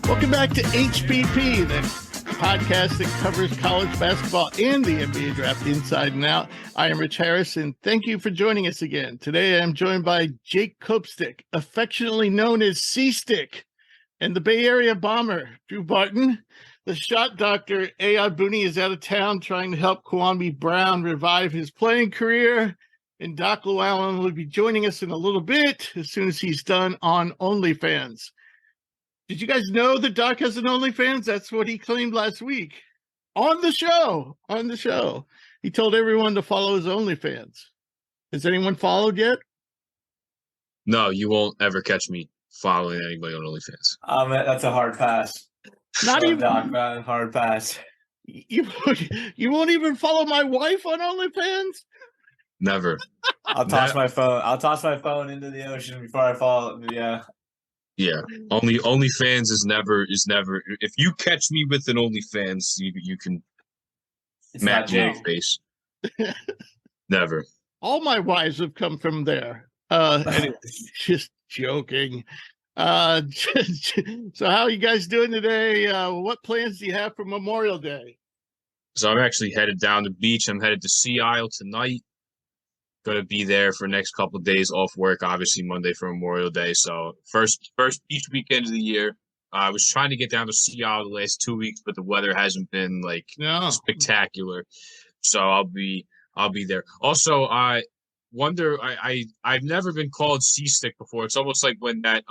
Welcome back to HPP, the podcast that covers college basketball and the NBA draft inside and out. I am Rich Harris, and thank you for joining us again. Today, I'm joined by Jake Kopstick, affectionately known as C-Stick, and the Bay Area Bomber, Drew Barton. The shot doctor, Ayad Booney, is out of town trying to help Kwame Brown revive his playing career. And Doc Llewellyn will be joining us in a little bit as soon as he's done on OnlyFans. Did you guys know that Doc has an OnlyFans? That's what he claimed last week on the show. He told everyone to follow his OnlyFans. Has anyone followed yet? No, you won't ever catch me following anybody on OnlyFans. That's a hard pass. Not even Doc, man, hard pass. You won't even follow my wife on OnlyFans? Never. I'll toss my phone into the ocean before I fall. Yeah. Yeah. OnlyFans is never. If you catch me with an OnlyFans, you can match my face. Never. All my wives have come from there. Anyway, just joking. So how are you guys doing today? What plans do you have for Memorial Day? So I'm actually headed down the beach. I'm headed to Sea Isle tonight. Going to be there for the next couple of days off work, obviously Monday for Memorial Day. So first beach weekend of the year. I was trying to get down to Sea Isle the last 2 weeks, but the weather hasn't been spectacular. So I'll be there. Also, I wonder, I've never been called C-Stick before. It's almost like when that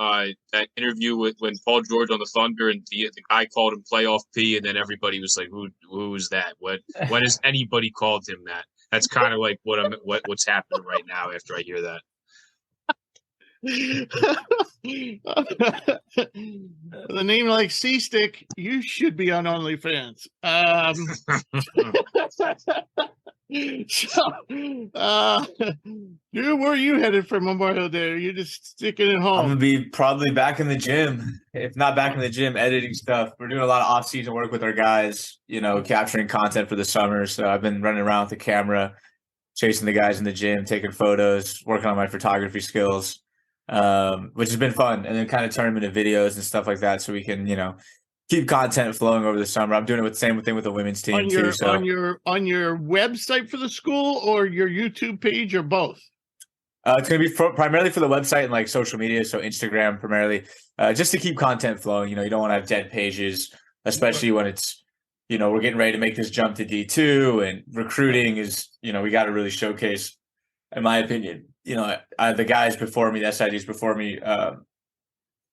interview when Paul George on the Thunder and the guy called him Playoff P, and then everybody was like, who is that? When has anybody called him that? That's kind of like what's happening right now after I hear that. The name like C-Stick, you should be on OnlyFans. Drew, where are you headed for Memorial Day? Are you just sticking at home? I'm gonna be probably back in the gym. If not back in the gym, editing stuff. We're doing a lot of off-season work with our guys. Capturing content for the summer. So I've been running around with the camera, chasing the guys in the gym, taking photos, working on my photography skills, which has been fun. And then kind of turn them into videos and stuff like that, so we can keep content flowing over the summer. I'm doing it with the same thing with the women's team too. So on your website for the school or your YouTube page or both? It's going to be primarily for the website and like social media, so Instagram primarily, just to keep content flowing. You don't want to have dead pages, especially when it's we're getting ready to make this jump to D2, and recruiting is we got to really showcase, in my opinion. The guys before me, the SIDs before me,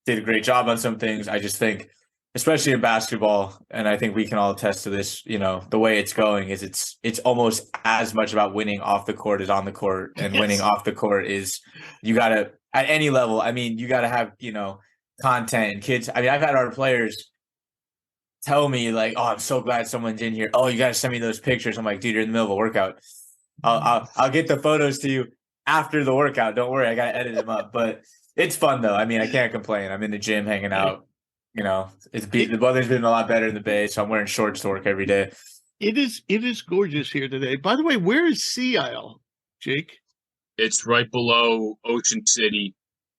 did a great job on some things. I just think, especially in basketball, and I think we can all attest to this, the way it's going is it's almost as much about winning off the court as on the court. And winning off the court is, you got to, at any level, you got to have, content. And kids, I've had our players tell me like, oh, I'm so glad someone's in here. Oh, you got to send me those pictures. I'm like, dude, you're in the middle of a workout. I'll get the photos to you after the workout. Don't worry, I got to edit them up. But it's fun though. I can't complain. I'm in the gym hanging out. The weather's been a lot better in the Bay, so I'm wearing shorts to work every day. It is gorgeous here today. By the way, where is Sea Isle, Jake? It's right below Ocean City,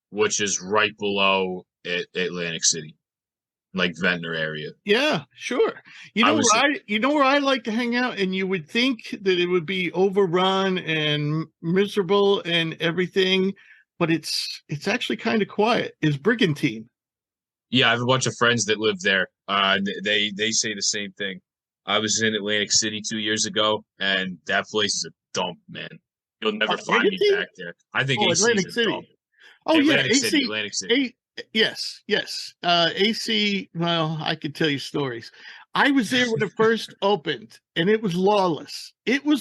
which is right below Atlantic City, like Ventnor area. Yeah, sure. You know where I like to hang out, and you would think that it would be overrun and miserable and everything, but it's actually kind of quiet. Is Brigantine? Yeah, I have a bunch of friends that live there. They say the same thing. I was in Atlantic City 2 years ago, and that place is a dump, man. You'll never find me back there. I think AC Atlantic is a City. dump. Oh, Atlantic yeah, City, Atlantic City. Yes. AC, well, I could tell you stories. I was there when it first opened, and it was lawless. But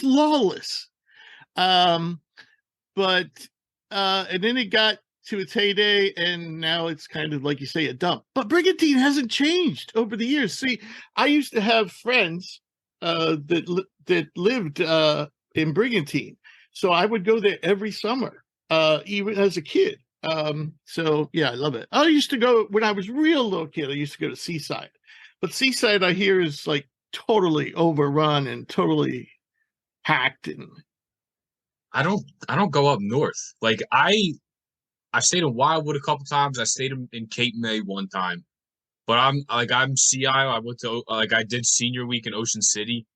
and then it got to its heyday, and now it's kind of like you say, a dump. But Brigantine hasn't changed over the years. See, I used to have friends that lived in Brigantine, so I would go there every summer, even as a kid. So yeah, I love it. I used to go when I was a real little kid. I used to go to Seaside, but Seaside I hear is like totally overrun and totally hacked. And I don't go up north. Like I've stayed in Wildwood a couple times. I stayed in Cape May one time. But I'm CI. I went to I did senior week in Ocean City.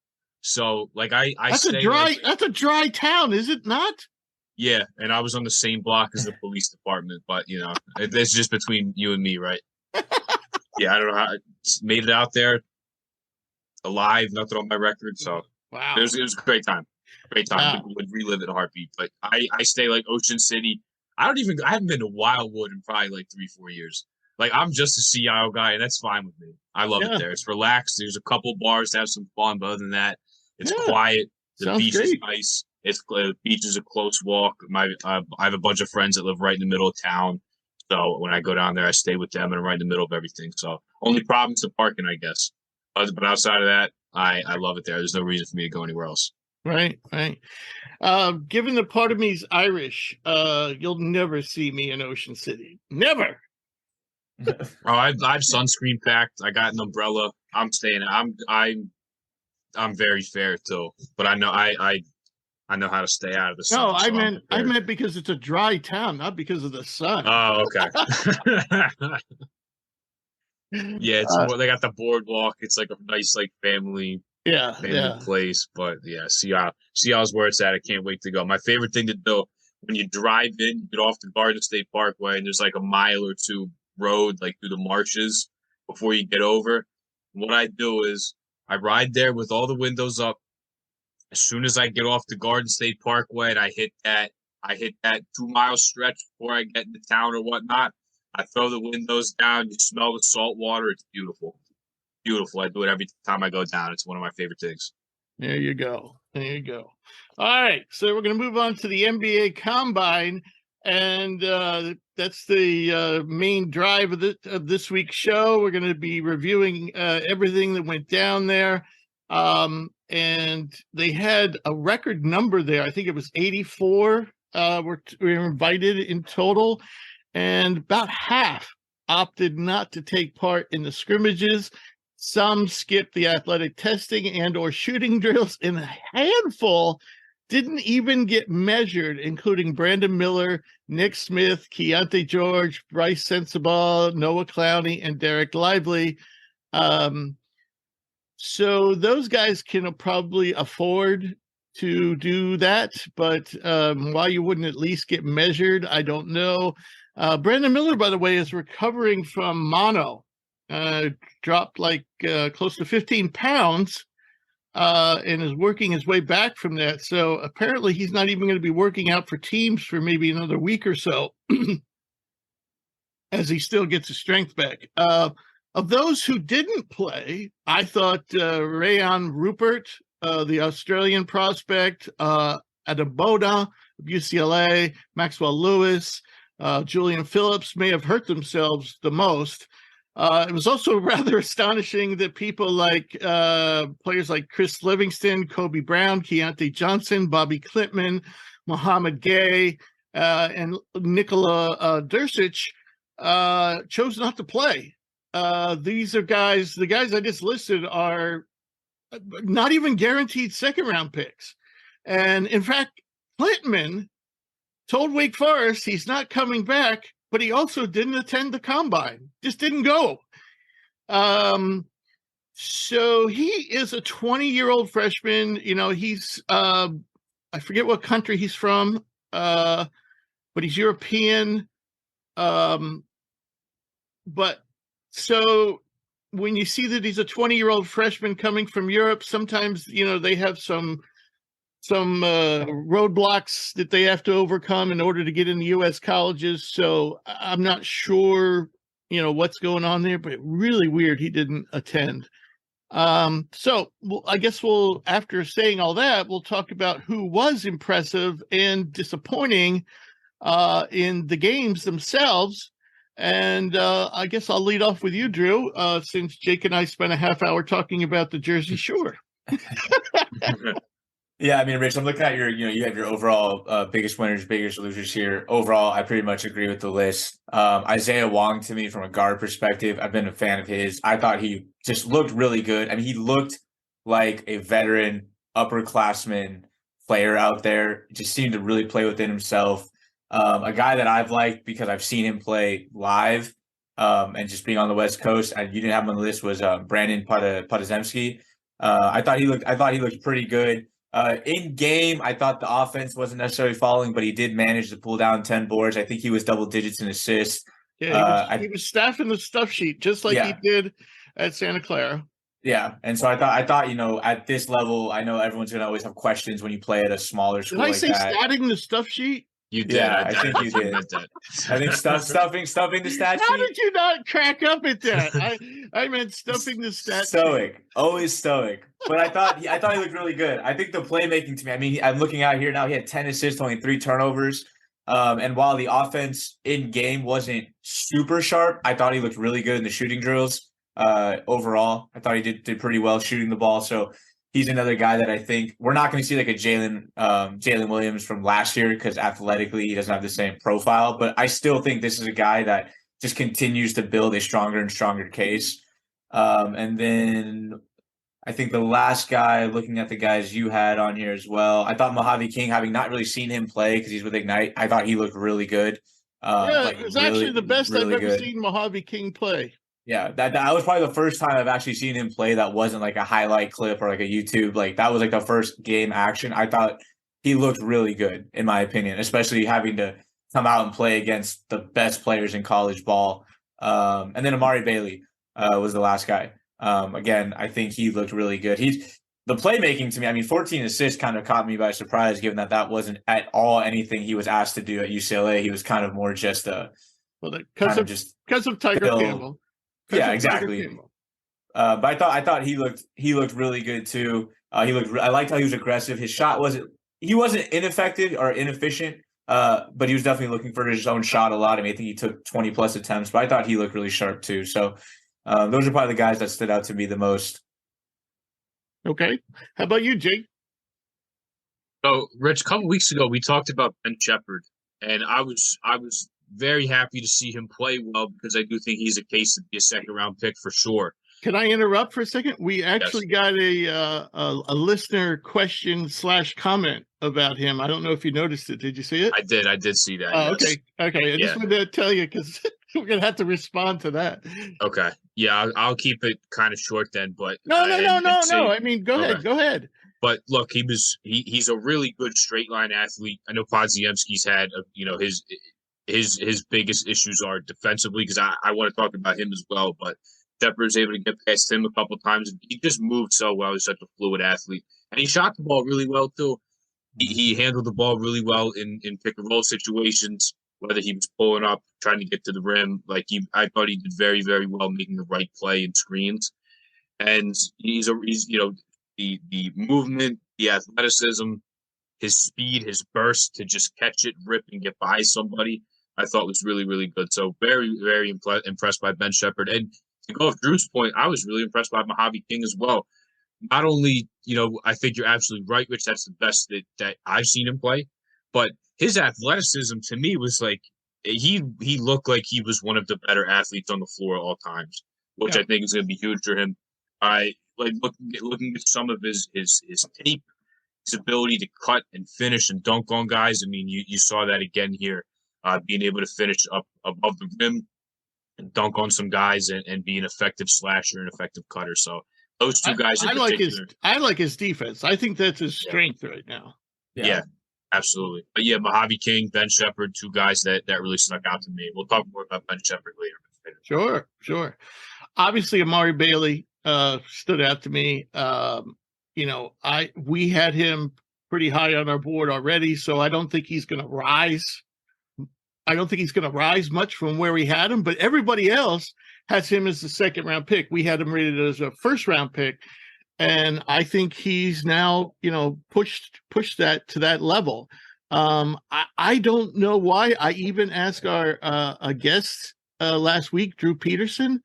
So I That's stay that's a dry town, is it not? yeah, and I was on the same block as the police department, but it's just between you and me, right? Yeah, I don't know how I made it out there alive, nothing on my record. So Wow. it was a great time. Great time. Wow. Would relive it in a heartbeat. But I stay Ocean City. I haven't been to Wildwood in probably 3-4 years. I'm just a CIO guy, and that's fine with me. I love it there. It's relaxed. There's a couple bars to have some fun, but other than that, it's quiet. The Sounds beach great. is nice. The beach is a close walk. I have a bunch of friends that live right in the middle of town. So when I go down there, I stay with them, and I'm right in the middle of everything. So only problem is the parking, I guess. But outside of that, I love it there. There's no reason for me to go anywhere else. Right. Given that part of me is Irish, you'll never see me in Ocean City. Never. I've sunscreen packed. I got an umbrella. I'm staying. I'm very fair too, but I know how to stay out of the sun. No, I meant because it's a dry town, not because of the sun. Oh, okay. Yeah, it's more. They got the boardwalk. It's a nice family place. But yeah, Seattle's where it's at. I can't wait to go. My favorite thing to do when you drive in, you get off the Garden State Parkway, and there's a mile or two road through the marshes before you get over. What I do is I ride there with all the windows up. As soon as I get off the Garden State Parkway and I hit that 2-mile stretch before I get into town or whatnot, I throw the windows down. You smell the salt water. It's beautiful. Beautiful. I do it every time I go down. It's one of my favorite things. There you go. All right. So we're going to move on to the NBA Combine. And that's the main drive of this week's show. We're going to be reviewing everything that went down there. And they had a record number there. I think it was 84 were invited in total. And about half opted not to take part in the scrimmages. Some skipped the athletic testing and or shooting drills, and a handful didn't even get measured, including Brandon Miller, Nick Smith, Keontae George, Bryce Sensabaugh, Noah Clowney, and Derek Lively. So those guys can probably afford to do that, but why you wouldn't at least get measured, I don't know. Brandon Miller, by the way, is recovering from mono. Dropped close to 15 pounds and is working his way back from that. So apparently he's not even going to be working out for teams for maybe another week or so as he still gets his strength back. Of those who didn't play, I thought Rayon Rupert, the Australian prospect, Adeboda of UCLA, Maxwell Lewis, Julian Phillips may have hurt themselves the most. It was also rather astonishing that people players like Chris Livingston, Kobe Brown, Keontae Johnson, Bobby Klintman, Mohammed Gay, and Nikola Dursic chose not to play. These are the guys I just listed are not even guaranteed second-round picks. And in fact, Klintman told Wake Forest he's not coming back, but he also didn't attend the combine, just didn't go. So he is a 20-year-old freshman. He's, I forget what country he's from, but he's European. But so when you see that he's a 20-year-old freshman coming from Europe, sometimes, they have some roadblocks that they have to overcome in order to get in the U.S. colleges. So I'm not sure, what's going on there, but really weird he didn't attend. So I guess after saying all that, we'll talk about who was impressive and disappointing in the games themselves. And I guess I'll lead off with you, Drew, since Jake and I spent a half hour talking about the Jersey Shore. Yeah, I mean, Rich, I'm looking at you have your overall biggest winners, biggest losers here. Overall, I pretty much agree with the list. Isaiah Wong, to me, from a guard perspective, I've been a fan of his. I thought he just looked really good. I mean, he looked like a veteran, upperclassman player out there. Just seemed to really play within himself. A guy that I've liked because I've seen him play live and just being on the West Coast. And you didn't have him on the list was Brandon Podazemski. I thought he looked pretty good. In game, I thought the offense wasn't necessarily falling, but he did manage to pull down 10 boards. I think he was double digits in assists. Yeah, he was staffing the stuff sheet just like he did at Santa Clara. Yeah, and so I thought, at this level, I know everyone's gonna always have questions when you play at a smaller school. Did I say statting the stuff sheet? You did. Yeah, I think you did. I think stuffing the stat sheet. How did you not crack up at that? I meant stuffing the stat sheet. Always stoic. But I thought he looked really good. I think the playmaking to me. I mean, I'm looking out here now. He had 10 assists, only 3 turnovers. And while the offense in game wasn't super sharp, I thought he looked really good in the shooting drills. Overall, I thought he did pretty well shooting the ball. So he's another guy that I think we're not going to see like a Jalen Williams from last year because athletically he doesn't have the same profile. But I still think this is a guy that just continues to build a stronger and stronger case. And then I think the last guy, looking at the guys you had on here as well, I thought Mojave King, having not really seen him play because he's with Ignite, I thought he looked really good. It was really, actually the best I've ever seen Mojave King play. Yeah, that was probably the first time I've actually seen him play that wasn't like a highlight clip or like a YouTube. Like that was like the first game action. I thought he looked really good, in my opinion, especially having to come out and play against the best players in college ball. And then Amari Bailey was the last guy. Again, I think he looked really good. The playmaking to me, I mean, 14 assists kind of caught me by surprise, given that wasn't at all anything he was asked to do at UCLA. He was kind of more just because of Tiger Campbell. Yeah, exactly. But I thought he looked really good too. I liked how he was aggressive. His shot wasn't ineffective or inefficient, but he was definitely looking for his own shot a lot. I mean, I think he took 20 plus attempts, but I thought he looked really sharp too. So those are probably the guys that stood out to me the most. Okay. How about you, Jake? So, Rich, a couple weeks ago, we talked about Ben Shepherd, and I was very happy to see him play well because I do think he's a case to be a second-round pick for sure. Can I interrupt for a second? We actually got a listener question / comment about him. I don't know if you noticed it. Did you see it? I did see that. Oh, yes. Okay. I just wanted to tell you because we're gonna have to respond to that. Okay. Yeah, I'll keep it kind of short then. But no. I mean, go ahead. But look, he's a really good straight line athlete. I know Podziemski's had his biggest issues are defensively because I want to talk about him as well. But Shepherd's able to get past him a couple times. He just moved so well. He's such a fluid athlete, and he shot the ball really well too. He handled the ball really well in pick and roll situations. Whether he was pulling up, trying to get to the rim, I thought he did very, very well making the right play and screens. And he's the movement, the athleticism, his speed, his burst to just catch it, rip, and get by somebody, I thought was really, really good. So very, very impressed by Ben Shepherd. And to go off Drew's point, I was really impressed by Mojave King as well. Not only, I think you're absolutely right, Rich, that's the best that I've seen him play, but his athleticism to me was like he looked like he was one of the better athletes on the floor at all times, which I think is going to be huge for him. I like looking at some of his tape, his ability to cut and finish and dunk on guys. I mean, you saw that again here, being able to finish up above the rim and dunk on some guys and be an effective slasher and effective cutter. So those two guys I like his defense. I think that's his strength right now. Yeah. Absolutely. But yeah, Mojave King, Ben Shepherd, two guys that really stuck out to me. We'll talk more about Ben Shepherd later. Sure. Obviously, Amari Bailey stood out to me. We had him pretty high on our board already, so I don't think he's going to rise. I don't think he's going to rise much from where we had him, but everybody else has him as the second-round pick. We had him rated as a first-round pick. And I think he's now, pushed that to that level. I don't know why. I even asked our a guest last week, Drew Peterson,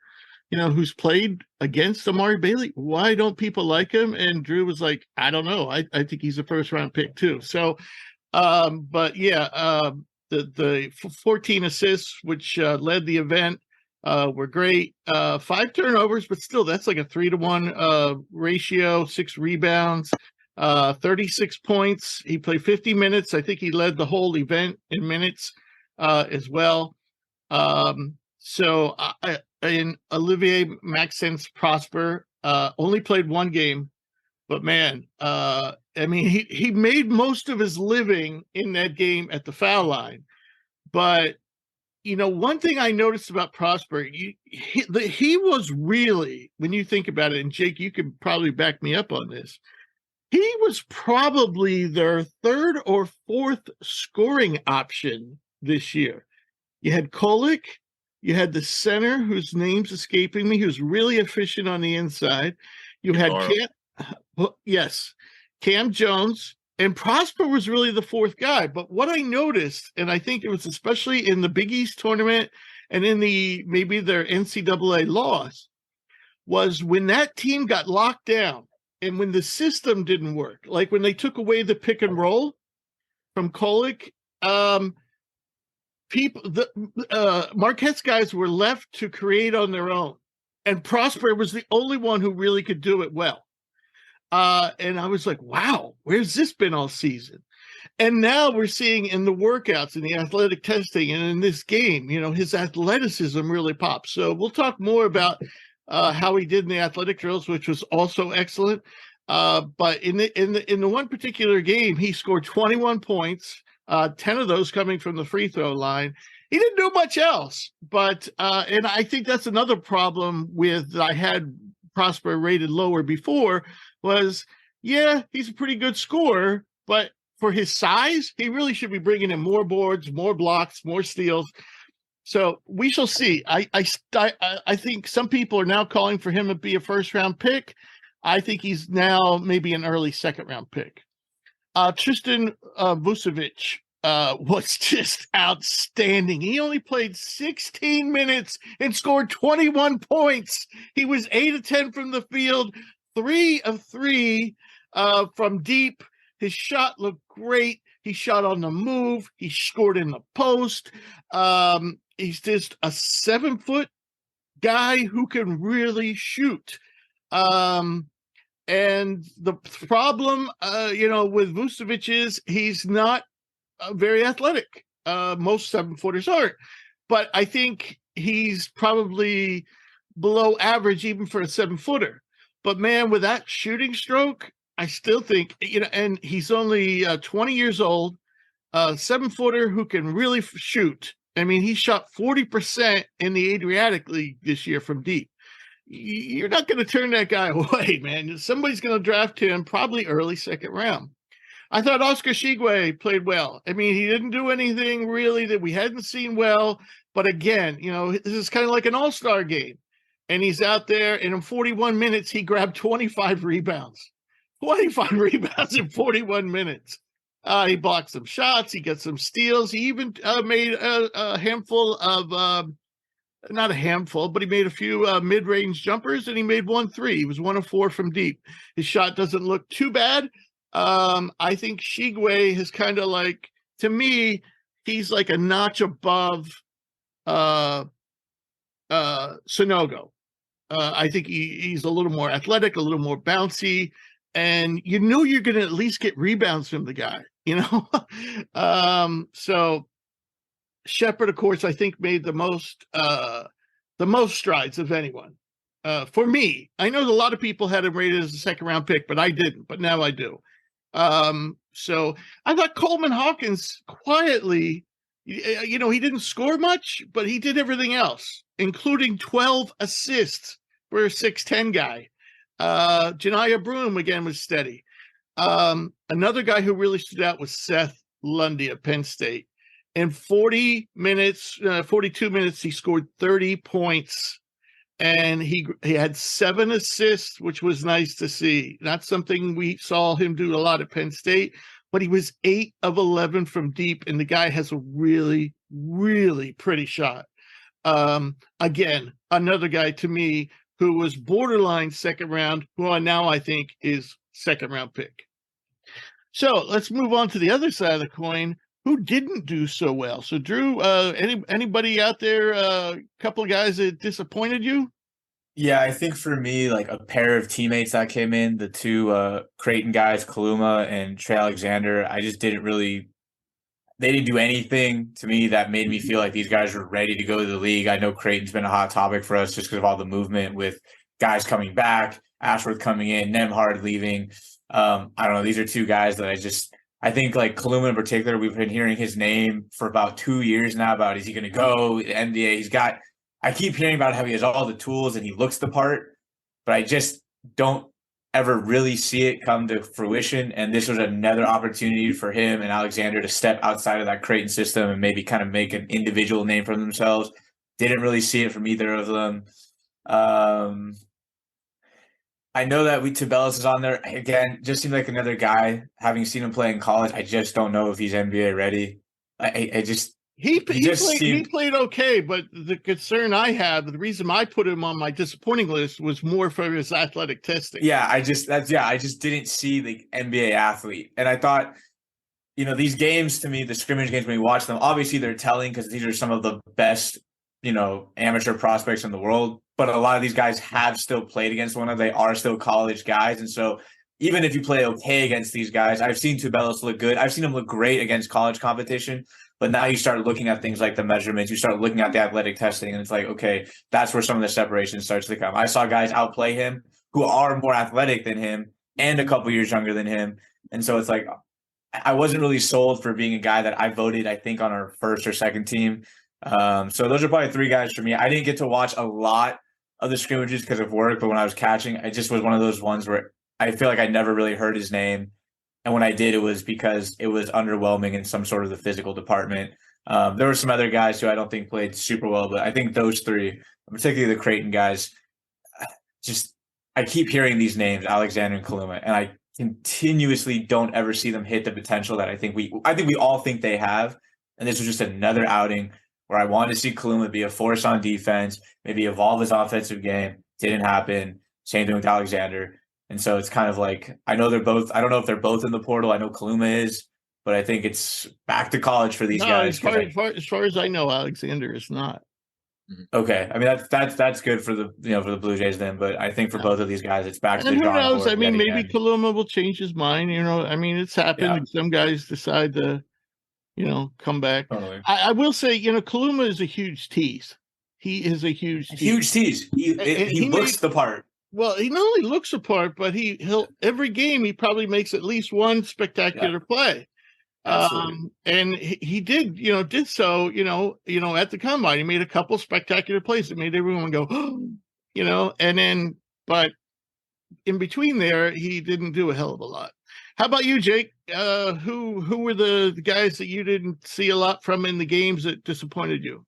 who's played against Amari Bailey. Why don't people like him? And Drew was like, I don't know. I think he's a first round pick too. So, the 14 assists, which led the event, were great. 5 turnovers, but still that's like a 3-to-1 ratio, 6 rebounds, 36 points. He played 50 minutes. I think he led the whole event in minutes as well. So in Olivier Maxence Prosper only played one game, but man, I mean, he made most of his living in that game at the foul line. But one thing I noticed about Prosper, he was really, when you think about it, and Jake, you could probably back me up on this. He was probably their third or fourth scoring option this year. You had Kolek, you had the center whose name's escaping me, who's really efficient on the inside. You had Cam Jones, and Prosper was really the fourth guy. But what I noticed, and I think it was especially in the Big East tournament and in maybe their NCAA loss, was when that team got locked down and when the system didn't work, like when they took away the pick and roll from Kolek, Marquette's guys were left to create on their own, and Prosper was the only one who really could do it well. And I was like, wow, where's this been all season? And now we're seeing in the workouts and the athletic testing and in this game, his athleticism really pops. So we'll talk more about how he did in the athletic drills, which was also excellent. But in the one particular game, he scored 21 points, 10 of those coming from the free throw line. He didn't do much else, but and I think that's another problem with I had Prosper rated lower before was, he's a pretty good scorer, but for his size, he really should be bringing in more boards, more blocks, more steals. So we shall see. I think some people are now calling for him to be a first-round pick. I think he's now maybe an early second-round pick. Tristan Vucevic was just outstanding. He only played 16 minutes and scored 21 points. He was 8 of 10 from the field, 3 of 3 from deep. His shot looked great. He shot on the move. He scored in the post. He's just a 7-foot guy who can really shoot. And the problem, with Vucevic is he's not very athletic. Most 7-footers aren't. But I think he's probably below average even for a 7-footer. But, man, with that shooting stroke, I still think, and he's only 20 years old, 7-footer who can really shoot. I mean, he shot 40% in the Adriatic League this year from deep. You're not going to turn that guy away, man. Somebody's going to draft him probably early second round. I thought Oscar Tshiebwe played well. I mean, he didn't do anything really that we hadn't seen well. But again, this is kind of like an all-star game. And he's out there, and in 41 minutes, he grabbed 25 rebounds. 25 rebounds in 41 minutes. He blocked some shots. He got some steals. He even made a handful of, not a handful, but he made a few mid-range jumpers, and he made 1 3. He was 1 of 4 from deep. His shot doesn't look too bad. I think Tshiebwe is kind of like, to me, he's like a notch above Sonogo. I think he's a little more athletic, a little more bouncy, and you're going to at least get rebounds from the guy, So Shepherd, of course, I think made the most strides of anyone. For me, I know a lot of people had him rated as a second-round pick, but I didn't. But now I do. So I thought Coleman Hawkins quietly, he didn't score much, but he did everything else, including 12 assists for a 6'10" guy. Janiyah Broome, again, was steady. Another guy who really stood out was Seth Lundy at Penn State. In 42 minutes, he scored 30 points, and he had 7 assists, which was nice to see. Not something we saw him do a lot at Penn State, but he was 8 of 11 from deep, and the guy has a really, really pretty shot. Again, another guy to me who was borderline second round, who now I think is second round pick. So let's move on to the other side of the coin. Who didn't do so well? So Drew, anybody out there, a couple of guys that disappointed you? Yeah, I think for me, like a pair of teammates that came in, the two Creighton guys, Kaluma and Trey Alexander, I just didn't really they didn't do anything to me that made me feel like these guys were ready to go to the league. I know Creighton's been a hot topic for us just because of all the movement with guys coming back, Ashworth coming in, Nemhard leaving. I don't know. These are two guys that I think like Kaluma in particular, we've been hearing his name for about 2 years now about is he going to go to NBA? I keep hearing about how he has all the tools and he looks the part, but I just don't ever really see it come to fruition. And this was another opportunity for him and Alexander to step outside of that Creighton system and maybe kind of make an individual name for themselves. Didn't really see it from either of them. I know that Tubelis is on there again. Just seemed like another guy. Having seen him play in college, I just don't know if he's NBA ready. He played okay, but the concern I had, the reason I put him on my disappointing list was more for his athletic testing. Yeah, I just didn't see the NBA athlete, and I thought, these games to me, the scrimmage games when you watch them, obviously they're telling because these are some of the best, amateur prospects in the world. But a lot of these guys have still played against one another. They are still college guys. And so even if you play okay against these guys, I've seen Tubelis look good. I've seen him look great against college competition. But now you start looking at things like the measurements. You start looking at the athletic testing. And it's like, okay, that's where some of the separation starts to come. I saw guys outplay him who are more athletic than him and a couple years younger than him. And so it's like I wasn't really sold for being a guy that I voted, I think, on our first or second team. So those are probably three guys for me. I didn't get to watch a lot of the scrimmages because of work, but when I was catching, it just was one of those ones where I feel like I never really heard his name. And when I did, it was because it was underwhelming in some sort of the physical department. There were some other guys who I don't think played super well, but I think those three, particularly the Creighton guys, I keep hearing these names, Alexander and Kaluma, and I continuously don't ever see them hit the potential that I think we all think they have. And this was just another outing where I wanted to see Kaluma be a force on defense, maybe evolve his offensive game. Didn't happen. Same thing with Alexander. And so it's kind of like, I don't know if they're both in the portal. I know Kaluma is, but I think it's back to college for these guys. As far as I know, Alexander is not. Okay. I mean, that's good for the for the Blue Jays then, but I think for both of these guys, it's back to the drawing board. Who knows? I mean, maybe Kaluma will change his mind. I mean, it's happened. Yeah. Some guys decide to come back. Totally. I will say, Kaluma is a huge tease. He is a huge tease. He looks the part. Well, he not only looks the part, but he'll every game he probably makes at least one spectacular play. And he did so, at the combine. He made a couple spectacular plays that made everyone go, and then, but in between there, he didn't do a hell of a lot. How about you, Jake? Who were the guys that you didn't see a lot from in the games that disappointed you?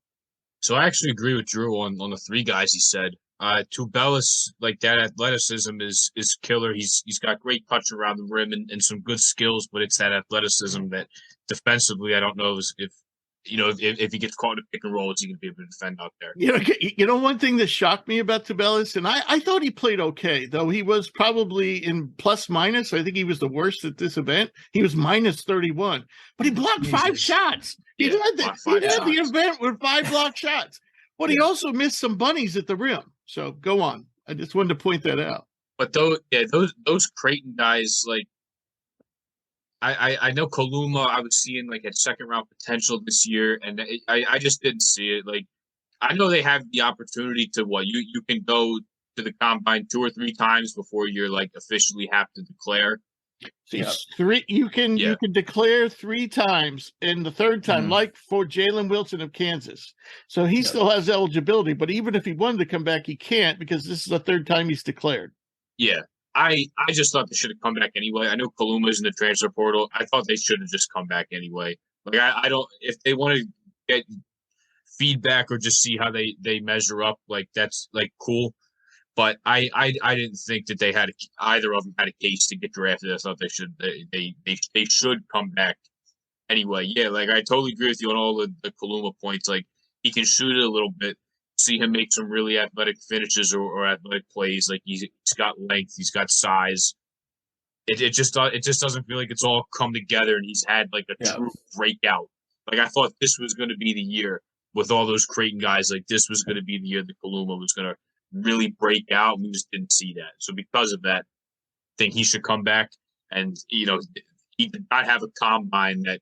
So I actually agree with Drew on the three guys he said. Tubelis, like that athleticism is killer. He's got great touch around the rim and some good skills, but it's that athleticism that defensively I don't know if he gets caught in a pick and roll, is he going to be able to defend out there? One thing that shocked me about Tubelis, and I thought he played okay, though he was probably in plus minus. I think he was the worst at this event. He was minus 31, but he blocked 5 shots. He had the event with 5 blocked shots, but he also missed some bunnies at the rim. So go on. I just wanted to point that out. But those Creighton guys, like I know Kaluma, I was seeing like at second round potential this year, and I just didn't see it. Like I know they have the opportunity to you can go to the combine 2 or 3 times before you're like officially have to declare. You can declare 3 times, and the third time, like for Jalen Wilson of Kansas. So he still has eligibility, but even if he wanted to come back, he can't because this is the 3rd time he's declared. Yeah. I just thought they should have come back anyway. I know Kaluma's in the transfer portal. I thought they should have just come back anyway. Like I don't, if they want to get feedback or just see how they measure up, like that's like cool. But I didn't think that either of them had a case to get drafted. I thought they should come back anyway. Yeah, like I totally agree with you on all the Kaluma points. Like he can shoot it a little bit. See him make some really athletic finishes or athletic plays. Like he's got length, he's got size. It just doesn't feel like it's all come together and he's had like a true breakout. Like I thought this was going to be the year with all those Creighton guys. Like this was going to be the year that Kaluma was going to really break out. We just didn't see that. So because of that, I think he should come back. And he did not have a combine that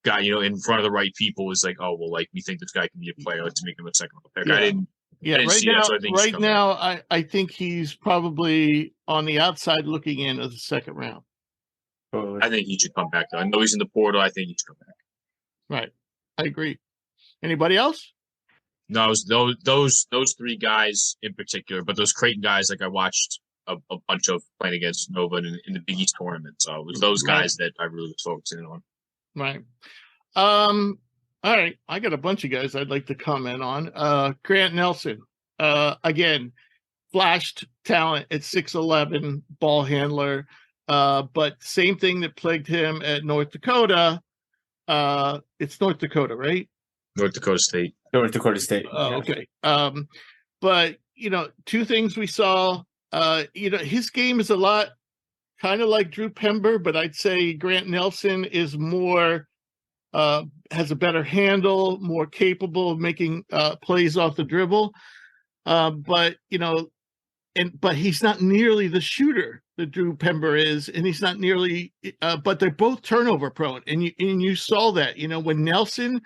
got, in front of the right people is like, oh, well, like, we think this guy can be a player. Let's make him a second round pick. Yeah. I didn't right see now, that, so I think right now, I think he's probably on the outside looking in of the second round. I think he should come back, though. I know he's in the portal. I think he should come back. Right. I agree. Anybody else? No, it was those three guys in particular, but those Creighton guys, like I watched a bunch of playing against Nova in the Big East tournament. So it was those guys that I really was focusing on. Right. All right. I got a bunch of guys I'd like to comment on. Grant Nelson, again, flashed talent at 6'11", ball handler. But same thing that plagued him at North Dakota. It's North Dakota, right? North Dakota State. North Dakota State. Oh, okay. But two things we saw. His game is a lot kind of like Drew Pember, but I'd say Grant Nelson is more has a better handle, more capable of making plays off the dribble. But he's not nearly the shooter that Drew Pember is, and he's not nearly. But they're both turnover prone, and you saw that. When Nelson,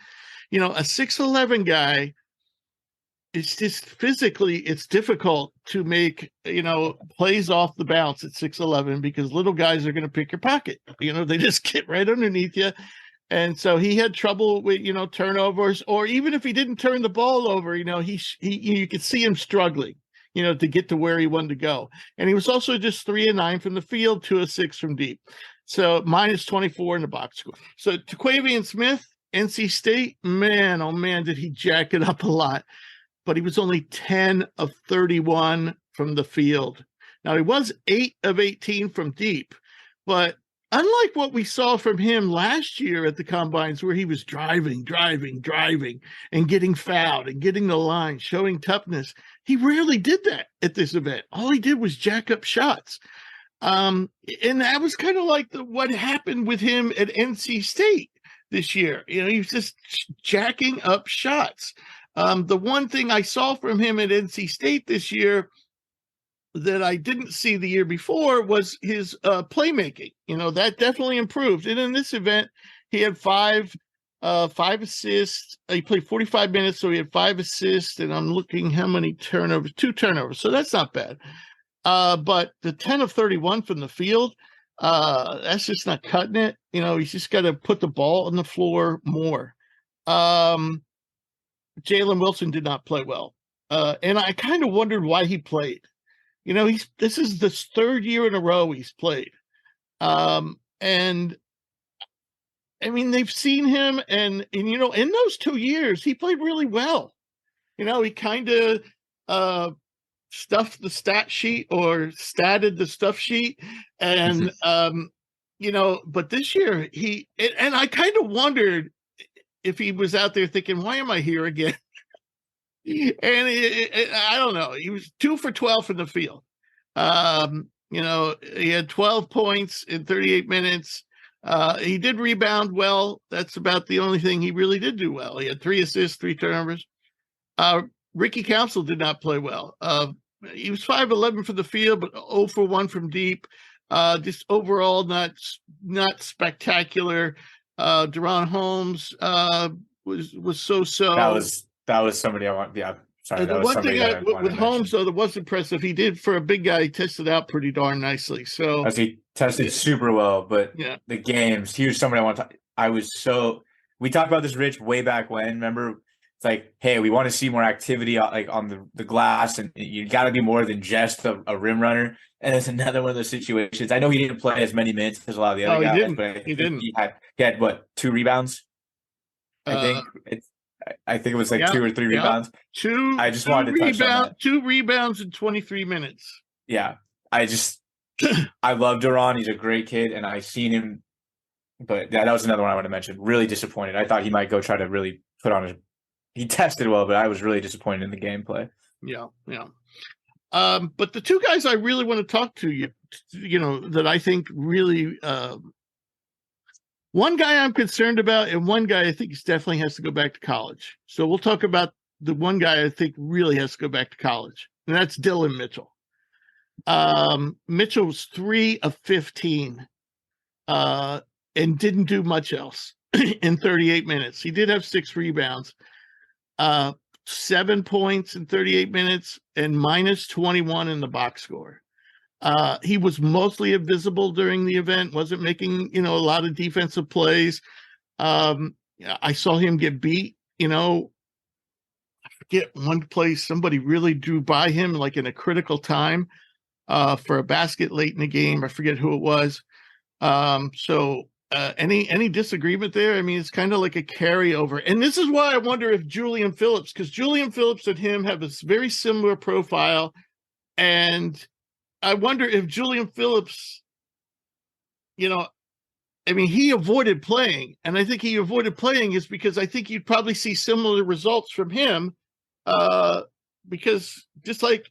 a 6'11" guy, it's just physically it's difficult to make plays off the bounce at 6'11" because little guys are going to pick your pocket. They just get right underneath you. And so he had trouble with, turnovers, or even if he didn't turn the ball over, he you could see him struggling, to get to where he wanted to go. And he was also just 3 of 9 from the field, 2 of 6 from deep. So minus 24 in the box score. So Taquavian Smith, NC State, man, oh man, did he jack it up a lot. But he was only 10 of 31 from the field. Now he was 8 of 18 from deep, but unlike what we saw from him last year at the combines, where he was driving, and getting fouled and getting the line, showing toughness, he rarely did that at this event. All he did was jack up shots. And that was kind of like what happened with him at NC State this year. He was just jacking up shots. The one thing I saw from him at NC State this year that I didn't see the year before was his playmaking. That definitely improved. And in this event, he had five assists. He played 45 minutes, so he had 5 assists. And I'm looking how many turnovers? 2 turnovers. So that's not bad. But the 10 of 31 from the field, that's just not cutting it. He's just got to put the ball on the floor more. Jalen Wilson did not play well. And I kind of wondered why he played. This is the 3rd year in a row he's played. And I mean, they've seen him and in those 2 years, he played really well. He kind of stuffed the stat sheet or statted the stuff sheet. And, but this year and I kind of wondered if he was out there thinking, why am I here again? And I don't know. He was 2 for 12 from the field. He had 12 points in 38 minutes. He did rebound well. That's about the only thing he really did do well. He had 3 assists, 3 turnovers. Ricky Council did not play well. He was 5-11 from the field, but 0 for 1 from deep. Just overall not spectacular. Deron Holmes was so. That was somebody I want. Yeah, sorry. The one thing with Holmes, though, that was impressive, he did, for a big guy, he tested out pretty darn nicely. So as he tested super well, but the games, he was somebody I want to. We talked about this, Rich, way back when. Remember, it's like, hey, we want to see more activity on the glass, and you got to be more than just a rim runner. And it's another one of those situations. I know he didn't play as many minutes as a lot of the other guys, but he didn't. He had what, 2 rebounds? I think it was like 2 or 3 rebounds. I just wanted to touch on that. 2 rebounds in 23 minutes. Yeah, I love Deron. He's a great kid, and I've seen him. But that was another one I want to mention. Really disappointed. I thought he might go try to really put on he tested well, but I was really disappointed in the gameplay. Yeah. But the 2 guys I really want to talk to you, that I think really. One guy I'm concerned about, and one guy I think definitely has to go back to college. So we'll talk about the one guy I think really has to go back to college, and that's Dylan Mitchell. Mitchell was 3 of 15 and didn't do much else. in 38 minutes. He did have 6 rebounds, 7 points in 38 minutes, and minus 21 in the box score. He was mostly invisible during the event, wasn't making, a lot of defensive plays. I saw him get beat, I forget one play somebody really drew by him like in a critical time for a basket late in the game. I forget who it was. Any disagreement there? I mean, it's kind of like a carryover. And this is why I wonder if Julian Phillips, because Julian Phillips and him have a very similar profile. And I wonder if Julian Phillips, he avoided playing. And I think he avoided playing is because I think you'd probably see similar results from him. Because just like,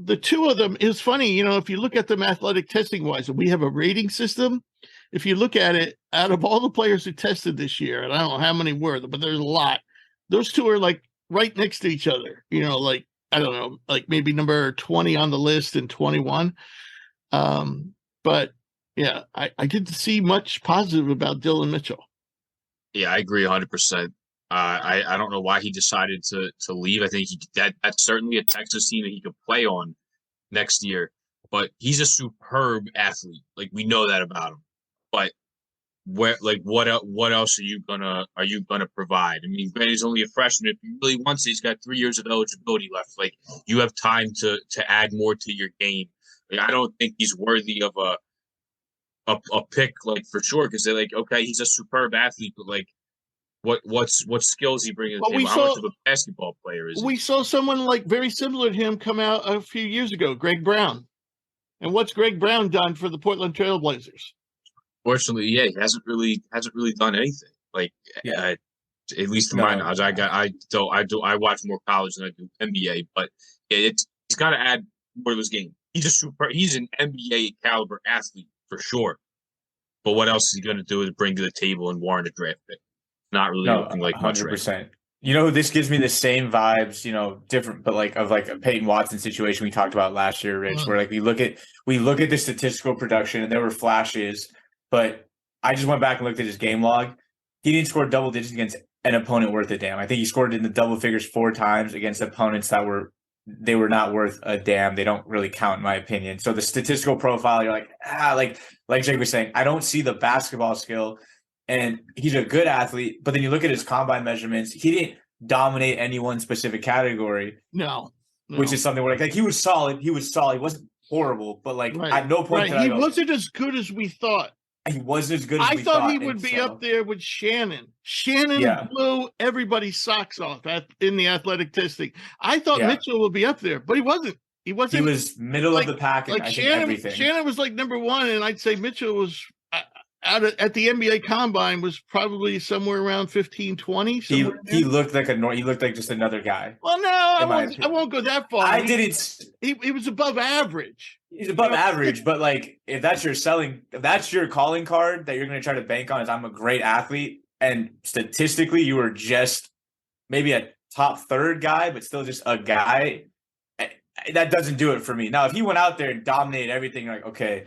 the two of them is funny, if you look at them athletic testing wise, we have a rating system. If you look at it, out of all the players who tested this year, and I don't know how many were, but there's a lot, those two are like right next to each other, like, I don't know, like maybe number 20 on the list and 21. But yeah, I didn't see much positive about Dylan Mitchell. Yeah, I agree 100%. I don't know why he decided to leave. I think that's certainly a Texas team that he could play on next year. But he's a superb athlete. Like, we know that about him. But what else are you gonna provide? I mean, granted, he's only a freshman. If he really wants it, he's got 3 years of eligibility left. Like, you have time to add more to your game. Like, I don't think he's worthy of a pick, like, for sure, because they're like, okay, he's a superb athlete, but like, what skills he brings to the table? How much of a basketball player is he? We saw someone like very similar to him come out a few years ago, Greg Brown. And what's Greg Brown done for the Portland Trail Blazers? Fortunately, yeah, he hasn't really done anything. Like, at least to my knowledge, I watch more college than I do NBA, but yeah, he's got to add more to his game. He's an NBA caliber athlete for sure. But what else is he going to do to bring to the table and warrant a draft pick? Not really looking like 100%. This gives me the same vibes, different, but like of like a Peyton Watson situation we talked about last year, Rich, where like we look at the statistical production and there were flashes, but I just went back and looked at his game log. He didn't score double digits against an opponent worth a damn. I think he scored in the double figures 4 times against opponents that were not worth a damn. They don't really count in my opinion. So the statistical profile, you're like, like Jake was saying, I don't see the basketball skill. And he's a good athlete, but then you look at his combine measurements, he didn't dominate any one specific category. No. Which is something where like he was solid. He wasn't horrible, but like at no point he wasn't as good as we thought. He wasn't as good as we thought. I thought he would be up there with Shannon. Shannon blew everybody's socks off in the athletic testing. I thought Mitchell would be up there, but he wasn't. He wasn't. He was middle of the pack. Like Shannon was like number 1, and I'd say Mitchell was at the NBA Combine was probably somewhere around 15-20. He looked like just another guy. Well, no, I won't go that far. I didn't. He was above average. He's above average, but like if that's your calling card that you're going to try to bank on is I'm a great athlete, and statistically you were just maybe a top third guy, but still just a guy. That doesn't do it for me. Now, if he went out there and dominated everything, like okay,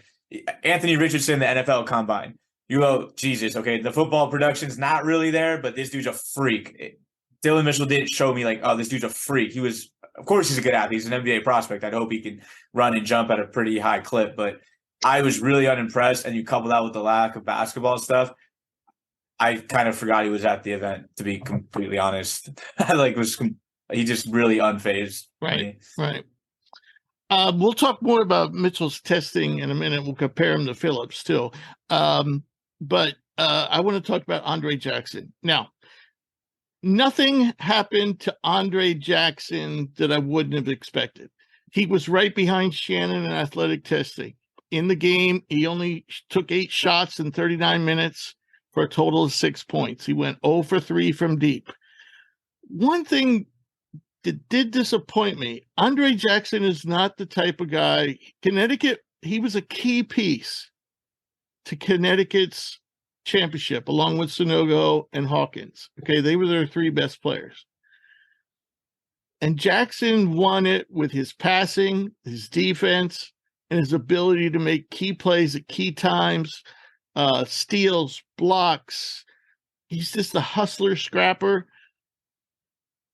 Anthony Richardson, the NFL Combine. You go, Jesus, okay, the football production's not really there, but this dude's a freak. Dylan Mitchell didn't show me like, oh, this dude's a freak. Of course he's a good athlete. He's an NBA prospect. I'd hope he can run and jump at a pretty high clip, but I was really unimpressed. And you couple that with the lack of basketball stuff, I kind of forgot he was at the event, to be completely honest. He just really unfazed. Right. We'll talk more about Mitchell's testing in a minute. We'll compare him to Phillips too. But I want to talk about Andre Jackson. Now, nothing happened to Andre Jackson that I wouldn't have expected. He was right behind Shannon in athletic testing. In the game, he only took 8 shots in 39 minutes for a total of 6 points. He went 0 for 3 from deep. One thing that did disappoint me, Andre Jackson is not the type of guy. Connecticut, he was a key piece to Connecticut's championship, along with Sonogo and Hawkins. Okay, they were their 3 best players. And Jackson won it with his passing, his defense, and his ability to make key plays at key times. steals, blocks. He's just a hustler, scrapper.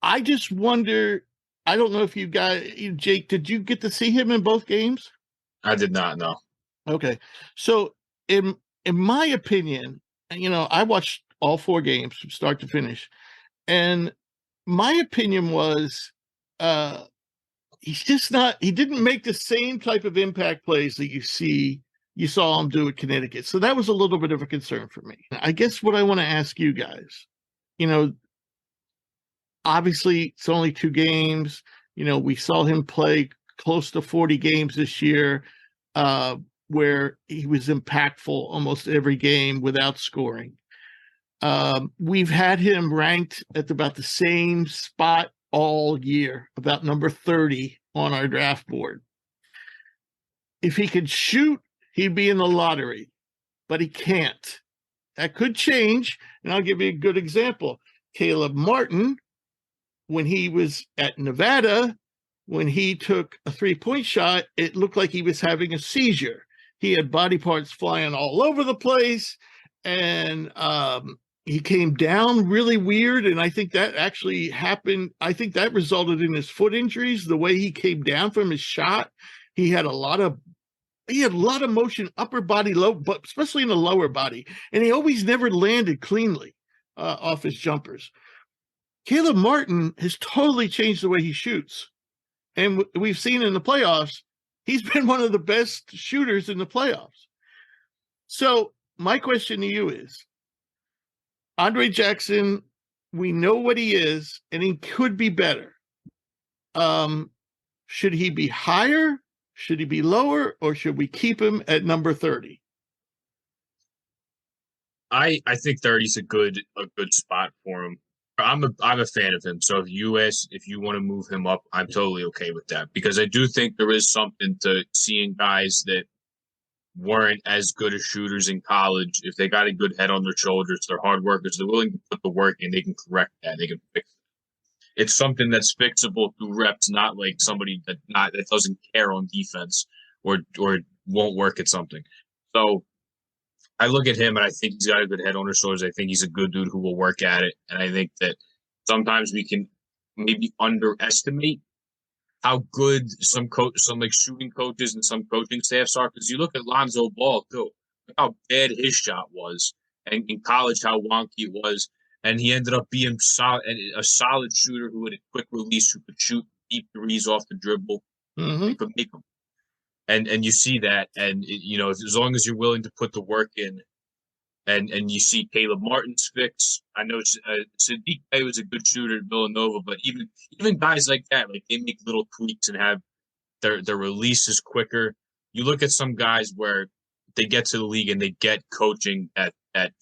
I just wonder, I don't know if you Jake, did you get to see him in both games? I did not know. Okay. So in my opinion, I watched all 4 games from start to finish. And my opinion was he didn't make the same type of impact plays that you saw him do at Connecticut. So that was a little bit of a concern for me. I guess what I want to ask you guys, obviously it's only 2 games. We saw him play close to 40 games this year, where he was impactful almost every game without scoring. We've had him ranked at about the same spot all year, about number 30 on our draft board. If he could shoot, he'd be in the lottery, but he can't. That could change, and I'll give you a good example. Caleb Martin, when he was at Nevada, when he took a 3-point shot, it looked like he was having a seizure. He had body parts flying all over the place, and he came down really weird, and I think that actually happened. I think that resulted in his foot injuries. The way he came down from his shot, he had a lot of motion, upper body, low, but especially in the lower body, and he always never landed cleanly off his jumpers. Caleb Martin has totally changed the way he shoots, and we've seen in the playoffs, he's been one of the best shooters in the playoffs. So my question to you is, Andre Jackson, we know what he is, and he could be better. Should he be higher? Should he be lower? Or should we keep him at number 30? I think 30 is a good spot for him. I'm a fan of him. So if you want to move him up, I'm totally okay with that, because I do think there is something to seeing guys that weren't as good as shooters in college. If they got a good head on their shoulders, they're hard workers, they're willing to put the work in, they can correct that, they can fix it. It's something that's fixable through reps, not like somebody that doesn't care on defense or won't work at something. So I look at him and I think he's got a good head on his shoulders. I think he's a good dude who will work at it. And I think that sometimes we can maybe underestimate how good some like shooting coaches and some coaching staffs are. Because you look at Lonzo Ball too, how bad his shot was, and in college how wonky it was, and he ended up being a solid shooter who had a quick release, who could shoot deep threes off the dribble, and could make them. And you see that, and as long as you're willing to put the work in, and you see Caleb Martin's fix. I know Sadiq Bey was a good shooter at Villanova, but even guys like that, like they make little tweaks and have their releases quicker. You look at some guys where they get to the league and they get coaching that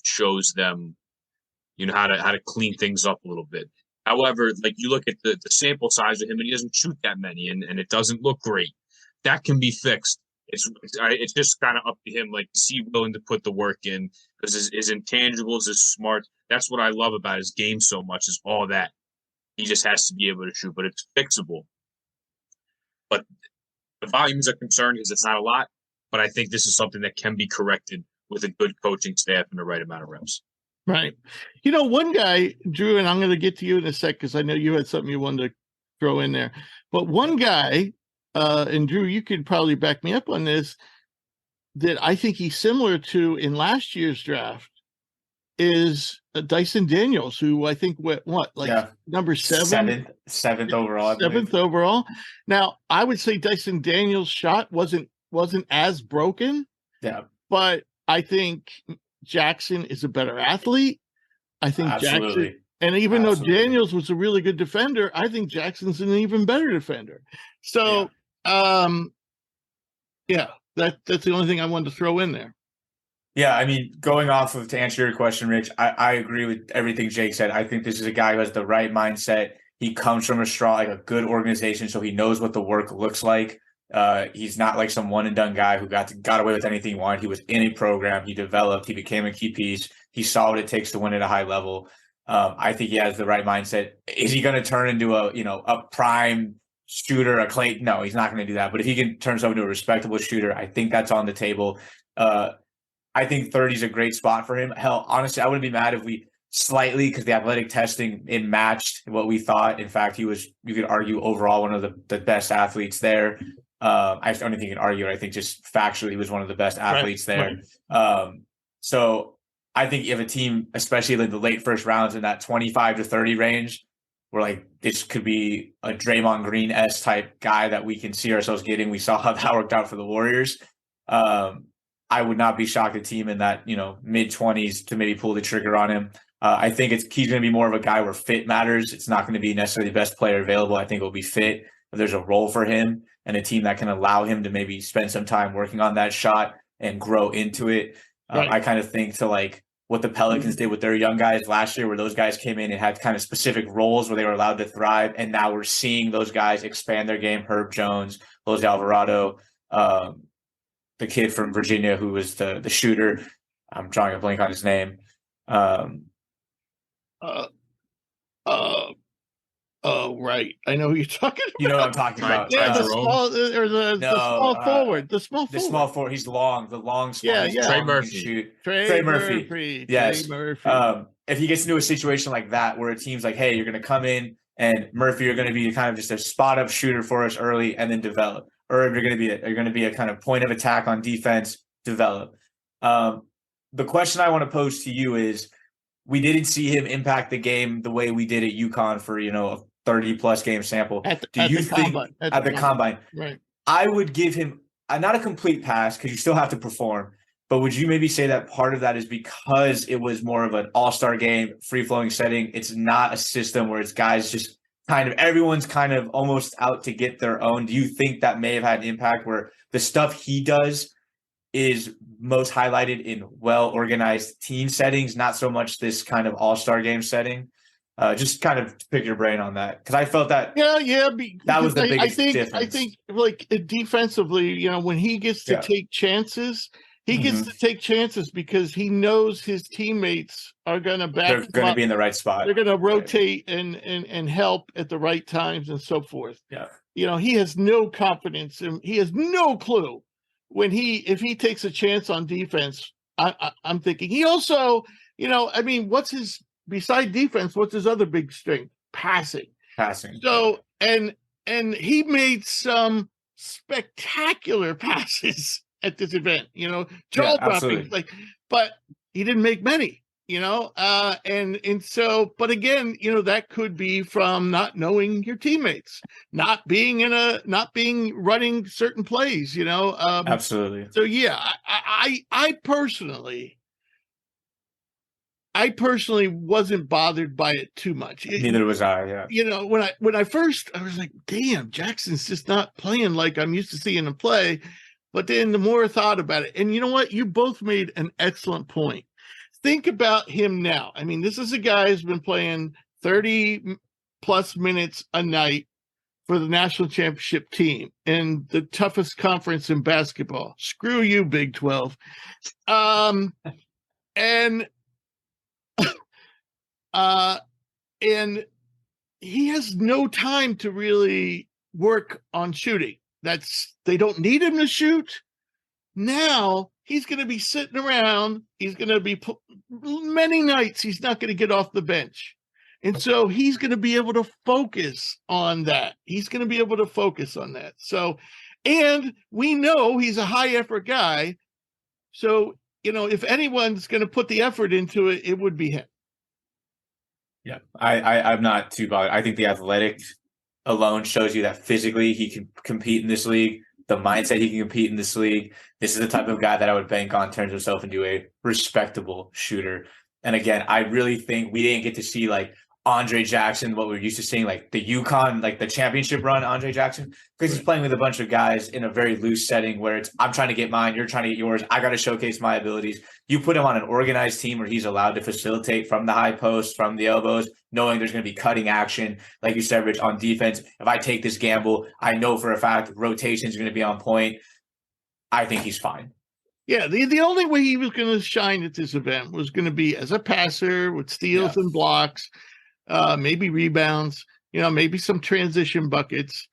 shows them, how to clean things up a little bit. However, like you look at the sample size of him, and he doesn't shoot that many, and it doesn't look great. That can be fixed. It's just kind of up to him, like, is he willing to put the work in? Because his intangibles, his smart, that's what I love about his game so much, is all that. He just has to be able to shoot, but it's fixable. But the volume is a concern because it's not a lot, but I think this is something that can be corrected with a good coaching staff and the right amount of reps. Right. One guy, Drew, and I'm going to get to you in a sec because I know you had something you wanted to throw in there, but one guy, and Drew, you could probably back me up on this, that I think he's similar to in last year's draft is Dyson Daniels, who I think number 7? Seventh overall. Seventh overall. Now, I would say Dyson Daniels' shot wasn't as broken. Yeah. But I think Jackson is a better athlete. I think Absolutely. Jackson, and even though Daniels was a really good defender, I think Jackson's an even better defender. So, that's the only thing I wanted to throw in there. Yeah, I mean, going off of, to answer your question, Rich, I agree with everything Jake said. I think this is a guy who has the right mindset. He comes from a good organization, so he knows what the work looks like. He's not like some one and done guy who got away with anything he wanted. He was in a program. He developed. He became a key piece. He saw what it takes to win at a high level. I think he has the right mindset. Is he going to turn into a prime shooter, a Clay? No, he's not going to do that. But if he can turn himself into a respectable shooter, I think that's on the table. I think 30 is a great spot for him. Hell, honestly, I wouldn't be mad if we slightly, because the athletic testing, it matched what we thought. In fact, he was, you could argue, overall one of the best athletes there. I don't think you can argue it. I think just factually, he was one of the best athletes there. Right. So I think if a team, especially in the late first rounds in that 25 to 30 range, we're like, this could be a Draymond Green-esque type guy that we can see ourselves getting. We saw how that worked out for the Warriors. I would not be shocked a team in that, mid-20s to maybe pull the trigger on him. I think he's going to be more of a guy where fit matters. It's not going to be necessarily the best player available. I think it will be fit. If there's a role for him and a team that can allow him to maybe spend some time working on that shot and grow into it. Right. I kind of think to like what the Pelicans did with their young guys last year, where those guys came in and had kind of specific roles where they were allowed to thrive. And now we're seeing those guys expand their game. Herb Jones, Jose Alvarado, the kid from Virginia who was the shooter. I'm drawing a blank on his name. Right. I know who you're talking about. You know what I'm talking about. Yeah, the small forward. The small forward. He's long. The long small. Yeah. Trey Murphy. Trey Murphy. Yes. Trey Murphy. If he gets into a situation like that where a team's like, hey, you're going to come in and Murphy, you're going to be kind of just a spot up shooter for us early and then develop. Or if you're going to be a kind of point of attack on defense, develop. The question I want to pose to you is, we didn't see him impact the game the way we did at UConn for, a 30-plus game sample. Do you think at the combine? Right. I would give him not a complete pass because you still have to perform, but would you maybe say that part of that is because it was more of an all-star game, free-flowing setting? It's not a system where it's guys just everyone's kind of almost out to get their own. Do you think that may have had an impact where the stuff he does is most highlighted in well-organized team settings, not so much this kind of all-star game setting? Just kind of pick your brain on that, because I felt that. Yeah. That was the biggest difference. I think, like, defensively, when he gets to take chances, he gets to take chances because he knows his teammates are going to back. They're going to be in the right spot. They're going to rotate and help at the right times and so forth. Yeah. He has no confidence and he has no clue if he takes a chance on defense. I'm thinking he also, beside defense, what's his other big strength? Passing. So, and he made some spectacular passes at this event, jaw dropping, but he didn't make many, and so, but again, that could be from not knowing your teammates, not being running certain plays, Absolutely. So yeah, I personally wasn't bothered by it too much. Neither was I. Yeah. When I first, I was like, damn, Jackson's just not playing like I'm used to seeing him play. But then the more I thought about it, and you know what? You both made an excellent point. Think about him now. I mean, this is a guy who's been playing 30 plus minutes a night for the national championship team in the toughest conference in basketball. Screw you, Big 12. And he has no time to really work on shooting. They don't need him to shoot. Now he's going to be sitting around. He's going to be many nights. He's not going to get off the bench. And so he's going to be able to focus on that. So, and we know he's a high effort guy. So, if anyone's going to put the effort into it, it would be him. Yeah, I'm not too bothered. I think the athletic alone shows you that physically he can compete in this league. The mindset he can compete in this league. This is the type of guy that I would bank on turns himself into a respectable shooter. And again, I really think we didn't get to see like Andre Jackson, what we're used to seeing, like the UConn, like the championship run, Andre Jackson, because he's playing with a bunch of guys in a very loose setting where it's, I'm trying to get mine, you're trying to get yours, I got to showcase my abilities. You put him on an organized team where he's allowed to facilitate from the high post, from the elbows, knowing there's going to be cutting action, like you said, Rich, on defense. If I take this gamble, I know for a fact rotations are going to be on point. I think he's fine. Yeah, the only way he was going to shine at this event was going to be as a passer with steals and blocks. Maybe rebounds, maybe some transition buckets.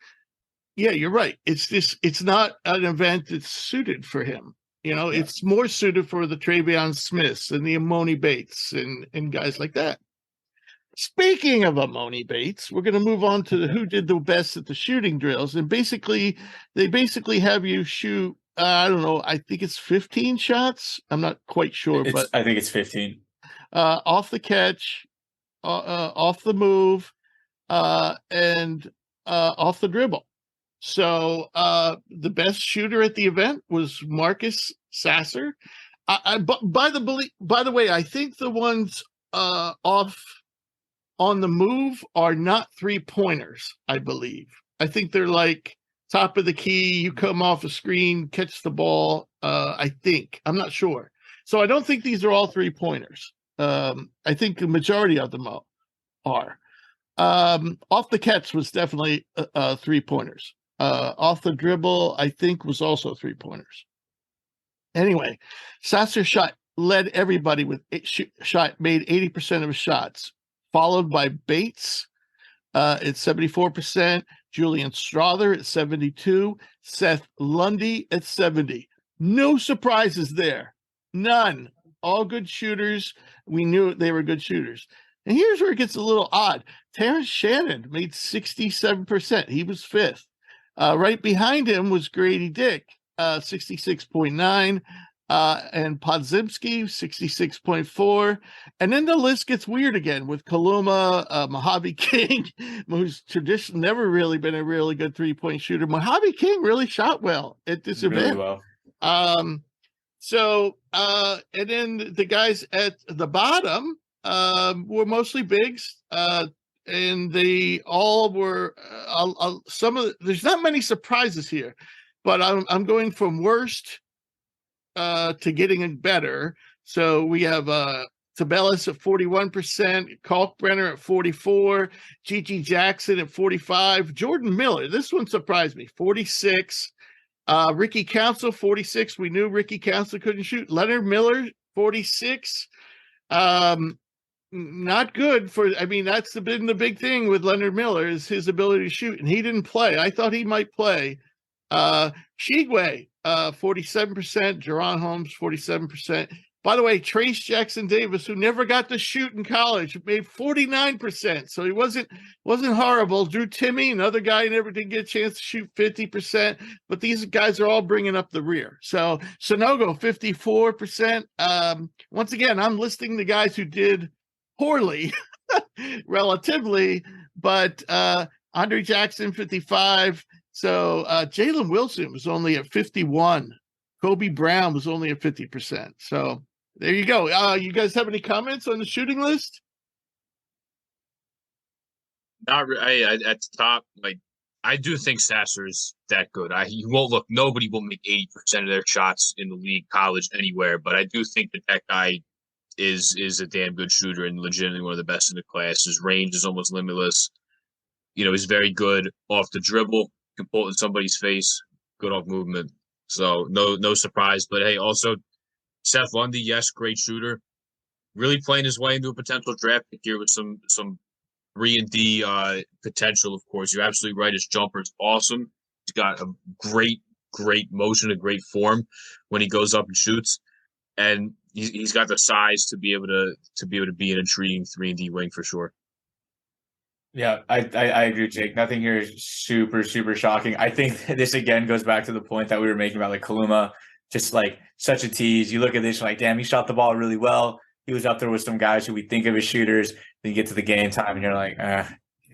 Yeah, you're right. It's not an event that's suited for him. Yeah. It's more suited for the Travion Smiths and the Amoni Bates and guys like that. Speaking of Amoni Bates, we're going to move on to who did the best at the shooting drills. And they basically have you shoot, I don't know, I think it's 15 shots. I'm not quite sure, but I think it's 15. Off the catch, off the move, and off the dribble. So the best shooter at the event was Marcus Sasser. By the way, I think the ones off on the move are not 3-pointers, I believe. I think they're like top of the key, you come off a screen, catch the ball, I think. I'm not sure. So I don't think these are all 3-pointers. I think the majority of them are. Off the catch was definitely 3-pointers. Off the dribble, I think, was also 3-pointers. Anyway, Sasser led everybody with made 80% of his shots, followed by Bates at 74%, Julian Strother at 72%, Seth Lundy at 70%. No surprises there. None. All good shooters. We knew they were good shooters. And here's where it gets a little odd. Terrence Shannon made 67%. He was fifth. Right behind him was Grady Dick, 66.9%. And Podzimski, 66.4. And then the list gets weird again with Kaluma, Mojave King, who's traditionally never really been a really good 3-point shooter. Mojave King really shot well at this event. Really well. And then the guys at the bottom were mostly bigs, and they all were there's not many surprises here, but I'm going from worst to getting better. So we have Tabellis at 41%, Kalkbrenner at 44%, Gigi Jackson at 45%, Jordan Miller, this one surprised me, 46%, Ricky Council, 46%. We knew Ricky Council couldn't shoot. Leonard Miller, 46%. Not good that's been the big thing with Leonard Miller is his ability to shoot, and he didn't play. I thought he might play. Shigwe, 47%, Jerron Holmes, 47%. By the way, Trace Jackson Davis, who never got to shoot in college, made 49%. So he wasn't horrible. Drew Timme, another guy who never did get a chance to shoot, 50%. But these guys are all bringing up the rear. So Sonogo, 54%. Once again, I'm listing the guys who did poorly, relatively. But Andre Jackson, 55%. So Jalen Wilson was only at 51%. Kobe Brown was only at 50%. So there you go. You guys have any comments on the shooting list? Not really. At the top, I do think Sasser is that good. He won't look. Nobody will make 80% of their shots in the league, college, anywhere. But I do think that guy is a damn good shooter and legitimately one of the best in the class. His range is almost limitless. He's very good off the dribble, can pull it in somebody's face, good off movement. So no surprise. But hey, also Seth Lundy, yes, great shooter. Really playing his way into a potential draft pick here with some 3-and-D potential, of course. You're absolutely right. His jumper is awesome. He's got a great motion, a great form when he goes up and shoots. And he's got the size to be able to be an intriguing 3-and-D wing for sure. Yeah, I agree, Jake. Nothing here is super, super shocking. I think this again goes back to the point that we were making about Kaluma, just such a tease. You look at this, you're like, damn, he shot the ball really well. He was up there with some guys who we think of as shooters. Then you get to the game time and you're like,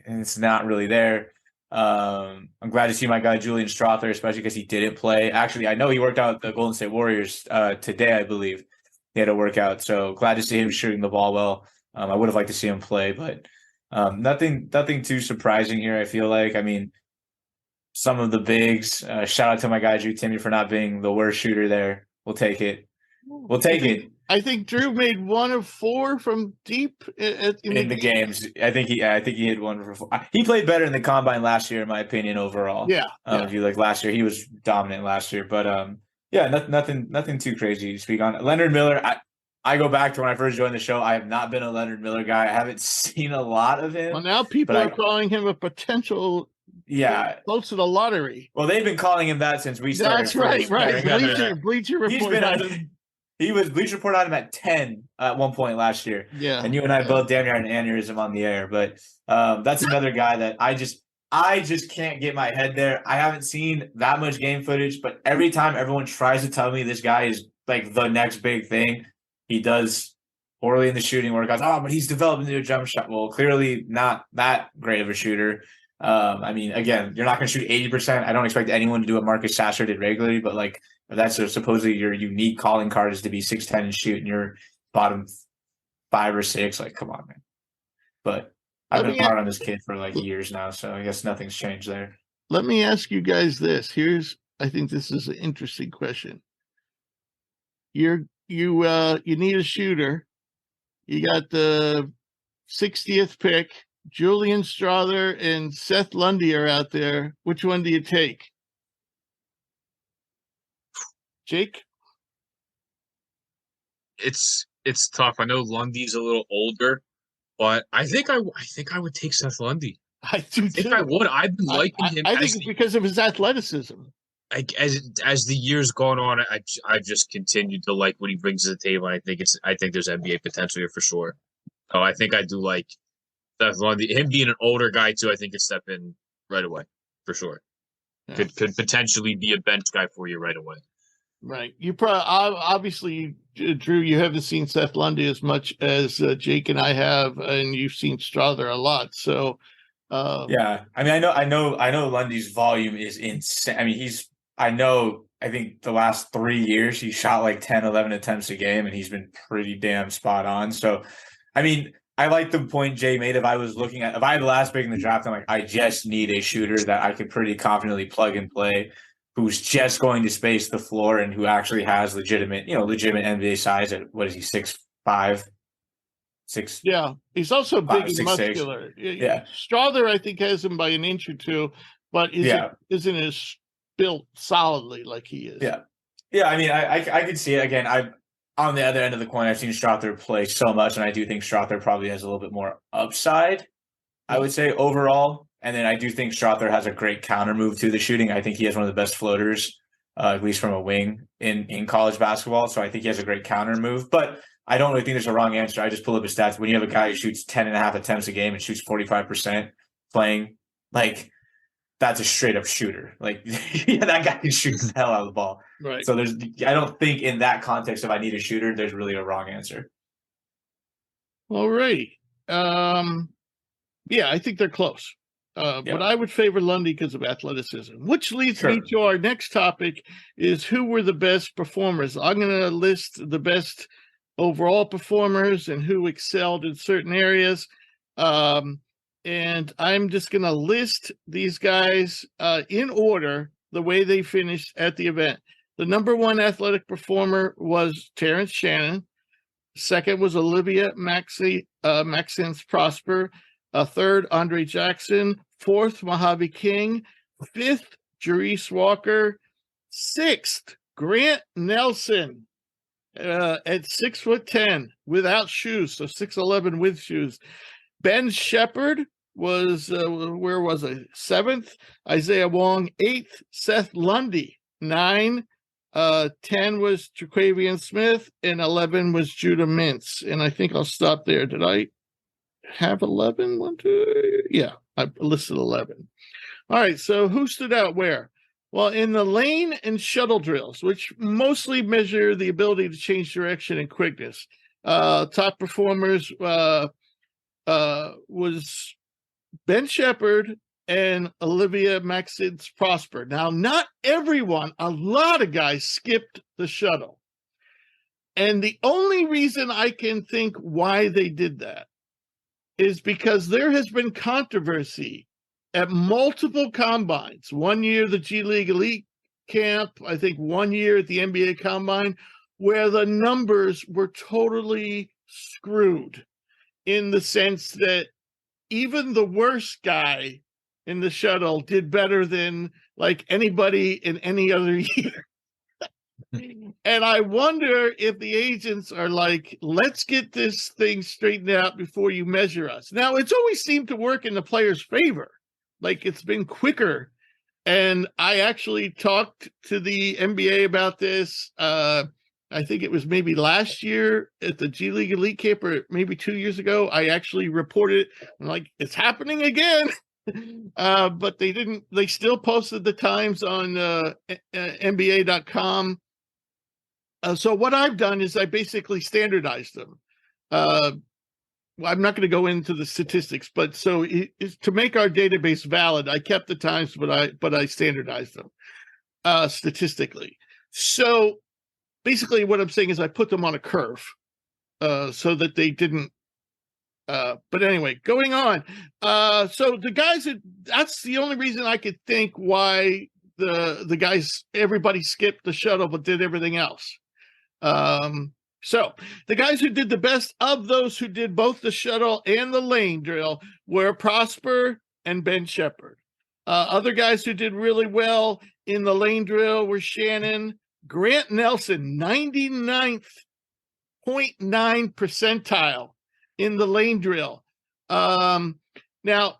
it's not really there. I'm glad to see my guy Julian Strother, especially because he didn't play. Actually, I know he worked out with the Golden State Warriors today, I believe. He had a workout. So glad to see him shooting the ball well. I would have liked to see him play, but nothing too surprising here, I feel like. Some of the bigs, shout out to my guy Drew Timme for not being the worst shooter there. We'll take it. I think Drew made 1 of 4 from deep in the games. I think he hit 1 for 4. He played better in the combine last year, in my opinion, overall. Yeah. If you last year, he was dominant last year. But nothing too crazy to speak on. Leonard Miller, I go back to when I first joined the show. I have not been a Leonard Miller guy. I haven't seen a lot of him. Well, now people are calling him a potential Yeah. Close to the lottery. Well, they've been calling him that since we started. That's right. Bleacher Bleacher Report. Bleacher Report had him at 10 at one point last year. Yeah. And you and I both damn near had an aneurysm on the air. But that's another guy that I just can't get my head there. I haven't seen that much game footage, but every time everyone tries to tell me this guy is like the next big thing, he does poorly in the shooting workouts. Oh, but he's developing a jump shot. Well, clearly not that great of a shooter. I mean, again, you're not going to shoot 80%. I don't expect anyone to do what Marcus Sasser did regularly, but like that's supposedly your unique calling card is to be 6'10" and shoot, and you're bottom 5 or 6. Like, come on, man. But I've been hard on this kid for like years now, so I guess nothing's changed there. Let me ask you guys this. I think this is an interesting question. You need a shooter. You got the 60th pick. Julian Strother and Seth Lundy are out there. Which one do you take? Jake? It's tough. I know Lundy's a little older, but I think I would take Seth Lundy. I do too. I think I would. I've been liking him. I think it's because of his athleticism. As the years gone on, I've just continued to like what he brings to the table. And I think there's NBA potential here for sure. So I think I do like Seth Lundy. Him being an older guy too, I think could step in right away for sure. Yeah. Could potentially be a bench guy for you right away. Right. You probably obviously, Drew, you haven't seen Seth Lundy as much as Jake and I have, and you've seen Strother a lot. So, yeah. I mean, I know Lundy's volume is insane. I mean, I think the last 3 years he shot like 10, 11 attempts a game, and he's been pretty damn spot on. So, I mean, I like the point Jay made. If I had the last pick in the draft, I'm like, I just need a shooter that I could pretty confidently plug and play, who's just going to space the floor and who actually has legitimate NBA size at, what is he, 6'5", 6? Yeah, he's also big and muscular. Yeah, Strother, I think, has him by an inch or two, but isn't as built solidly like he is. Yeah. I mean, I could see it again. On the other end of the coin, I've seen Strother play so much, and I do think Strother probably has a little bit more upside, I would say, overall. And then I do think Strother has a great counter move to the shooting. I think he has one of the best floaters, at least from a wing in college basketball. So I think he has a great counter move. But I don't really think there's a wrong answer. I just pull up his stats. When you have a guy who shoots 10.5 attempts a game and shoots 45% playing, like, that's a straight up shooter. Like, that guy can shoot the hell out of the ball. Right. So I don't think in that context, if I need a shooter, there's really a wrong answer. All right. Yeah, I think they're close. But I would favor Lundy because of athleticism, which leads me to our next topic is who were the best performers. I'm going to list the best overall performers and who excelled in certain areas. And I'm just going to list these guys in order the way they finished at the event. The number one athletic performer was Terrence Shannon. Second was Olivia Maxence Prosper. Third, Andre Jackson. Fourth, Mojave King. Fifth, Jerice Walker. Sixth, Grant Nelson at 6'10" without shoes, so 6'11" with shoes. Ben Shepard was where was I? 7th, Isaiah Wong. 8th, Seth Lundy. 9, 10 was Jaquavian Smith, and 11 was Judah Mintz. And I think I'll stop there. Did I have 11? 1, 2, yeah, I listed 11. All right, so who stood out where? Well, in the lane and shuttle drills, which mostly measure the ability to change direction and quickness, top performers was Ben Shepard and Olivia Maxence Prosper. Now, not everyone, a lot of guys skipped the shuttle. And the only reason I can think why they did that is because there has been controversy at multiple combines. 1 year, the G League Elite Camp, I think 1 year at the NBA Combine, where the numbers were totally screwed in the sense that even the worst guy in the shuttle did better than like anybody in any other year. And I wonder if the agents are like, let's get this thing straightened out before you measure us. Now, it's always seemed to work in the player's favor. like it's been quicker. And I actually talked to the NBA about this. I think it was maybe last year at the G League Elite Camp, or maybe 2 years ago. I actually reported it. I'm like, it's happening again. But they didn't. They still posted the times on NBA.com. So what I've done is I basically standardized them. Well, I'm not going to go into the statistics, but so to make our database valid, I kept the times, but I standardized them statistically. So basically, what I'm saying is I put them on a curve so that they didn't. But anyway, going on. So the guys that's the only reason I could think why the guys, everybody skipped the shuttle but did everything else. So the guys who did the best of those who did both the shuttle and the lane drill were Prosper and Ben Shepherd. Other guys who did really well in the lane drill were Shannon, Grant Nelson, 99th 0.9 percentile in the lane drill. Now,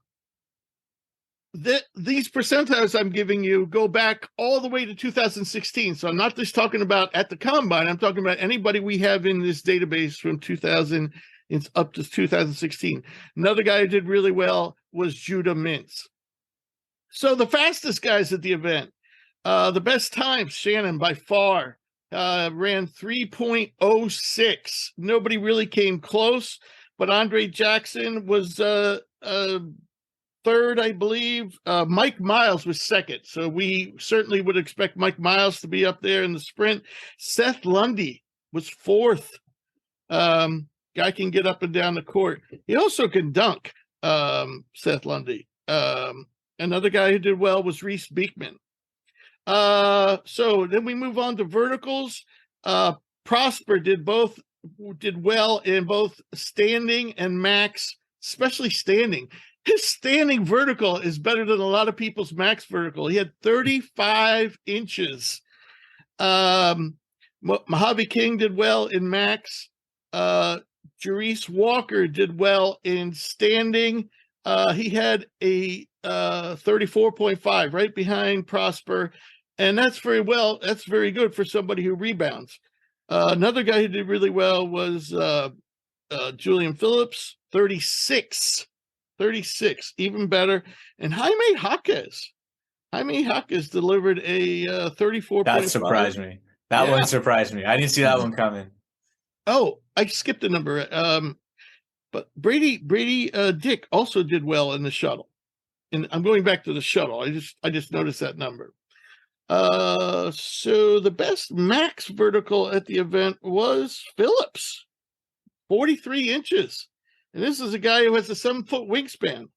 these percentiles I'm giving you go back all the way to 2016. So I'm not just talking about at the combine. I'm talking about anybody we have in this database from 2000 up to 2016. Another guy who did really well was Judah Mintz. So the fastest guys at the event, the best times, Shannon by far ran 3.06. Nobody really came close, but Andre Jackson was third, I believe. Mike Miles was second. So we certainly would expect Mike Miles to be up there in the sprint. Seth Lundy was fourth. Guy can get up and down the court. He also can dunk, Seth Lundy. Another guy who did well was Reese Beekman. So then we move on to verticals. Prosper did well in both standing and max, especially standing. His standing vertical is better than a lot of people's max vertical. He had 35 inches. Mojave King did well in max. Jerice Walker did well in standing. He had a 34.5 right behind Prosper. And that's very well. That's very good for somebody who rebounds. Another guy who did really well was Julian Phillips, 36, even better. And Jaime Jaquez delivered a 34.5. That surprised me. That one surprised me. I didn't see that one coming. Oh, I skipped a number. But Brady Dick also did well in the shuttle. And I'm going back to the shuttle. I just noticed that number. So the best max vertical at the event was Phillips, 43 inches. And this is a guy who has a 7-foot wingspan.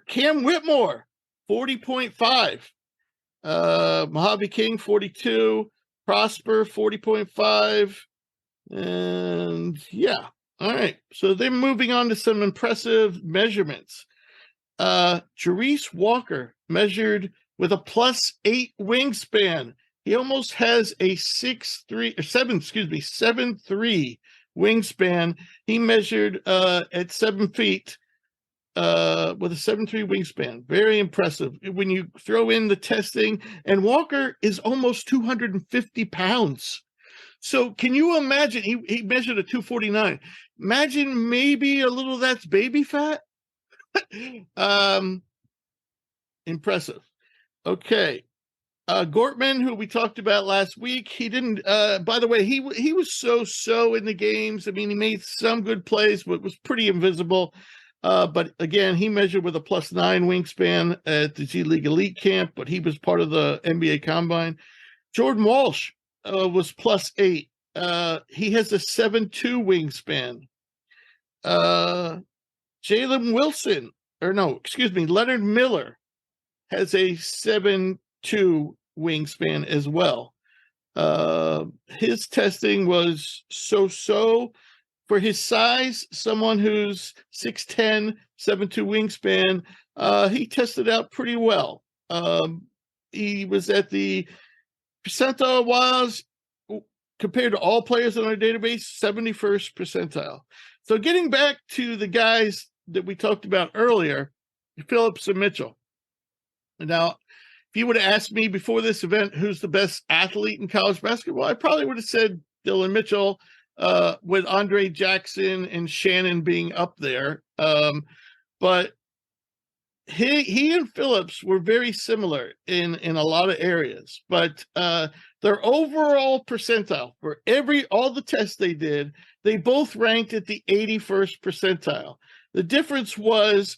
Cam Whitmore, 40.5. Mojave King, 42. Prosper, 40.5. And yeah. All right. So they're moving on to some impressive measurements. Jerice Walker measured with a +8 wingspan. He almost has a 7'3" wingspan. He measured at 7 feet with a 7'3" wingspan. Very impressive. When you throw in the testing, and Walker is almost 250 pounds. So can you imagine? He measured a 249. Imagine maybe a little that's baby fat. Impressive. Okay. Gortman, who we talked about last week, he didn't, by the way, he was so in the games. I mean, he made some good plays, but was pretty invisible. But again, he measured with a +9 wingspan at the G League Elite Camp, but he was part of the NBA Combine. Jordan Walsh was +8. He has a 7'2" wingspan. Leonard Miller has a 7'2" wingspan as well. His testing was so for his size, someone who's 6'10", 7'2" wingspan. He tested out pretty well. He was at the percentile was, compared to all players in our database, 71st percentile. So getting back to the guys that we talked about earlier, Phillips and Mitchell. Now, if you would have asked me before this event who's the best athlete in college basketball, I probably would have said Dillon Mitchell, with Andre Jackson and Shannon being up there. But he and Phillips were very similar in a lot of areas, but their overall percentile for all the tests they did, they both ranked at the 81st percentile. The difference was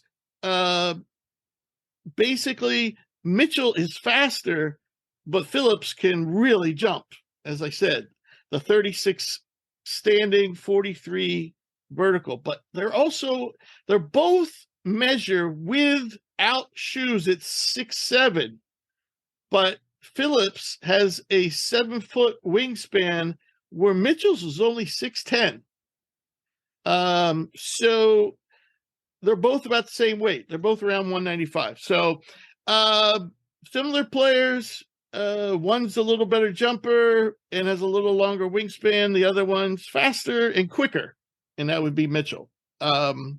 basically Mitchell is faster, but Phillips can really jump. As I said, the 36 standing, 43 vertical, but they're both measure without shoes at 6'7", but Phillips has a 7-foot wingspan where Mitchell's is only 6'10". So they're both about the same weight. They're both around 195. So similar players. One's a little better jumper and has a little longer wingspan. The other one's faster and quicker, and that would be Mitchell. All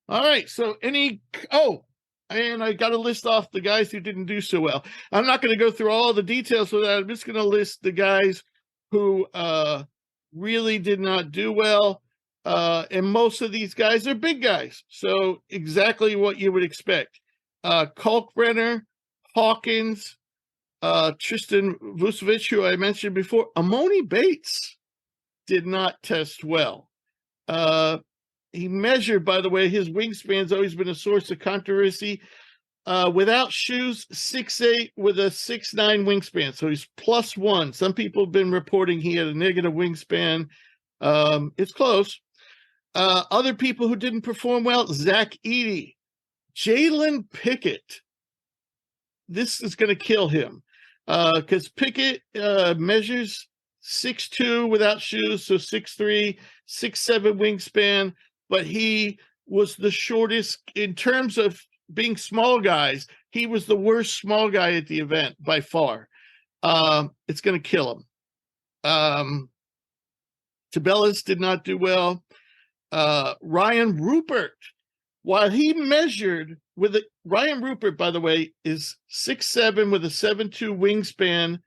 right. So and I got to list off the guys who didn't do so well. I'm not going to go through all the details of that. I'm just going to list the guys who really did not do well. And most of these guys are big guys. So exactly what you would expect. Kalkbrenner, Hawkins, Tristan Vucevic, who I mentioned before. Amoni Bates did not test well. He measured, by the way, his wingspan's always been a source of controversy. Without shoes, 6'8" with a 6'9" wingspan. So he's +1. Some people have been reporting he had a negative wingspan. It's close. Other people who didn't perform well, Zach Edey, Jalen Pickett. This is going to kill him because Pickett measures 6'2" without shoes, so 6'3", 6'7" wingspan, but he was the shortest in terms of being small guys. He was the worst small guy at the event by far. It's going to kill him. Tabellas did not do well. Ryan Rupert, while he measured Ryan Rupert, by the way, is 6'7" with a 7'2" wingspan,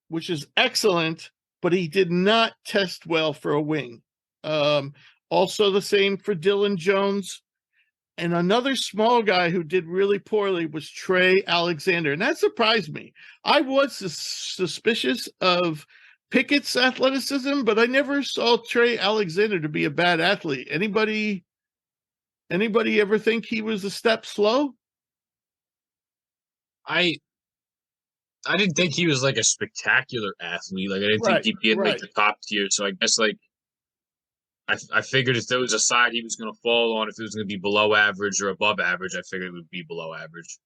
which is excellent, but he did not test well for a wing. Also the same for Dylan Jones. And another small guy who did really poorly was Trey Alexander. And that surprised me. I was suspicious of Pickett's athleticism, but I never saw Trey Alexander to be a bad athlete. Anybody ever think he was a step slow? I didn't think he was like a spectacular athlete. Like I didn't think he'd be in like the top tier. So I guess like I figured if there was a side he was going to fall on, if it was going to be below average or above average, I figured it would be below average.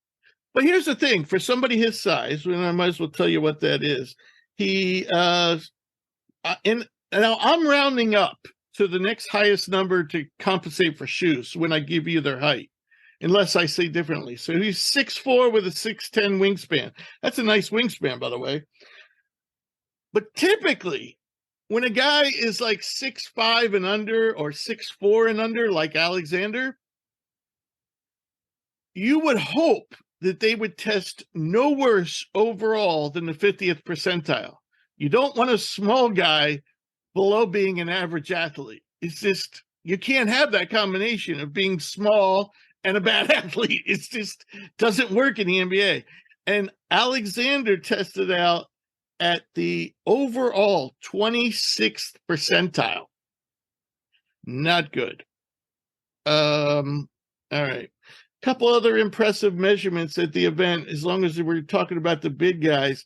But here's the thing: for somebody his size, and I might as well tell you what that is. He and now I'm rounding up to the next highest number to compensate for shoes when I give you their height, unless I say differently. So he's 6'4" with a 6'10" wingspan. That's a nice wingspan, by the way. But typically, when a guy is like 6'5" and under or 6'4" and under, like Alexander, you would hope that they would test no worse overall than the 50th percentile. You don't want a small guy below being an average athlete. It's just, you can't have that combination of being small and a bad athlete. It's just doesn't work in the NBA. And Alexander tested out at the overall 26th percentile. Not good. All right. Couple other impressive measurements at the event, as long as we're talking about the big guys.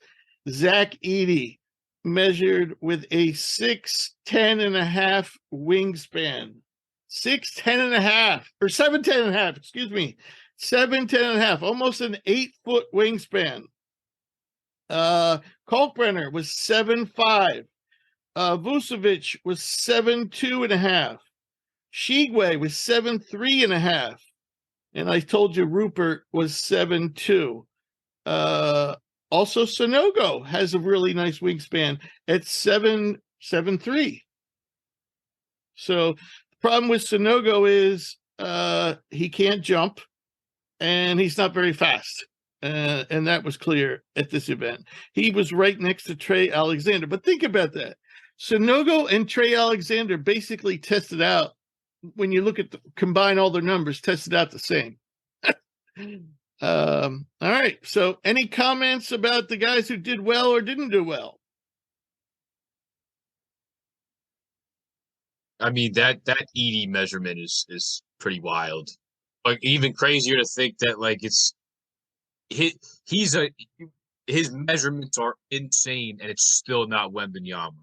Zach Edey measured with a 6'10.5" wingspan. 6'10.5" or 7'10.5", excuse me. 7'10.5", almost an 8-foot wingspan. Kalkbrenner was 7'5". Vucevic was 7'2.5". Shigwe was 7'3.5". And I told you Rupert was 7'2". Also, Sonogo has a really nice wingspan at 7'3". So problem with Sonogo is he can't jump and he's not very fast. And that was clear at this event. He was right next to Trey Alexander. But think about that. Sonogo and Trey Alexander basically tested out, when you look at combine all their numbers, tested out the same. All right. So any comments about the guys who did well or didn't do well? I mean, that ED measurement is pretty wild. Like, even crazier to think that, like, it's his measurements are insane, and it's still not Wembanyama.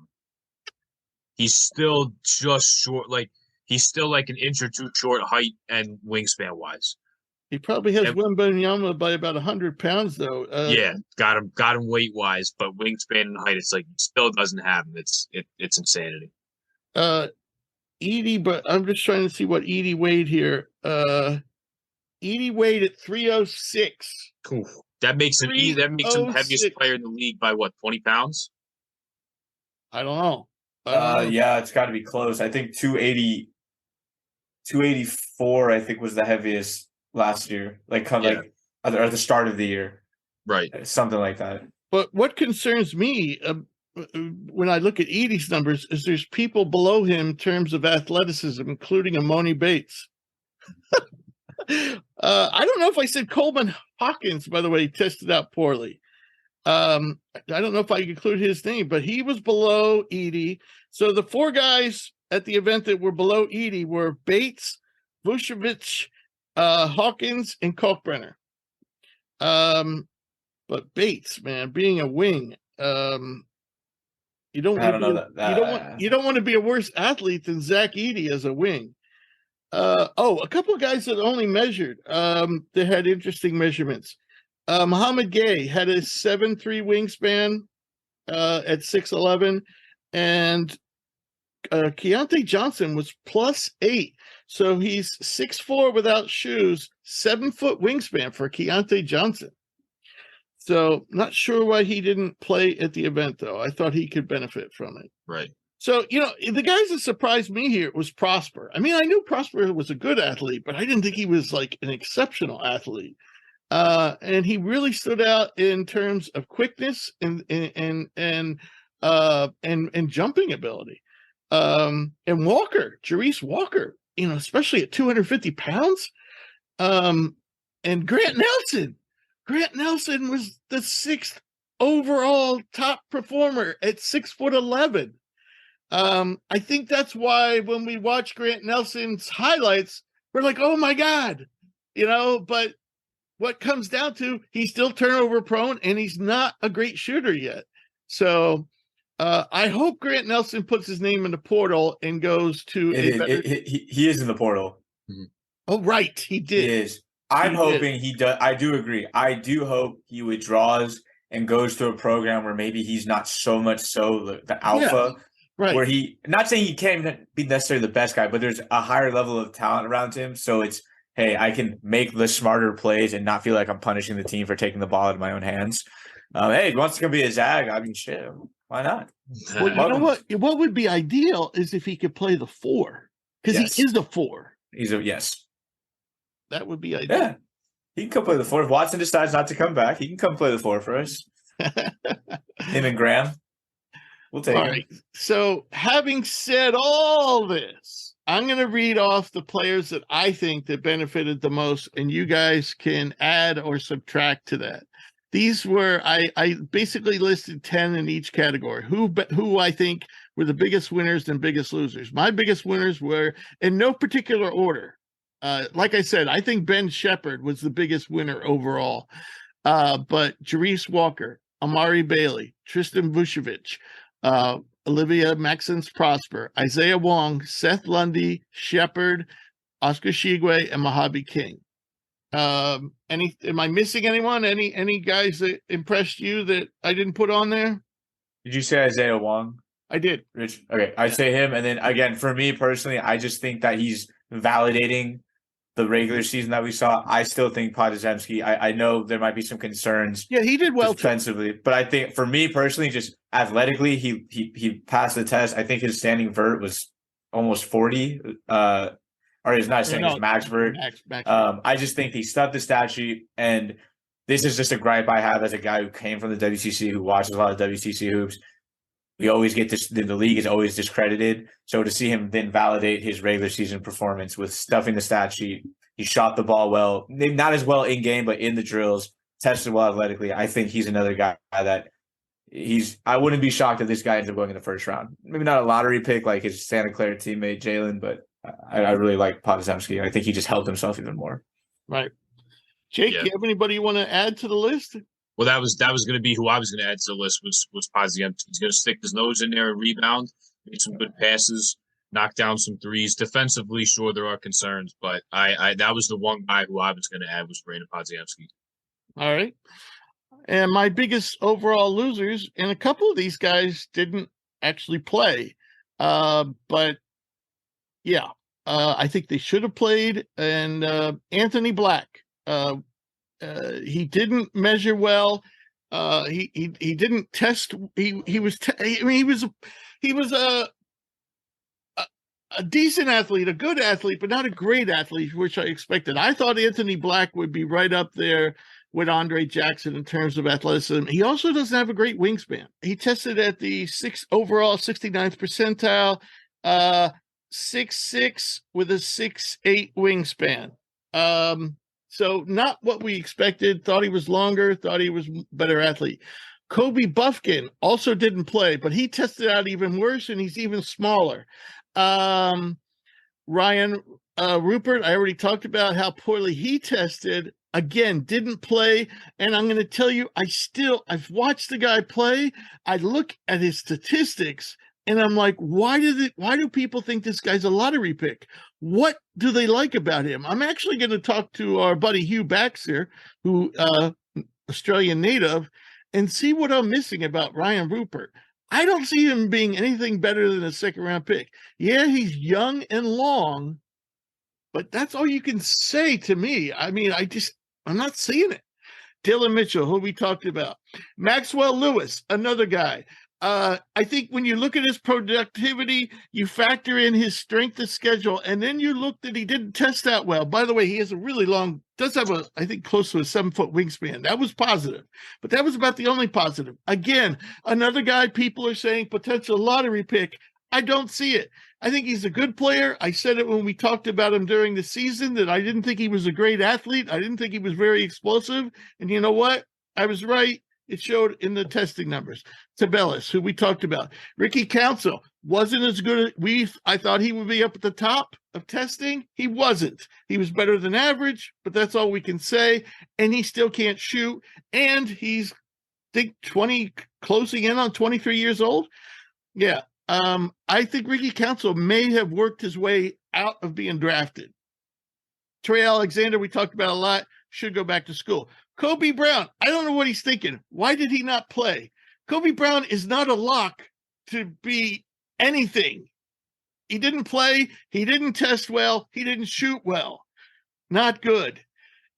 He's still just short, like he's still like an inch or two short height and wingspan wise. He probably has Wembanyama by about 100 pounds, though. Yeah, got him weight wise, but wingspan and height, it's like he still doesn't have him. It's insanity. Edie, but I'm just trying to see what Edie weighed here. Edie weighed at 306. Cool. That makes him the heaviest player in the league by what, 20 pounds? I don't know. Yeah, it's got to be close. I think 284, I think, was the heaviest last year. Like at the start of the year. Right. Something like that. But what concerns me when I look at Edie's numbers is there's people below him in terms of athleticism, including Amoni Bates. I don't know if I said Coleman Hawkins, by the way, tested out poorly. I don't know if I include his name, but he was below Edie. So the four guys at the event that were below Edie were Bates, Vucevic, Hawkins, and Kalkbrenner. But Bates, man, being a wing, you don't want to be a worse athlete than Zach Edey as a wing. A couple of guys that only measured that had interesting measurements. Muhammad Gay had a 7'3" wingspan at 6'11", and Keontae Johnson was +8. So he's 6'4" without shoes, 7-foot wingspan for Keontae Johnson. So not sure why he didn't play at the event, though. I thought he could benefit from it. Right. So, the guys that surprised me here was Prosper. I mean, I knew Prosper was a good athlete, but I didn't think he was like an exceptional athlete. And he really stood out in terms of quickness and jumping ability. And Jerice Walker, especially at 250 pounds. And Grant Nelson. Grant Nelson was the 6th overall top performer at 6'11". I think that's why when we watch Grant Nelson's highlights, we're like, oh my God, but what comes down to, he's still turnover prone and he's not a great shooter yet. So I hope Grant Nelson puts his name in the portal and goes to he is in the portal. Mm-hmm. Oh, right. He did. He is. I'm hoping he does. I do agree. I do hope he withdraws and goes to a program where maybe he's not so much so the alpha. Yeah, right. Where not saying he can't be necessarily the best guy, but there's a higher level of talent around him. So it's, hey, I can make the smarter plays and not feel like I'm punishing the team for taking the ball out of my own hands. Hey, if he wants to be a Zag, I mean, shit, why not? Well, you know what? What would be ideal is if he could play the 4, because he is the 4. Yes. That would be ideal. Yeah, he can come play the 4. If Watson decides not to come back, he can come play the 4 for us. Him and Graham. We'll take it. Right. So having said all this, I'm going to read off the players that I think that benefited the most, and you guys can add or subtract to that. These were, I basically listed 10 in each category, who I think were the biggest winners and biggest losers. My biggest winners were in no particular order. Like I said, I think Ben Shepherd was the biggest winner overall. But Jerice Walker, Amari Bailey, Tristan Vucevic, Olivia Maxence Prosper, Isaiah Wong, Seth Lundy, Shepherd, Oscar Shigwe, and Mojave King. Am I missing anyone? Any guys that impressed you that I didn't put on there? Did you say Isaiah Wong? I did. Rich. Okay, I'd say him. And then again, for me personally, I just think that he's validating the regular season that we saw. I still think Podziemski, I know there might be some concerns. Yeah, he did well defensively, but I think for me personally, just athletically, he passed the test. I think his standing vert was almost 40. Or he's not saying his max vert. Max. I just think he stuffed the stat sheet, and this is just a gripe I have as a guy who came from the WCC, who watches a lot of WCC hoops. We always get this, the league is always discredited. So to see him then validate his regular season performance with stuffing the stat sheet, he shot the ball well, maybe not as well in game, but in the drills, tested well athletically. I think he's another guy that I wouldn't be shocked if this guy ends up going in the first round. Maybe not a lottery pick like his Santa Clara teammate Jalen, but I really like Podziemski. I think he just helped himself even more. Right. Jake, you have anybody you want to add to the list? Well, that was going to be who I was going to add to the list was Podziemski. He's going to stick his nose in there and rebound, make some good passes, knock down some threes. Defensively, sure, there are concerns, but I that was the one guy who I was going to add was Brandon Podziemski. All right. And my biggest overall losers, and a couple of these guys didn't actually play, but yeah, I think they should have played. And Anthony Black, he didn't measure well. He didn't test. He was a decent athlete, a good athlete, but not a great athlete, which I expected. I thought Anthony Black would be right up there with Andre Jackson in terms of athleticism. He also doesn't have a great wingspan. He tested at the overall 69th percentile, 6'6" with a 6'8" wingspan. So not what we expected. Thought he was longer, thought he was a better athlete. Kobe Buffkin also didn't play, but he tested out even worse, and he's even smaller. Ryan Rupert, I already talked about how poorly he tested. Again, didn't play. And I'm going to tell you, I've watched the guy play. I look at his statistics and I'm like, why do people think this guy's a lottery pick? What do they like about him? I'm actually going to talk to our buddy Hugh Baxter, who Australian native, and see what I'm missing about Ryan Rupert. I don't see him being anything better than a second-round pick. Yeah, he's young and long, but that's all you can say to me. I mean, I'm not seeing it. Dylan Mitchell, who we talked about. Maxwell Lewis, another guy. I think when you look at his productivity, you factor in his strength of schedule, and then you look that he didn't test that well. By the way, he has a really long, does have I think close to a 7-foot wingspan. That was positive, but that was about the only positive. Again, another guy people are saying potential lottery pick. I don't see it. I think he's a good player. I said it when we talked about him during the season that I didn't think he was a great athlete. I didn't think he was very explosive. And you know what? I was right. It showed in the testing numbers. Tabellis, who we talked about. Ricky Council wasn't as good as I thought he would be up at the top of testing. He wasn't. He was better than average, but that's all we can say. And he still can't shoot. And he's, I think, closing in on 23 years old. Yeah. I think Ricky Council may have worked his way out of being drafted. Trey Alexander, we talked about a lot, should go back to school. Kobe Brown, I don't know what he's thinking. Why did he not play? Kobe Brown is not a lock to be anything. He didn't play. He didn't test well. He didn't shoot well. Not good.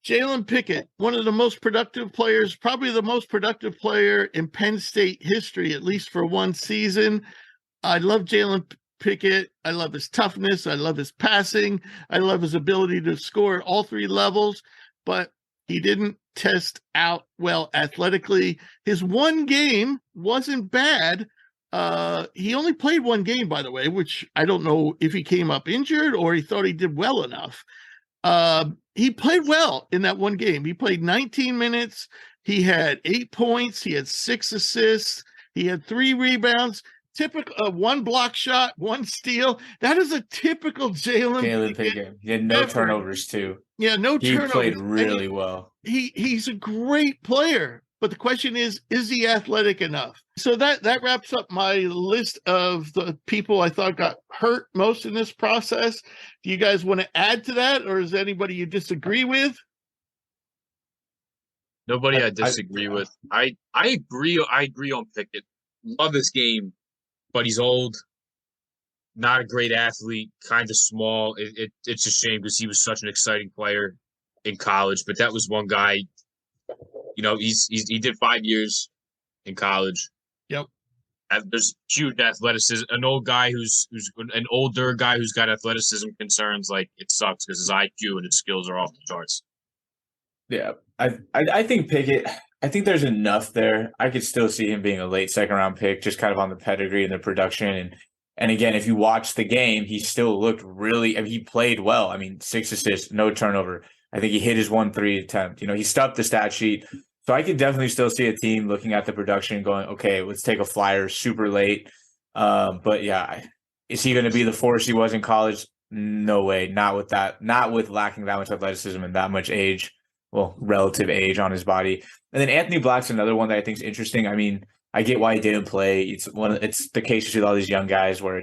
Jalen Pickett, one of the most productive players, probably the most productive player in Penn State history, at least for one season. I love Jalen Pickett. I love his toughness. I love his passing. I love his ability to score at all three levels, but he didn't test out well athletically. His one game wasn't bad. He only played one game, by the way, which I don't know if he came up injured or he thought he did well enough. He played well in that one game. He played 19 minutes. He had 8 points. He had 6 assists. He had 3 rebounds. Typical, 1 block shot, 1 steal. That is a typical Jalen Pickett. He had no turnovers too. Yeah, no turnovers. He played really well. He's a great player, but the question is he athletic enough? So that wraps up my list of the people I thought got hurt most in this process. Do you guys want to add to that, or is anybody you disagree with? Nobody I disagree with. I agree on Pickett. Love this game. But he's old, not a great athlete, kind of small. It's a shame because he was such an exciting player in college. But that was one guy, you know, he did 5 years in college. Yep. there's huge athleticism. An old guy who's an older guy who's got athleticism concerns, like it sucks because his IQ and his skills are off the charts. Yeah, I think Pickett. I think there's enough there. I could still see him being a late second round pick, just kind of on the pedigree and the production. And again, if you watch the game, he still looked really. I mean, he played well. I mean, 6 assists, no turnover. I think he hit his 1-3 attempt. He stuffed the stat sheet. So I could definitely still see a team looking at the production and going, okay, let's take a flyer super late. But yeah, is he going to be the force he was in college? No way. Not with that. Not with lacking that much athleticism and that much age. Well, relative age on his body. And then Anthony Black's another one that I think is interesting. I mean, I get why he didn't play. It's the case with all these young guys where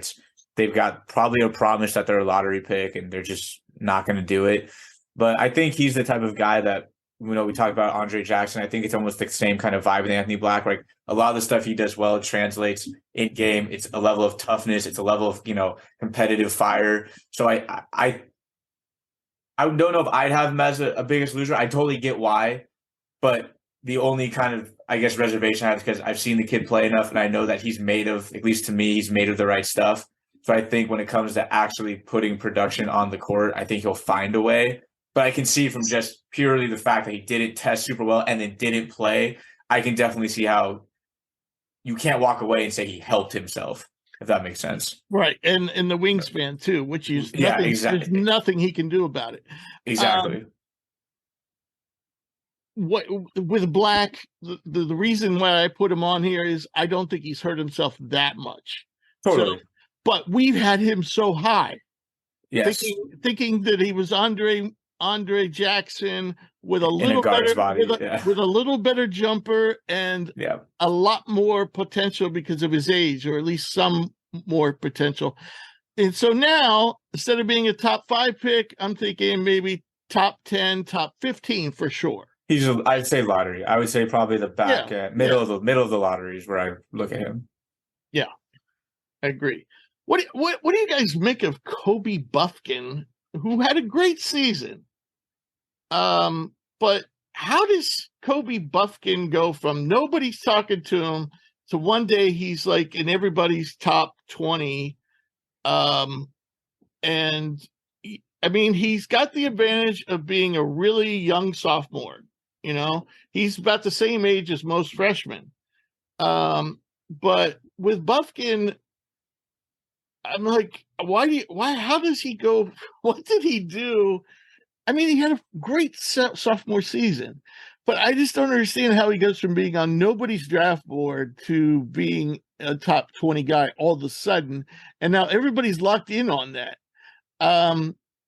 they've got probably a promise that they're a lottery pick and they're just not going to do it. But I think he's the type of guy that, we talked about Andre Jackson. I think it's almost the same kind of vibe with Anthony Black. Like a lot of the stuff he does well translates in game. It's a level of toughness. It's a level of, competitive fire. So I don't know if I'd have him as a biggest loser. I totally get why, but the only kind of, I guess, reservation I have is because I've seen the kid play enough and I know that he's made of, at least to me, he's made of the right stuff. So I think when it comes to actually putting production on the court, I think he'll find a way. But I can see from just purely the fact that he didn't test super well and then didn't play, I can definitely see how you can't walk away and say he helped himself, if that makes sense. Right. And the wingspan too, which is nothing, yeah, exactly. There's nothing he can do about it. Exactly. What with Black, the reason why I put him on here is I don't think he's hurt himself that much. Totally. So, but we've had him so high. Yes. Thinking that he was Andre Jackson with a little better body, with a little better jumper and a lot more potential because of his age, or at least some more potential. And so now, instead of being a top 5 pick, I'm thinking maybe top 10, top 15 for sure. I'd say lottery. I would say probably the back middle of the lottery is where I look at him. Yeah, I agree. What do you guys make of Kobe Buffkin, who had a great season? But how does Kobe Buffkin go from nobody's talking to him to one day he's like in everybody's top 20? And I mean, he's got the advantage of being a really young sophomore. He's about the same age as most freshmen. But with Buffkin, I'm like, how does he go? What did he do? I mean, he had a great sophomore season, but I just don't understand how he goes from being on nobody's draft board to being a top 20 guy all of a sudden. And now everybody's locked in on that.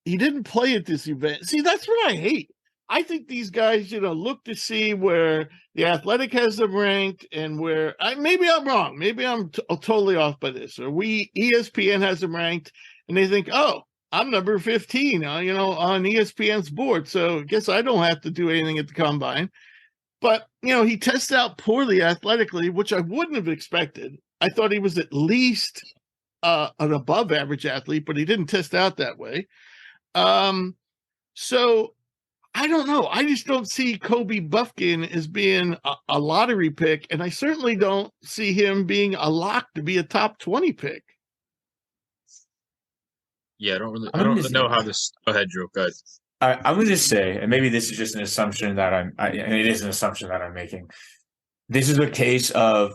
He didn't play at this event. See, that's what I hate. I think these guys, look to see where the Athletic has them ranked and where maybe I'm wrong. Maybe I'm totally off by this. Or ESPN has them ranked and they think, oh, I'm number 15, on ESPN's board. So I guess I don't have to do anything at the combine. But, he tests out poorly athletically, which I wouldn't have expected. I thought he was at least an above average athlete, but he didn't test out that way. So I don't know. I just don't see Kobe Buffkin as being a lottery pick. And I certainly don't see him being a lock to be a top 20 pick. Yeah, I don't really know how this. Go ahead, Drew. Go ahead. I'm going to just say, and maybe this is just an assumption that and it is an assumption that I'm making. This is a case of,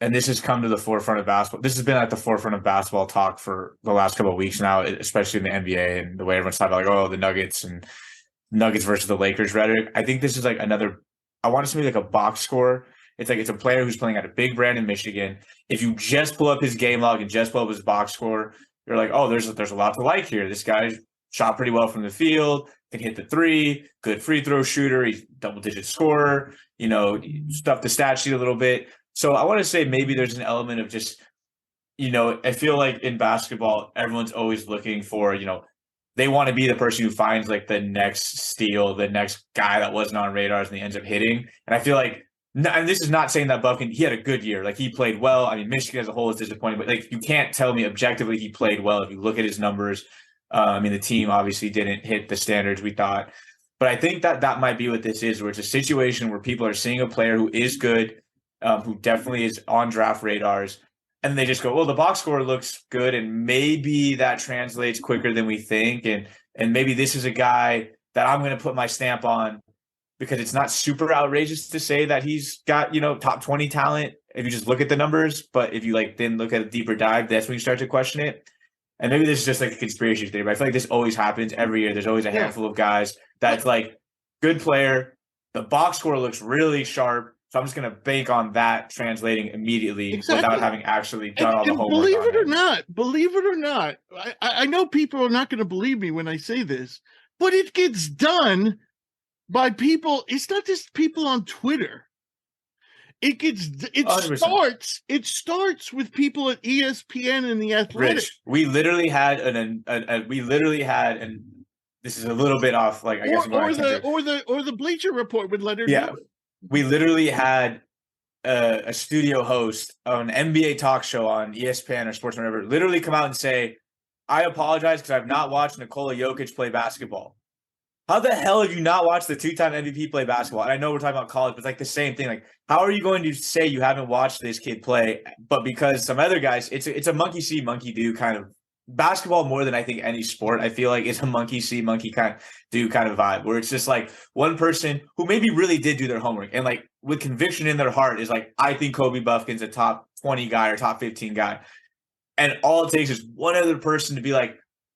and this has come to the forefront of basketball. This has been at the forefront of basketball talk for the last couple of weeks now, especially in the NBA and the way everyone's talking about, the Nuggets versus the Lakers rhetoric. I think this is like I want it to be like a box score. It's like it's a player who's playing at a big brand in Michigan. If you just pull up his game log and just pull up his box score, you're like, oh, there's a lot to like here. This guy shot pretty well from the field, can hit the 3, good free throw shooter, he's double-digit scorer, stuffed the stat sheet a little bit. So I want to say maybe there's an element of just, I feel like in basketball, everyone's always looking for, they want to be the person who finds like the next steal, the next guy that wasn't on radars and he ends up hitting. And I feel like, and this is not saying that Buffkin, he had a good year. Like he played well. I mean, Michigan as a whole is disappointing, but like you can't tell me objectively he played well. If you look at his numbers, the team obviously didn't hit the standards we thought. But I think that might be what this is, where it's a situation where people are seeing a player who is good, who definitely is on draft radars, and they just go, well, the box score looks good, and maybe that translates quicker than we think, and maybe this is a guy that I'm going to put my stamp on because it's not super outrageous to say that he's got, top 20 talent if you just look at the numbers. But if you then look at a deeper dive, that's when you start to question it. And maybe this is just like a conspiracy theory, but I feel like this always happens every year. There's always a handful of guys that's good player. The box score looks really sharp. So I'm just going to bank on that translating immediately without having actually done all the homework. Believe it or not, I know people are not going to believe me when I say this, but it gets done by people. It's not just people on Twitter. It starts with people at ESPN and the Athletic. Rich, we literally had this is a little bit off, or the Bleacher Report would let her know. We literally had a studio host on an NBA talk show on ESPN or Sports whatever literally come out and say, I apologize because I've not watched Nikola Jokic play basketball. How the hell have you not watched the two-time MVP play basketball? And I know we're talking about college, but it's like the same thing. How are you going to say you haven't watched this kid play? But because some other guys, it's a monkey see, monkey do kind of basketball more than I think any sport. I feel like it's a monkey see, monkey kind of do kind of vibe where it's just one person who maybe really did do their homework and with conviction in their heart is I think Kobe Buffkin's a top 20 guy or top 15 guy. And all it takes is one other person to be oh,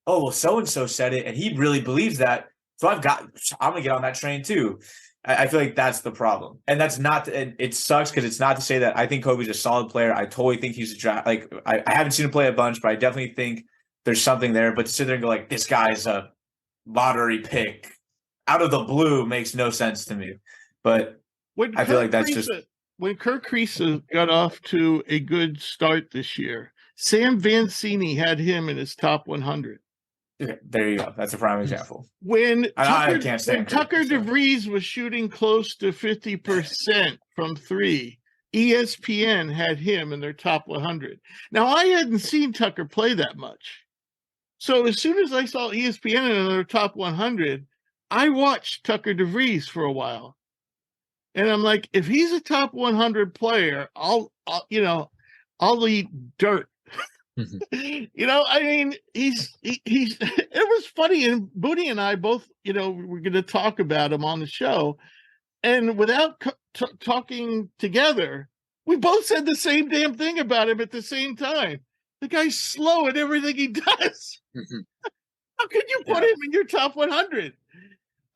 well, so-and-so said it and he really believes that. So I'm going to get on that train too. I feel like that's the problem. And that's not, and it sucks because it's not to say that I think Kobe's a solid player. I totally think he's a draft. I haven't seen him play a bunch, but I definitely think there's something there. But to sit there and go this guy's a lottery pick out of the blue makes no sense to me. But I feel like that's just. When Kirk Kriisa got off to a good start this year, Sam Vancini had him in his top 100. There you go. That's a prime example. When Tucker DeVries was shooting close to 50% from three, ESPN had him in their top 100. Now, I hadn't seen Tucker play that much. So as soon as I saw ESPN in their top 100, I watched Tucker DeVries for a while. And I'm like, if he's a top 100 player, I'll eat dirt. It was funny, and Booney and I both, we're going to talk about him on the show, and without talking together, we both said the same damn thing about him at the same time. The guy's slow at everything he does. How could you put him in your top 100?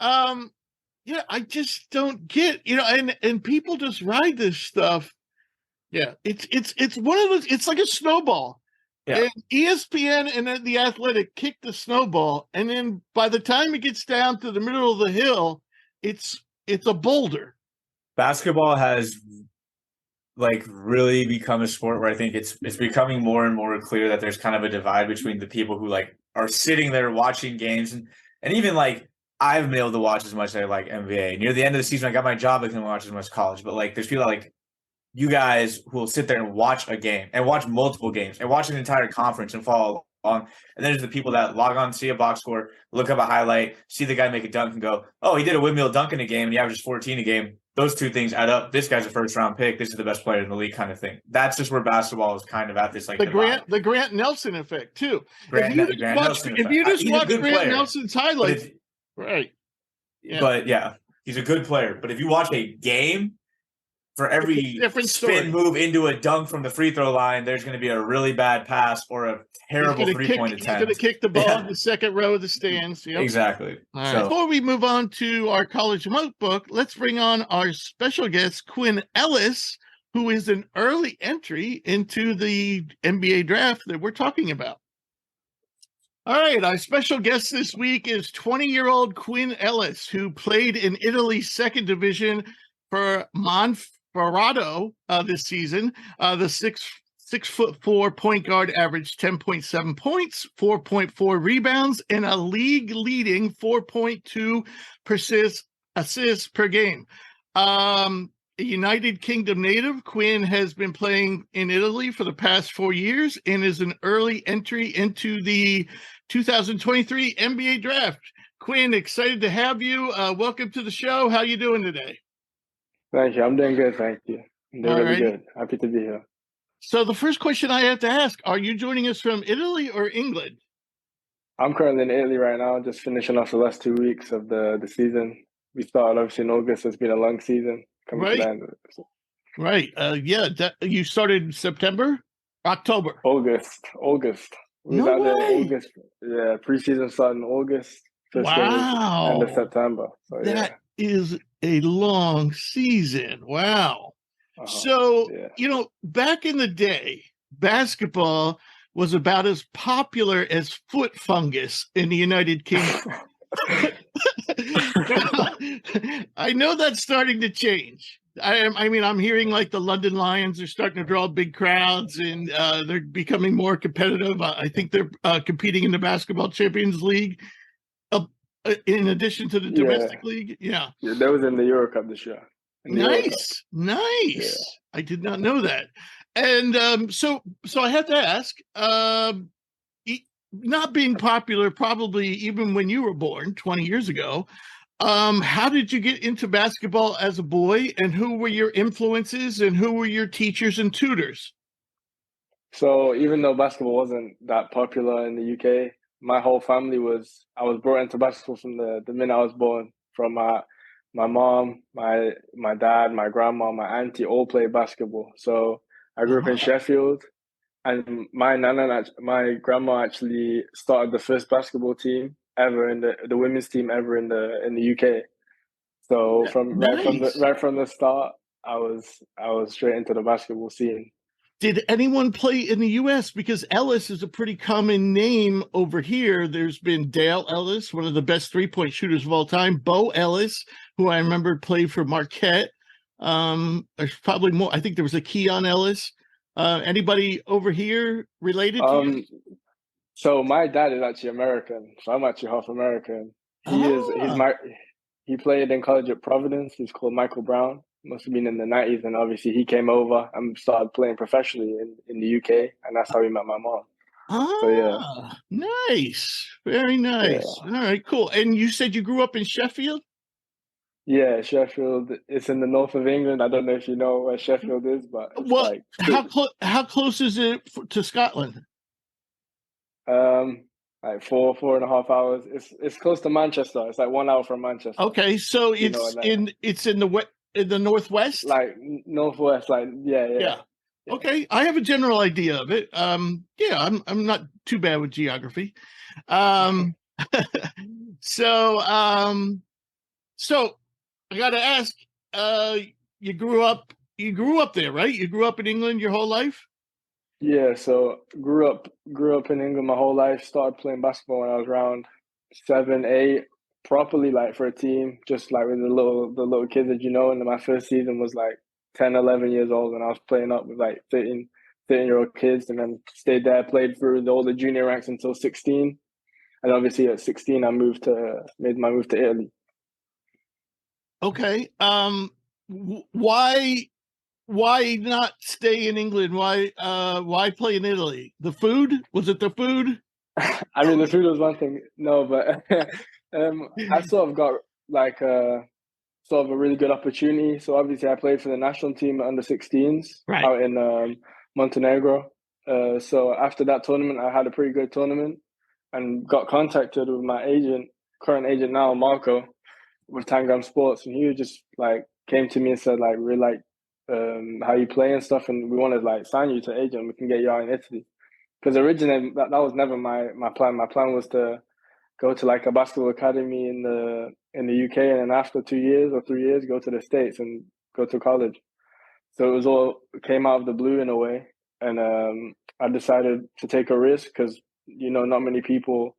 I just don't get, and people just ride this stuff. Yeah, it's one of those. It's like a snowball. Yeah. And ESPN and then the Athletic kick the snowball, and then by the time it gets down to the middle of the hill, it's a boulder. Basketball has really become a sport where I think it's becoming more and more clear that there's kind of a divide between the people who are sitting there watching games and even I've been able to watch as much as I like NBA. Near the end of the season, I got my job, I couldn't watch as much college, but there's people you guys who will sit there and watch a game and watch multiple games and watch an entire conference and follow along. And then there's the people that log on, see a box score, look up a highlight, see the guy make a dunk and go, oh, he did a windmill dunk in a game and he averages 14 a game. Those two things add up. This guy's a first round pick. This is the best player in the league kind of thing. That's just where basketball is kind of at this the Grant Nelson effect too. If you just watch Grant Nelson's highlights, right. Yeah. But yeah, he's a good player. But if you watch a game, for every spin move into a dunk from the free throw line, there's going to be a really bad pass or a terrible three-point attempt. He's going to kick the ball in the second row of the stands. Yep. Exactly. Right. So, before we move on to our college notebook, let's bring on our special guest, Quinn Ellis, who is an early entry into the NBA draft that we're talking about. All right, our special guest this week is 20-year-old Quinn Ellis, who played in Italy's second division for Monferrato this season. The 6'4" point guard averaged 10.7 points, 4.4 rebounds, and a league-leading 4.2 assists per game. A United Kingdom native, Quinn has been playing in Italy for the past 4 years and is an early entry into the 2023 NBA draft. Quinn, excited to have you. Welcome to the show. How you doing today? Thank you. I'm doing good, thank you. I'm doing really good. Happy to be here. So the first question I have to ask, are you joining us from Italy or England? I'm currently in Italy right now, just finishing off the last 2 weeks of the season. We started obviously in August, so it's been a long season coming to the Right. end of it. So Right. You started September, October. August. We was No out there in way. August. Yeah, preseason started in August. First game was end of Wow. September. So That is a long season. Wow. yeah. So, Yeah. back in the day, basketball was about as popular as foot fungus in the United Kingdom. I know that's starting to change. I mean, I'm hearing like the London Lions are starting to draw big crowds, and they're becoming more competitive. I think they're competing in the Basketball Champions League, in addition to the domestic league. Yeah, That was in the Euro Cup this year. nice. Yeah. I did not know that. And so I have to ask. Not being popular, probably even when you were born 20 years ago. How did you get into basketball as a boy, and who were your influences, and who were your teachers and tutors? So even though basketball wasn't that popular in the UK, my whole family I was brought into basketball from the minute I was born. From my mom, my dad, my grandma, my auntie all played basketball. So I grew up in Sheffield, and my grandma actually started the first basketball team ever in the women's team ever in the UK. So Nice. right from the start, I was straight into the basketball scene. Did anyone play in the U.S.? Because Ellis is a pretty common name over here. There's been Dale Ellis, one of the best three-point shooters of all time. Bo Ellis, who I remember played for Marquette. There's probably more. I think there was a Keon Ellis. Anybody over here related to you? So my dad is actually American, so I'm actually half American. He played in college at Providence. He's called Michael Brown. Must have been in the 90s, and obviously he came over and started playing professionally in the UK, and that's how he met my mom. So yeah. Nice. Very nice. Yeah. All right, cool. And you said you grew up in Sheffield? Yeah, Sheffield. It's in the north of England. I don't know if you know where Sheffield is, but it's Well, how close is it to Scotland? Like 4.5 hours. It's close to Manchester. It's like 1 hour from Manchester. Okay, so it's in the northwest? Like northwest, like yeah. Okay, I have a general idea of it. Yeah, I'm not too bad with geography. So I got to ask, you grew up there, right? You grew up in England your whole life? Yeah, so grew up in England my whole life. Started playing basketball when I was around 7, 8, properly like for a team, just like with the little kids that you know. And then my first season was like 10, 11 years old, and I was playing up with like 13-year-old kids, and then stayed there, played through all the junior ranks until 16. And obviously at 16 I made my move to Italy. Okay. Why not stay in England? Why play in Italy? The food? Was it the food? I mean, the food was one thing. No, but I sort of got like sort of a really good opportunity. So obviously I played for the national team under 16s out in Montenegro. So after that tournament, I had a pretty good tournament and got contacted with my current agent now, Marco, with Tangram Sports, and he just like came to me and said like, "We like how you play and stuff, and we want to like sign you to agent. We can get you out in Italy." Because originally that was never my plan. My plan was to go to like a basketball academy in the UK, and then after 2 years or 3 years, go to the States and go to college. So it came out of the blue in a way, and I decided to take a risk because not many people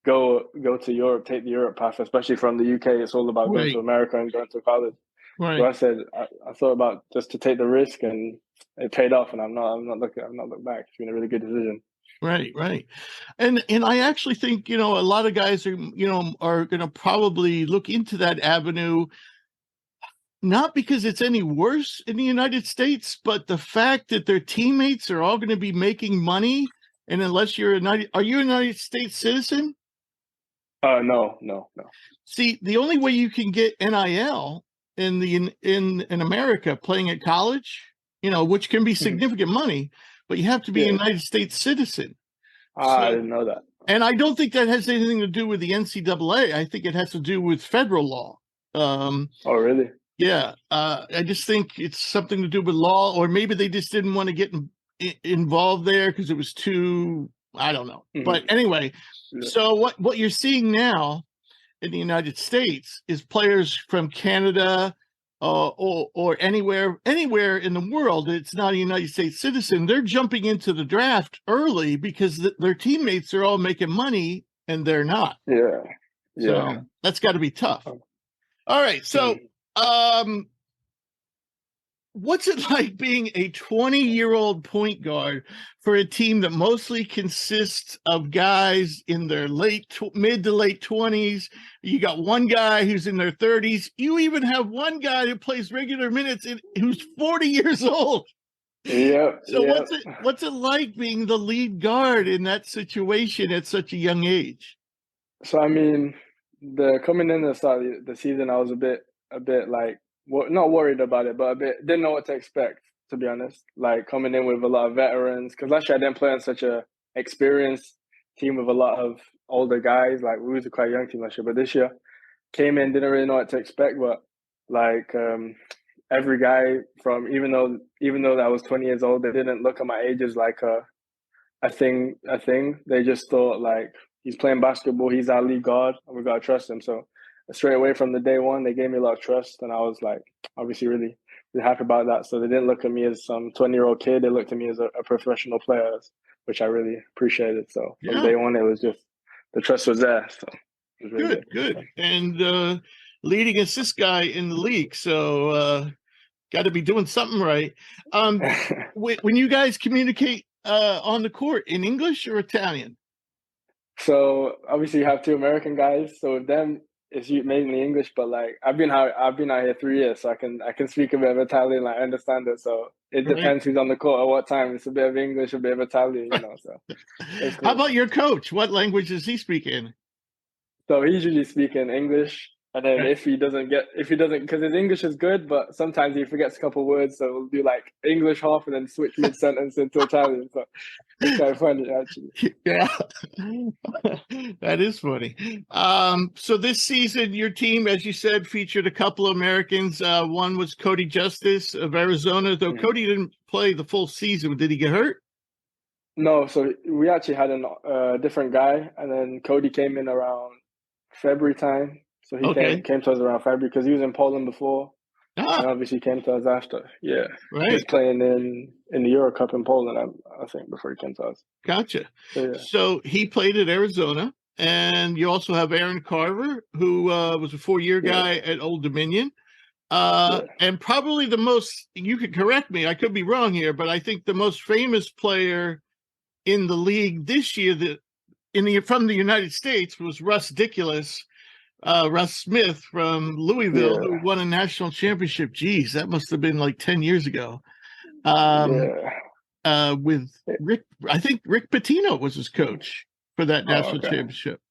go to Europe, take the Europe path, especially from the UK. It's all about going to America and going to college. Right. So I said I thought about just to take the risk, and it paid off. And I'm not looking back. It's been a really good decision. Right. And I actually think, a lot of guys are going to probably look into that avenue, not because it's any worse in the United States, but the fact that their teammates are all going to be making money. And unless are you a United States citizen? No. See, the only way you can get NIL in America playing at college, which can be significant money, but you have to be a United States citizen. I didn't know that. And I don't think that has anything to do with the NCAA. I think it has to do with federal law. Oh, really? Yeah. I just think it's something to do with law, or maybe they just didn't want to get involved there because it was too, I don't know. But anyway, so what you're seeing now in the United States is players from Canada or anywhere in the world that's not a United States citizen. They're jumping into the draft early because their teammates are all making money and they're not. Yeah. So that's got to be tough. All right. So what's it like being a 20-year-old point guard for a team that mostly consists of guys in their mid to late 20s? You got one guy who's in their 30s. You even have one guy who plays regular minutes who's 40 years old. Yeah. So what's it like being the lead guard in that situation at such a young age? So I mean, coming in the start of the season, I was a bit like, not worried about it, but didn't know what to expect, to be honest. Like coming in with a lot of veterans, because last year I didn't play on such a experienced team with a lot of older guys. Like we was a quite young team last year, but this year came in, didn't really know what to expect. But like every guy from even though I was 20 years old, they didn't look at my age as like a thing. They just thought like he's playing basketball, he's our lead guard, and we gotta trust him. So straight away from the day one, they gave me a lot of trust, and I was like, obviously, really, really happy about that. So they didn't look at me as some 20-year-old kid; they looked at me as a professional player, which I really appreciated. So from day one, it was just the trust was there. So it was really good. And leading assist guy in the league, so got to be doing something right. When you guys communicate on the court, in English or Italian? So obviously, you have two American guys. So with them, it's mainly English, but like I've been out here 3 years, so I can speak a bit of Italian. Like I understand it, so it depends who's on the court at what time. It's a bit of English, a bit of Italian, So it's cool. How about your coach? What language does he speak in? So he's usually speaking English, and then if he doesn't, because his English is good, but sometimes he forgets a couple of words, so we'll do like English half and then switch mid sentence into Italian. So it's kind of funny, actually. Yeah, that is funny. So this season, your team, as you said, featured a couple of Americans. One was Cody Justice of Arizona, though Cody didn't play the full season. Did he get hurt? No, so we actually had a different guy, and then Cody came in around February time. So he came to us around February because he was in Poland before. And obviously came to us after. Yeah. Right. He was playing in the Euro Cup in Poland, I think, before he came to us. Gotcha. So he played at Arizona. And you also have Aaron Carver, who was a 4-year guy at Old Dominion. And probably the most, you could correct me, I could be wrong here, but I think the most famous player in the league this year from the United States was Russ Smith from Louisville, who won a national championship. Geez, that must have been like 10 years ago. With Rick, I think Rick Pitino was his coach for that national championship.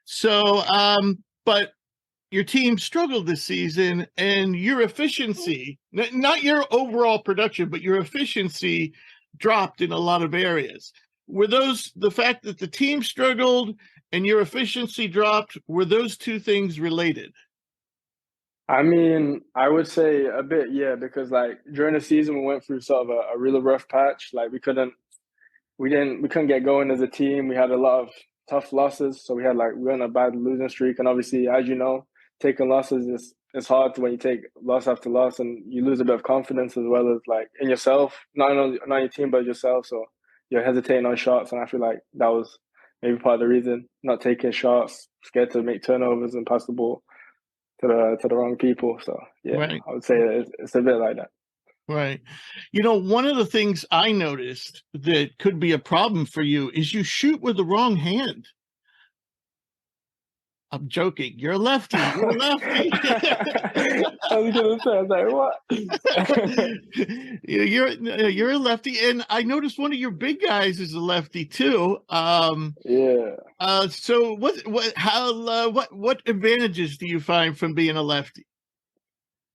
So, but your team struggled this season, and your efficiency, not your overall production, but your efficiency dropped in a lot of areas. Were the fact that the team struggled and your efficiency dropped, were those two things related? I mean, I would say a bit, yeah, because like during the season we went through sort of a really rough patch. Like we couldn't get going as a team. We had a lot of tough losses, so we were on a bad losing streak. And obviously, as you know, taking losses is hard when you take loss after loss, and you lose a bit of confidence as well as like in yourself, not your team but yourself. So you're hesitating on shots, and I feel like that was maybe part of the reason. Not taking shots, scared to make turnovers and pass the ball to the wrong people. So I would say it's a bit like that. Right. One of the things I noticed that could be a problem for you is you shoot with the wrong hand. I'm joking. You're a lefty. You're a lefty. I was gonna say, I was like, what? You're a lefty, and I noticed one of your big guys is a lefty too. So what advantages do you find from being a lefty?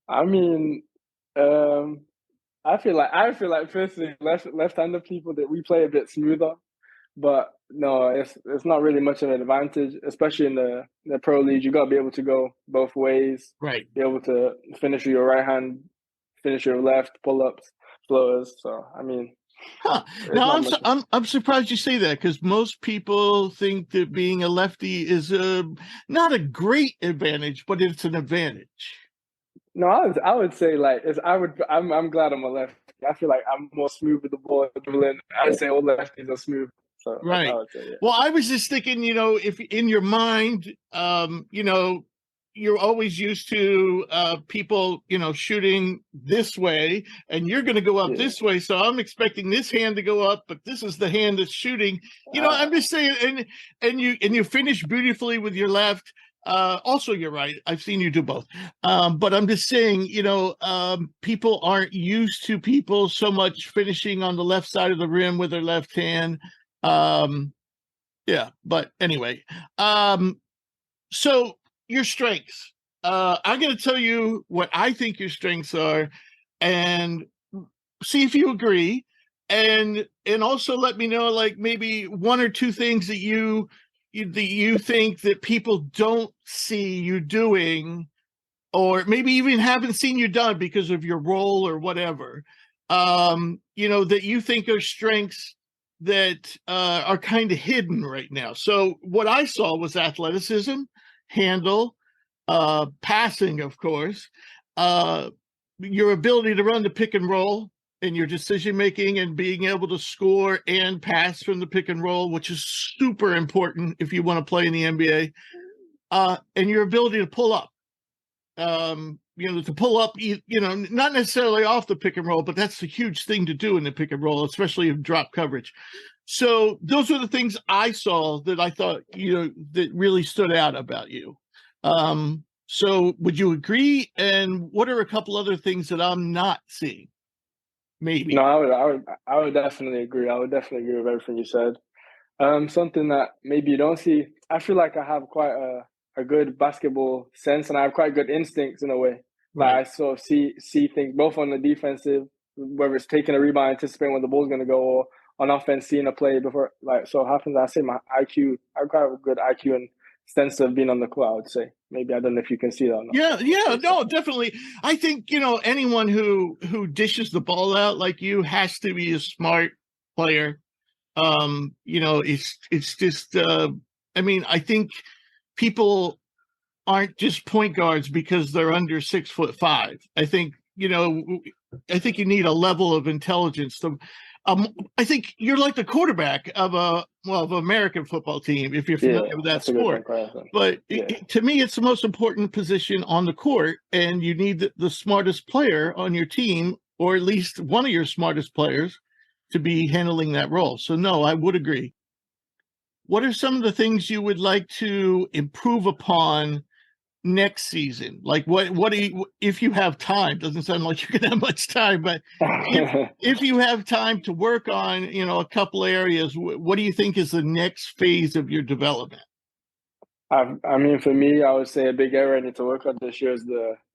I mean, I feel like personally left-handed people that we play a bit smoother, but no, it's not really much of an advantage, especially in the pro league. You got to be able to go both ways, Right. be able to finish with your right hand, finish your left, pull-ups, floaters. So I mean, Now I'm surprised you say that, because most people think that being a lefty is not a great advantage, but it's an advantage. No, I would say like I'm glad I'm a lefty. I feel like I'm more smooth with the ball dribbling. I would say all lefties are smooth. So right. I would say, yeah. Well, I was just thinking, if in your mind, you're always used to people, shooting this way, and you're going to go up this way. So I'm expecting this hand to go up, but this is the hand that's shooting. I'm just saying, and you finish beautifully with your left. Also, you're right. I've seen you do both. But I'm just saying, people aren't used to people so much finishing on the left side of the rim with their left hand. Yeah, but anyway, so your strengths. I'm going to tell you what I think your strengths are, and see if you agree, and also let me know, like, maybe one or two things that you think that people don't see you doing, or maybe even haven't seen you done because of your role or whatever. That you think are strengths that are kind of hidden right now. So what I saw was athleticism, handle, passing, of course, your ability to run the pick and roll, and your decision making, and being able to score and pass from the pick and roll, which is super important if you want to play in the NBA, and your ability to pull up. To pull up, not necessarily off the pick and roll, but that's a huge thing to do in the pick and roll, especially in drop coverage. So those are the things I saw that I thought, that really stood out about you. So would you agree? And what are a couple other things that I'm not seeing? Maybe. No, I would definitely agree. I would definitely agree with everything you said. Something that maybe you don't see. I feel like I have quite a good basketball sense, and I have quite good instincts in a way. Like I sort of see things both on the defensive, whether it's taking a rebound, anticipating when the ball's going to go, or on offense, seeing a play before. Like, so it happens. I say my IQ, I've got a good IQ and sense of being on the court, I would say. Maybe, I don't know if you can see that or not. Yeah, no, definitely. I think, anyone who dishes the ball out like you has to be a smart player. It's just, I think people aren't just point guards because they're under 6'5". I think, you need a level of intelligence to, I think you're like the quarterback of an American football team, if you're familiar with that sport. But to me, it's the most important position on the court, and you need the smartest player on your team, or at least one of your smartest players, to be handling that role. So no, I would agree. What are some of the things you would like to improve upon next season? Like what do you, if you have time? Doesn't sound like you're gonna have much time, but if you have time to work on, a couple areas, what do you think is the next phase of your development? I mean, for me, I would say a big area I need to work on this year is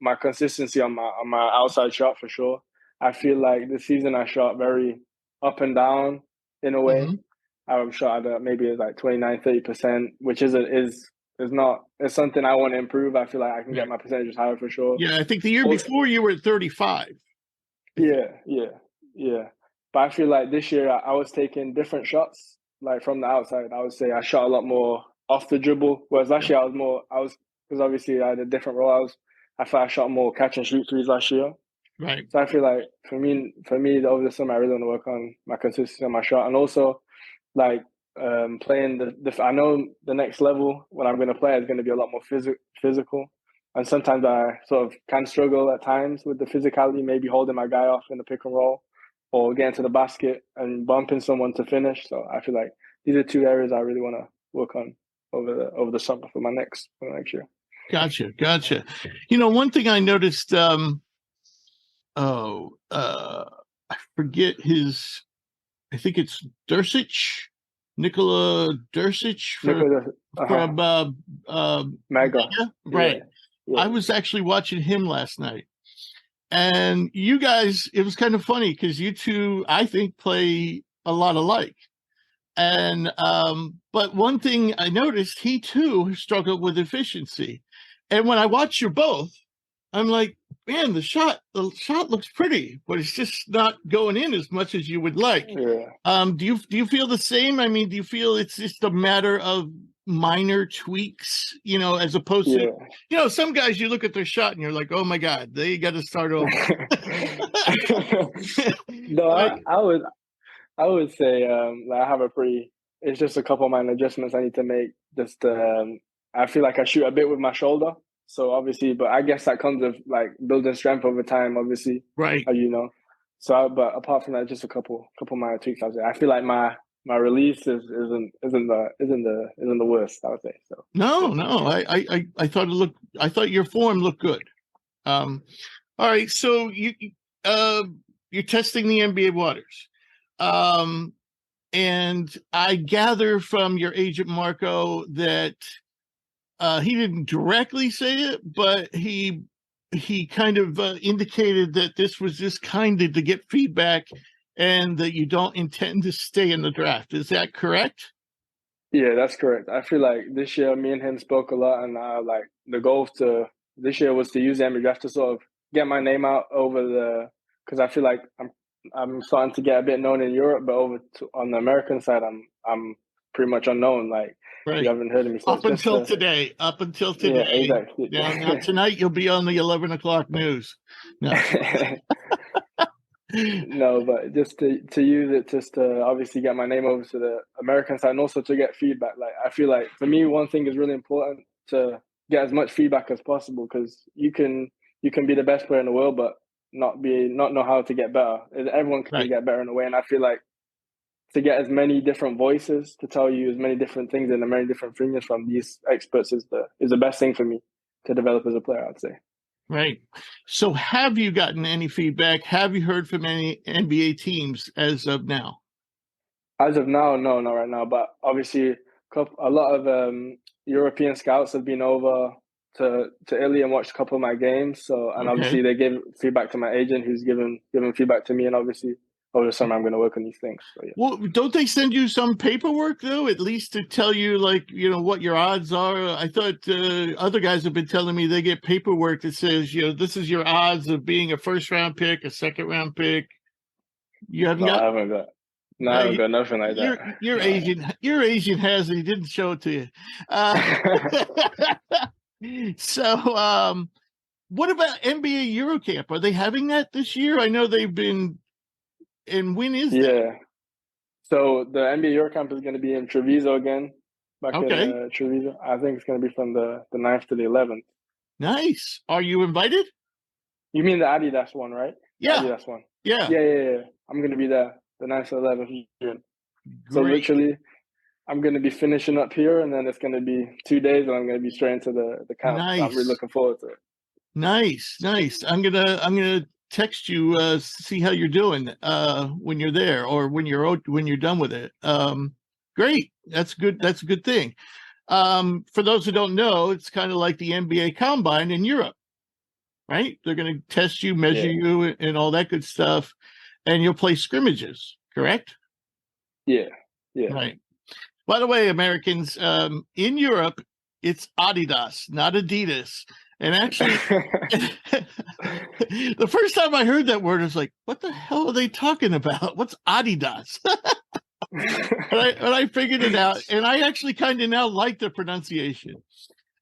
my consistency on my outside shot, for sure. I feel like this season I shot very up and down in a way. Mm-hmm. I've shot at maybe like 29-30%, which is something I want to improve. I feel like I can get my percentages higher for sure. Yeah, I think the year before you were at 35. Yeah. But I feel like this year I was taking different shots, like from the outside. I would say I shot a lot more off the dribble, whereas last year because obviously I had a different role. I felt I shot more catch and shoot threes last year. Right. So I feel like for me over the summer I really want to work on my consistency on my shot, and also like playing I know the next level when I'm going to play is going to be a lot more physical, and sometimes I sort of can struggle at times with the physicality, maybe holding my guy off in the pick and roll, or getting to the basket and bumping someone to finish. So I feel like these are two areas I really want to work on over the summer for my next year. Gotcha. One thing I noticed, I forget I think it's Nikola Dursic from Mega. Right. Yeah. I was actually watching him last night, And you guys, it was kind of funny because you two, I think, play a lot alike. And but one thing I noticed, he too struggled with efficiency. And when I watch you both, I'm like, man, the shot looks pretty, but it's just not going in as much as you would like. Yeah. Do you feel the same? I mean, do you feel it's just a matter of minor tweaks, as opposed to, some guys you look at their shot and you're like, oh my God, they got to start over. No, I would say I have it's just a couple of minor adjustments I need to make. Just I feel like I shoot a bit with my shoulder. So obviously, but I guess that comes with like building strength over time, obviously. Right. So, but apart from that, just a couple minor tweaks. I would say. I feel like my release isn't the worst. I would say so. No. I thought your form looked good. All right. So you're testing the NBA waters. And I gather from your agent Marco that he didn't directly say it, but he kind of indicated that this was just kind of to get feedback and that you don't intend to stay in the draft. Is that correct? Yeah, that's correct. I feel like this year me and him spoke a lot, and like the goal this year was to use the NBA draft to sort of get my name out because I feel like I'm starting to get a bit known in Europe, but on the American side, I'm pretty much unknown. Like, right. You haven't heard of me. So up until today. Yeah, exactly. Now tonight you'll be on the 11 o'clock news. No. No, but just to use it, just to obviously get my name over to the American side, and also to get feedback. Like, I feel like for me, one thing is really important to get as much feedback as possible, because you can be the best player in the world, but not know how to get better. Everyone can get better in a way, and I feel like to get as many different voices to tell you as many different things and as many different opinions from these experts is the best thing for me to develop as a player, I'd say. Right. So have you gotten any feedback? Have you heard from any NBA teams as of now? As of now, no, not right now. But obviously, a lot of European scouts have been over to Italy and watched a couple of my games. So, and obviously they gave feedback to my agent, who's given feedback to me, and obviously over the summer I'm going to work on these things. So, yeah. Well, don't they send you some paperwork though, at least to tell you what your odds are? I thought other guys have been telling me they get paperwork that says this is your odds of being a first round pick, a second round pick. You haven't got? I haven't got. No, I haven't got nothing like that. Your agent has it. He didn't show it to you. So, what about NBA Eurocamp? Are they having that this year? I know they've been. And when is that? Yeah. So the NBA Eurocamp is going to be in Treviso again. Back in Treviso. I think it's going to be from the 9th to the 11th. Nice. Are you invited? You mean the Adidas one, right? Yeah. Adidas one. Yeah. Yeah. I'm going to be there the 9th to the 11th of June. So literally, I'm going to be finishing up here, and then it's going to be 2 days, and I'm going to be straight into the camp. Nice. So I'm really looking forward to it. Nice. I'm gonna text you, see how you're doing when you're there, or when you're done with it. Great. That's good. That's a good thing. For those who don't know, it's kind of like the NBA Combine in Europe, right? They're going to test you, measure you, and all that good stuff, and you'll play scrimmages, correct? Yeah. Right. By the way, Americans, in Europe, it's Adidas, not Adidas. And actually, the first time I heard that word, I was like, what the hell are they talking about? What's Adidas? But I figured it out, and I actually kind of now like the pronunciation.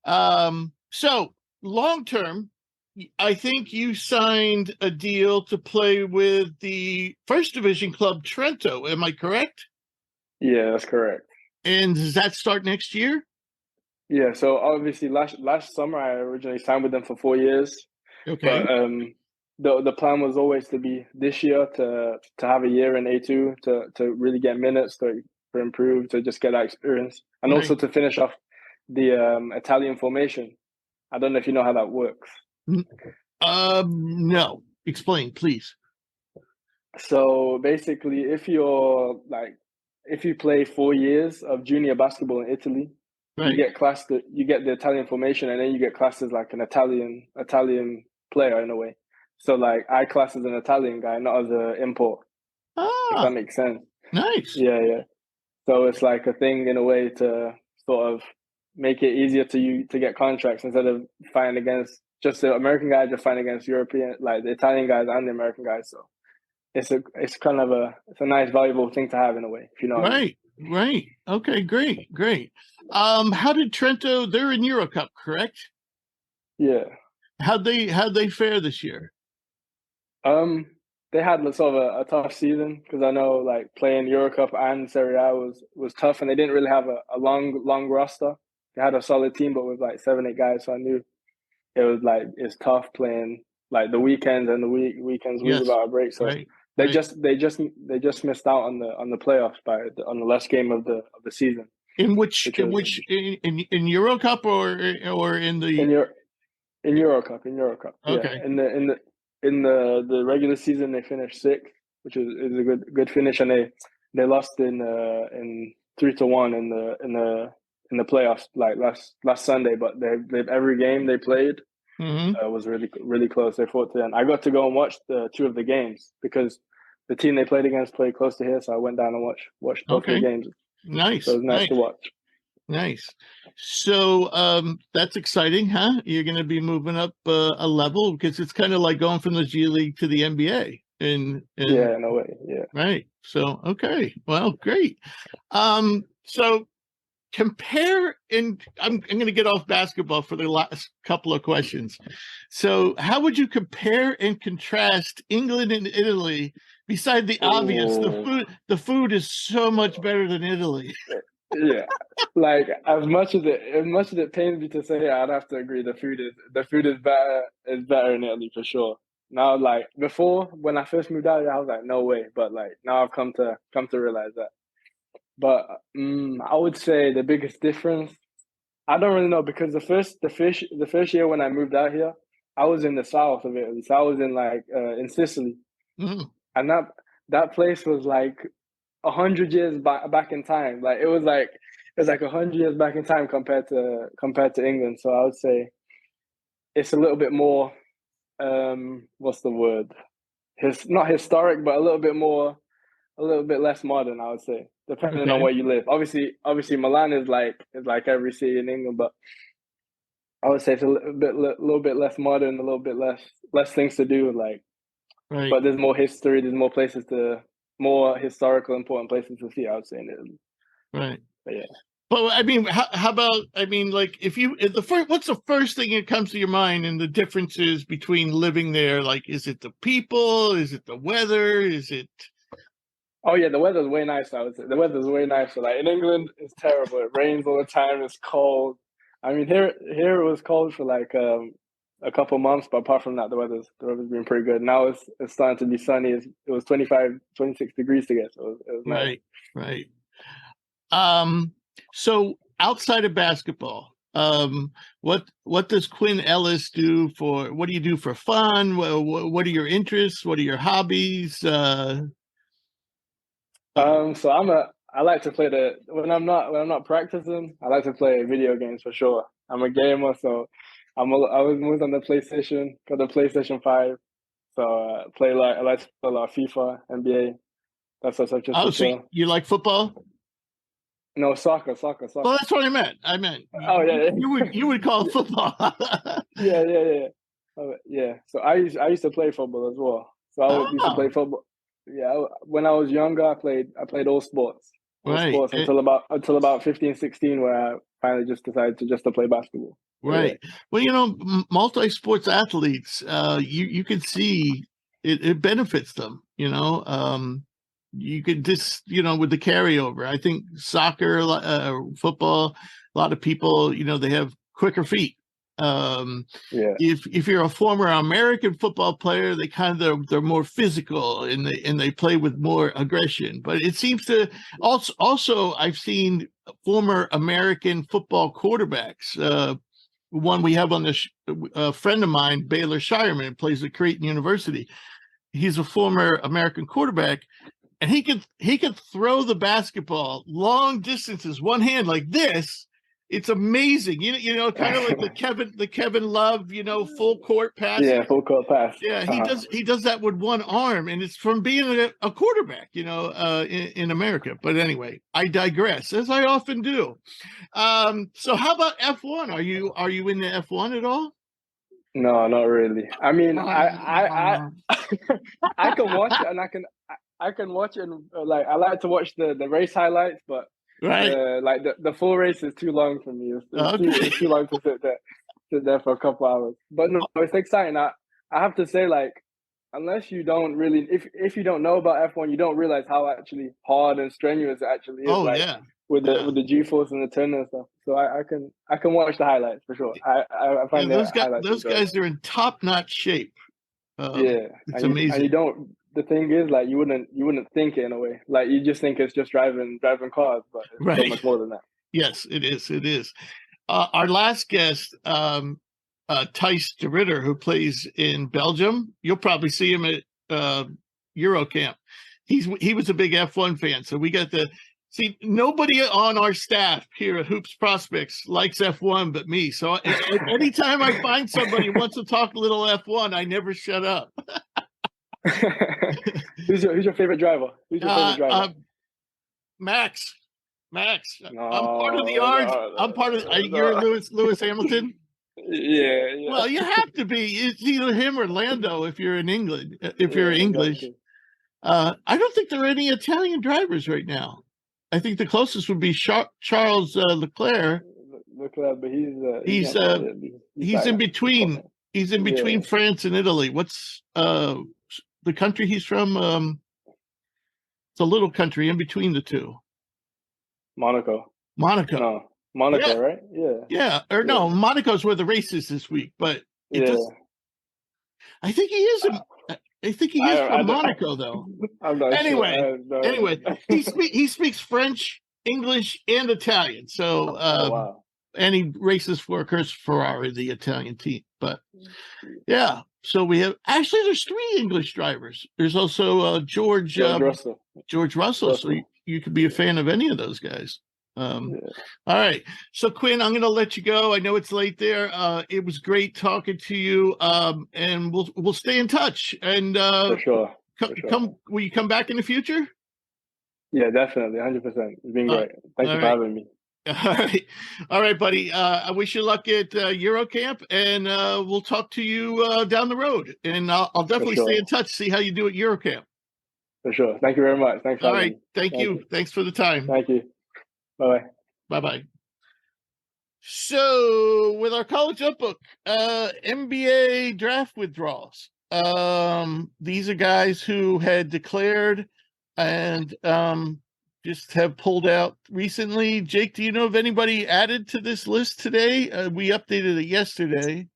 So long term, I think you signed a deal to play with the first division club Trento. Am I correct? Yeah, that's correct. And does that start next year? Yeah, so obviously last summer I originally signed with them for 4 years. Okay. But the plan was always to be this year to have a year in A2 to really get minutes, to improve, to just get that experience, and also to finish off the Italian formation. I don't know if you know how that works. No. Explain, please. So basically, if you play 4 years of junior basketball in Italy, you get the Italian formation, and then you get classed as like an Italian player in a way. So like I class as an Italian guy, not as an import. If that makes sense. Nice. Yeah. So it's like a thing in a way to sort of make it easier to get contracts instead of fighting against just the American guys, just fighting against European, like the Italian guys and the American guys. So it's a nice, valuable thing to have in a way, if you know what I mean. Right. Okay, great. How did Trento? They're in Euro Cup, correct? Yeah. How'd they fare this year? They had sort of a tough season because I know like playing Euro Cup and Serie A was tough, and they didn't really have a long roster. They had a solid team, but with like 7-8 guys, so I knew it was like it's tough playing like the weekends and the weekends without a break. So they just missed out on the playoffs on the last game of the season. In Euro Cup or in the in Euro Cup. Okay. Yeah. In the regular season they finished 6th, which is a good finish, and they lost in 3-1 in the playoffs like last Sunday. But they've every game they played was really close. They fought to the end. I got to go and watch 2 of the games because the team they played against played close to here, so I went down and watched both of the games. Nice. So it was nice to watch. Nice. So that's exciting, huh? You're going to be moving up a level because it's kind of like going from the G League to the NBA. Yeah, no way. Yeah. Right. So okay. Well, great. So compare, and I'm going to get off basketball for the last couple of questions. So how would you compare and contrast England and Italy? Beside the obvious, the food is so much better than Italy. Yeah, like as much as it pains me to say it, I'd have to agree. The food is better in Italy for sure. Now, like before, when I first moved out here, I was like, no way. But like now, I've come to realize that. But I would say the biggest difference, I don't really know, because the first year when I moved out here, I was in the south of Italy. So I was in like in Sicily, and that place was like 100 years back in time. Like it was like 100 years back in time compared to England. So I would say it's a little bit more what's the word? Not historic, but a little bit less modern, I would say, depending on where you live. Obviously Milan is like every city in England, but I would say it's a little bit less modern, a little bit less things to do, like but there's more history, there's more historical important places to see, I would say, in Italy. Right. But yeah. But I mean, how about, I mean, like what's the first thing that comes to your mind and the differences between living there? Like, is it the people? Is it the weather? Is it? Oh yeah, the weather's way nicer, I would say. The weather's way nicer. Like in England, it's terrible. It rains all the time. It's cold. I mean, here it was cold for like a couple months, but apart from that, the weather's been pretty good. Now it's starting to be sunny. It was 25, 26 degrees to get, so it was nice. Right. So outside of basketball, what does Quinn Ellis do what do you do for fun? What are your interests? What are your hobbies? So I like to play when I'm not practicing, I like to play video games for sure. I'm a gamer, so I was moved on the PlayStation, got the PlayStation 5. So I like to play a lot of FIFA, NBA. That's what I've just. Oh, so you like football? No, soccer. Well, that's what I meant. Oh yeah. You would call it football. Yeah. Yeah. So I used to play football as well. So I used to play football. Yeah, when I was younger, I played all sports. Sports until about 15, 16, where I finally just decided to play basketball. Right. Yeah. Well, multi-sports athletes, you can see it benefits them. You could just, with the carryover. I think soccer, football, a lot of people, they have quicker feet. If you're a former American football player, they're more physical and they play with more aggression. But it seems to also I've seen former American football quarterbacks. One we have on this, a friend of mine, Baylor Shireman, plays at Creighton University. He's a former American quarterback, and he could throw the basketball long distances, one hand like this, It's amazing. You know, kind of like the Kevin Love, you know, full court pass. Yeah, full court pass. Yeah, he does that with one arm, and it's from being a quarterback, you know, in America. But anyway, I digress, as I often do. So how about F1? Are you into F1 at all? No, not really. I mean, I I can watch it, and I can watch it, and like I like to watch the race highlights, but like the full race is too long for me. It's too long to sit there for a couple hours. But no, it's exciting. I have to say, like, unless you don't really, if you don't know about F1, you don't realize how actually hard and strenuous it actually is. Oh, like, yeah. With the G-force and the turn and stuff. So I can watch the highlights for sure. I find those guys are in top-notch shape. It's amazing. And you don't. The thing is, like, you wouldn't think it in a way. Like, you just think it's just driving cars, but it's so much more than that. Yes, it is. It is. Our last guest, Thijs de Ritter, who plays in Belgium. You'll probably see him at Eurocamp. He was a big F1 fan, so we got to see. Nobody on our staff here at Hoops Prospects likes F1 but me. So anytime I find somebody who wants to talk a little F1, I never shut up. Who's your favorite driver? Max. I'm part of the Orange. I'm part of. You're Lewis Hamilton. Yeah. Well, you have to be. It's either him or Lando if you're in England. If you're English, exactly. I don't think there are any Italian drivers right now. I think the closest would be Charles Leclerc. But he's in between. He's in between France and Italy. What's the country he's from? It's a little country in between the two. Monaco. No, Monaco, right? Yeah. No, Monaco's where the race is this week, but I think he is. I think he is from Monaco, though. I'm not anyway, he speaks French, English, and Italian. So, wow. And he races for Ferrari, the Italian team. But yeah, so there's 3 English drivers. There's also George Russell. George Russell. So you could be a fan of any of those guys. All right. So Quinn, I'm going to let you go. I know it's late there. It was great talking to you. And we'll stay in touch. And for sure. Will you come back in the future? Yeah, definitely. 100%. It's been great. Thank you for having me. All right, buddy. I wish you luck at Eurocamp, and we'll talk to you down the road. And I'll definitely stay in touch, see how you do at Eurocamp. For sure. Thank you very much. Thanks. All right. Thank you. Thanks for the time. Thank you. Bye-bye. Bye-bye. So with our college notebook, NBA draft withdrawals. These are guys who had declared and just have pulled out recently. Jake, do you know of anybody added to this list today? We updated it yesterday.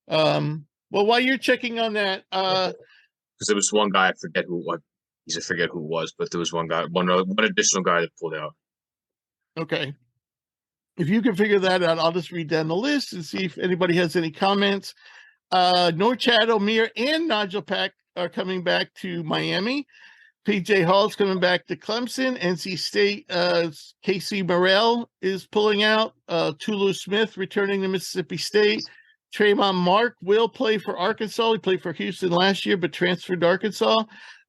Well, while you're checking on that, because there was one guy, I forget who it was, but there was one additional guy that pulled out. Okay. If you can figure that out, I'll just read down the list and see if anybody has any comments. Norchad Omier and Nigel Pack are coming back to Miami. PJ Hall's coming back to Clemson. NC State, Casey Morrell is pulling out. Tulu Smith returning to Mississippi State. Trayvon Mark will play for Arkansas. He played for Houston last year, but transferred to Arkansas.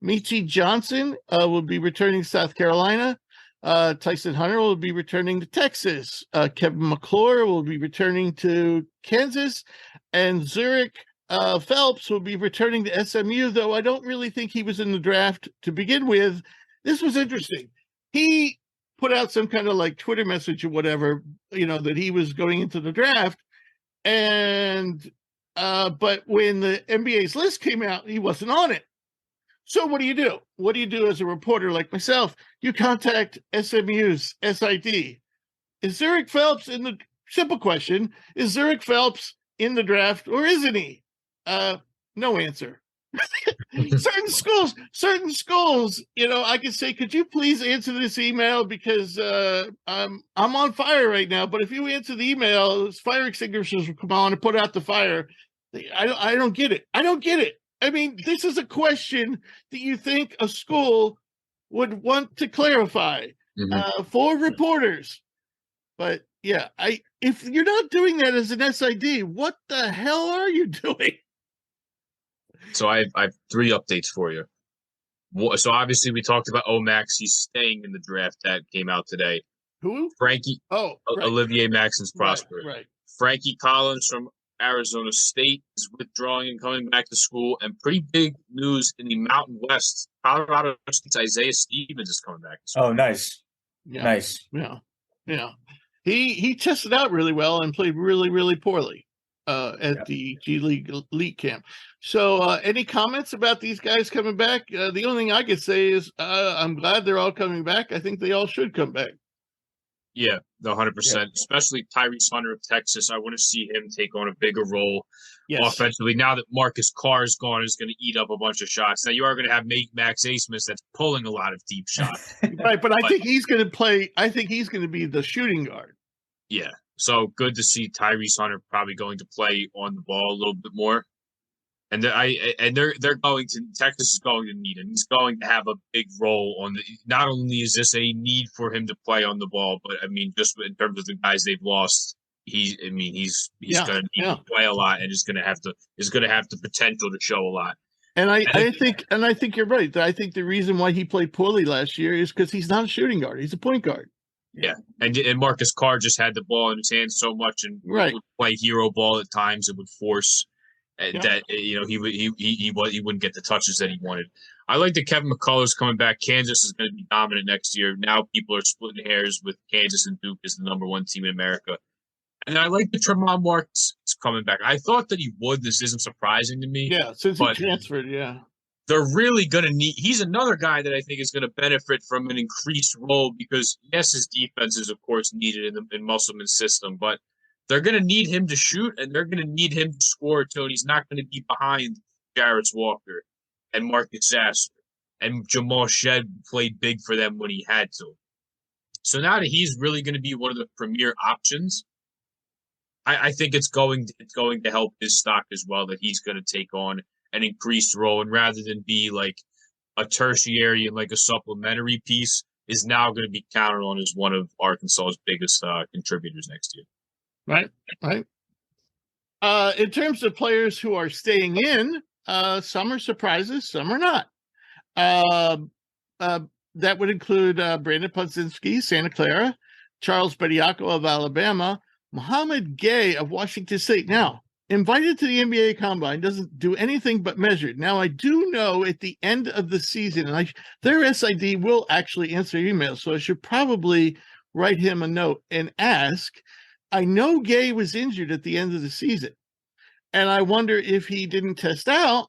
Michi Johnson will be returning to South Carolina. Tyson Hunter will be returning to Texas. Kevin McClure will be returning to Kansas. And Zurich Phelps will be returning to SMU, though I don't really think he was in the draft to begin with. This was interesting. He put out some kind of like Twitter message or whatever, that he was going into the draft. And but when the NBA's list came out, he wasn't on it. So what do you do? What do you do as a reporter like myself? You contact SMU's SID. Is Zurich Phelps in the simple question? Is Zurich Phelps in the draft or isn't he? No answer. certain schools, I could say, could you please answer this email because I'm on fire right now. But if you answer the email, fire extinguishers will come on and put out the fire. I don't get it. I don't get it. I mean, this is a question that you think a school would want to clarify for reporters. But, Yeah. If you're not doing that as an SID, what the hell are you doing? So I have 3 updates for you. So obviously we talked about Omax. He's staying in the draft. That came out today. Who? Frankie. Oh, right. Olivier Maxence Prosper. Right. Frankie Collins from Arizona State is withdrawing and coming back to school. And pretty big news in the Mountain West. Colorado State's Isaiah Stevens is coming back to school. Oh, nice. Yeah. Nice. Yeah. He tested out really well and played really, really poorly at the G League Elite Camp. So any comments about these guys coming back? The only thing I could say is I'm glad they're all coming back. I think they all should come back. Yeah, 100%. Especially Tyrese Hunter of Texas. I want to see him take on a bigger role offensively. Now that Marcus Carr is gone, is going to eat up a bunch of shots. Now you are going to have Max Asmus that's pulling a lot of deep shots. Right, but I think he's going to play. I think he's going to be the shooting guard. Yeah, so good to see Tyrese Hunter probably going to play on the ball a little bit more. And they're going to Texas is going to need him. He's going to have a big role on the. Not only is this a need for him to play on the ball, but I mean, just in terms of the guys they've lost, he's going to need to play a lot, and is going to have the potential to show a lot. And I think you're right. I think the reason why he played poorly last year is because he's not a shooting guard; he's a point guard. Yeah, and Marcus Carr just had the ball in his hands so much, and would play hero ball at times. It would force. That he wouldn't get the touches that he wanted. I like that Kevin McCullough's coming back. Kansas is going to be dominant next year. Now people are splitting hairs with Kansas and Duke as the number 1 team in America. And I like that Tremont Marks is coming back. I thought that he would. This isn't surprising to me. Yeah, since he transferred, They're really going to need – he's another guy that I think is going to benefit from an increased role because, yes, his defense is, of course, needed in Musselman's system, but – they're going to need him to shoot, and they're going to need him to score, too. And he's not going to be behind Jarrett Walker and Marcus Sasser. And Jamal Shed played big for them when he had to. So now that he's really going to be one of the premier options, I think it's going to help his stock as well, that he's going to take on an increased role. And rather than be like a tertiary and like a supplementary piece, is now going to be counted on as one of Arkansas's biggest contributors next year. Right. In terms of players who are staying in, some are surprises, some are not. That would include Brandon Podzinski, Santa Clara, Charles Bediako of Alabama, Mohamed Gay of Washington State. Now, invited to the NBA Combine, doesn't do anything but measured. Now, I do know at the end of the season, and their SID will actually answer emails, so I should probably write him a note and ask. I know Gay was injured at the end of the season, and I wonder if he didn't test out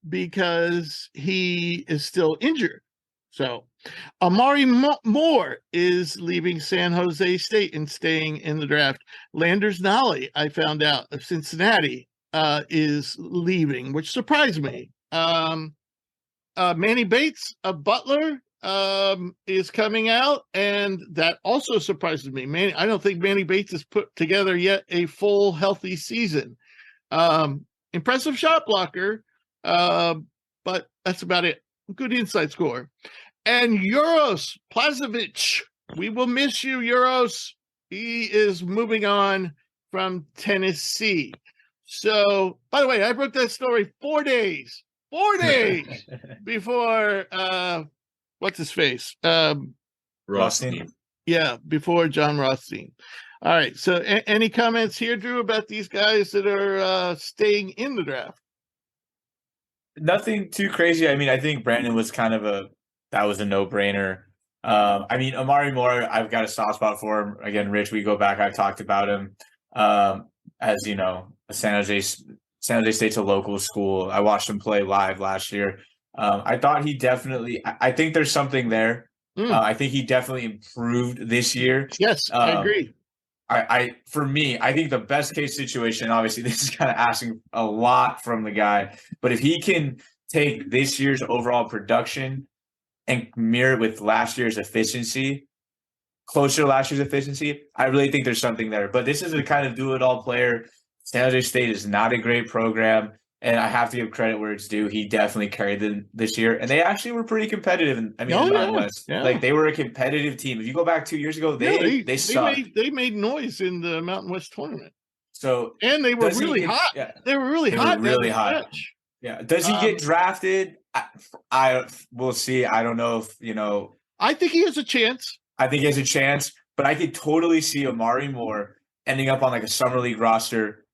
because he is still injured. So Amari Moore is leaving San Jose State and staying in the draft. Landers Nolly, I found out, of Cincinnati, is leaving, which surprised me. Manny Bates of Butler is coming out, and that also surprises me. I don't think Manny Bates has put together yet a full healthy season. Impressive shot blocker, but that's about it. Good inside score. And Uros Plazovic, we will miss you, Uros. He is moving on from Tennessee. So, by the way, I broke that story 4 days before what's his face? Rothstein. Yeah, before John Rothstein. All right. So any comments here, Drew, about these guys that are staying in the draft? Nothing too crazy. I mean, I think Brandon was that was a no-brainer. I mean, Amari Moore, I've got a soft spot for him. Again, Rich, we go back. I've talked about him. As you know, San Jose State's a local school. I watched him play live last year. I thought he definitely – I think there's something there. I think he definitely improved this year. Yes, I agree. For me, I think the best case situation, obviously this is kind of asking a lot from the guy, but if he can take this year's overall production and mirror it with last year's efficiency, closer to last year's efficiency, I really think there's something there. But this is a kind of do-it-all player. San Jose State is not a great program. And I have to give credit where it's due. He definitely carried them this year. And they actually were pretty competitive. In the Mountain West. Yeah. Like, they were a competitive team. If you go back 2 years ago, they sucked. They made noise in the Mountain West tournament. So and they were really hot. Yeah. They were really hot. Really hot. Yeah. Does he get drafted? I will see. I don't know if, I think he has a chance. But I could totally see Amari Moore ending up on like a summer league roster,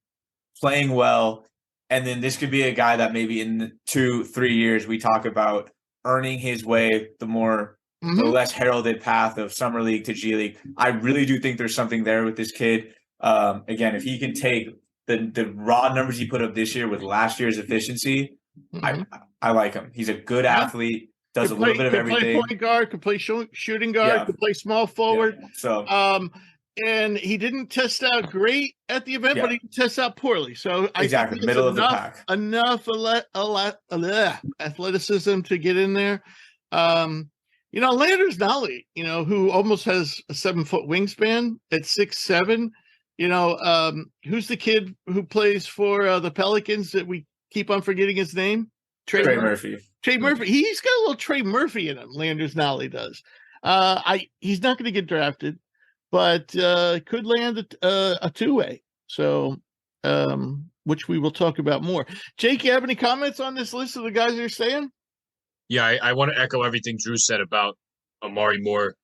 playing well. And then this could be a guy that maybe in 2-3 years we talk about earning his way the less heralded path of summer league to G League. I really do think there's something there with this kid. Again, if he can take the raw numbers he put up this year with last year's efficiency, I like him. He's a good athlete. Does a little bit of everything. Could play point guard, could play shooting guard, could play small forward. Yeah. So, and he didn't test out great at the event, but he tests out poorly. So I think middle of the pack. Enough athleticism to get in there. Landers Nolly, who almost has a 7-foot wingspan at 6'7". Who's the kid who plays for the Pelicans that we keep on forgetting his name? Trey Murphy. Trey Murphy. He's got a little Trey Murphy in him. Landers Nolly does. He's not going to get drafted, but could land a two-way. So, which we will talk about more. Jake, you have any comments on this list of the guys you're saying? Yeah, I want to echo everything Drew said about Amari Moore.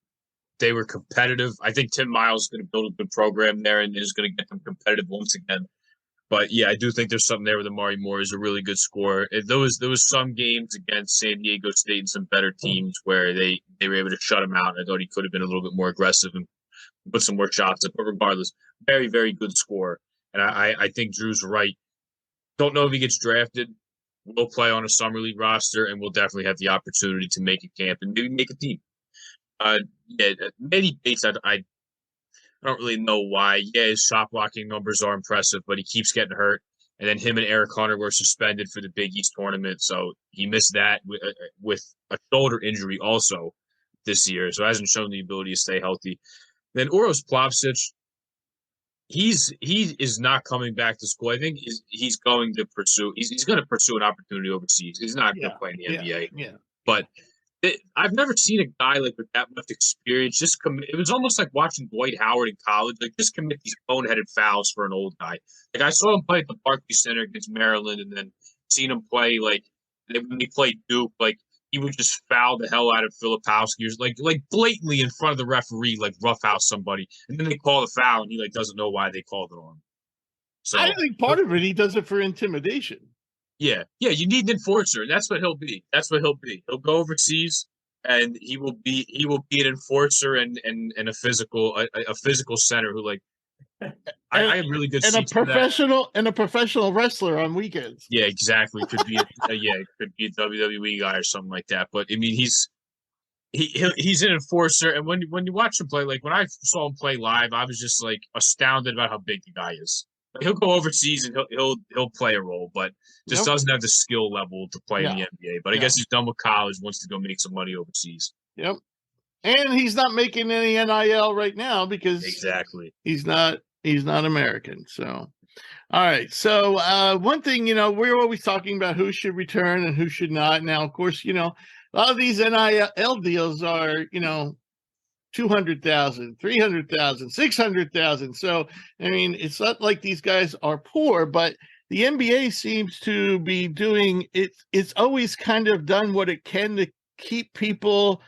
They were competitive. I think Tim Miles is going to build a good program there and is going to get them competitive once again. But yeah, I do think there's something there with Amari Moore. Is a really good scorer. There was some games against San Diego State and some better teams where they were able to shut him out. I thought he could have been a little bit more aggressive and put some more shots up. But regardless, very, very good scorer. And I think Drew's right. Don't know if he gets drafted. We'll play on a summer league roster, and we'll definitely have the opportunity to make a camp and maybe make a team. Manny Bates, I don't really know why. Yeah, his shot blocking numbers are impressive, but he keeps getting hurt. And then him and Eric Hunter were suspended for the Big East tournament, so he missed that with a shoulder injury also this year. So hasn't shown the ability to stay healthy. Then Uros Plavsic, he is not coming back to school. I think he's going to pursue. He's going to pursue an opportunity overseas. He's not going to play in the NBA. Yeah. But I've never seen a guy like with that much experience just commit. It was almost like watching Dwight Howard in college, like just commit these boneheaded fouls for an old guy. Like I saw him play at the Barclays Center against Maryland, and then seen him play like when he played Duke. Like he would just foul the hell out of Filipowski, like blatantly in front of the referee, like roughhouse somebody, and then they call the foul, and he like doesn't know why they called it on him. So I think part of it he does it for intimidation. Yeah, you need an enforcer, and that's what he'll be. He'll go overseas, and he will be an enforcer and a physical center who like. I have really good and a professional wrestler on weekends. Yeah, exactly. Could be it could be a WWE guy or something like that. But I mean, he's an enforcer, and when you watch him play, like when I saw him play live, I was just like astounded about how big the guy is. He'll go overseas and he'll play a role, but just doesn't have the skill level to play in the NBA. But I guess he's done with college, wants to go make some money overseas. Yep. And he's not making any NIL right now because he's not American. So, all right. So one thing, we're always talking about who should return and who should not. Now, of course, a lot of these NIL deals are, 200,000, 300,000, 600,000. So, I mean, it's not like these guys are poor, but the NBA seems to be doing it. It's always kind of done what it can to keep people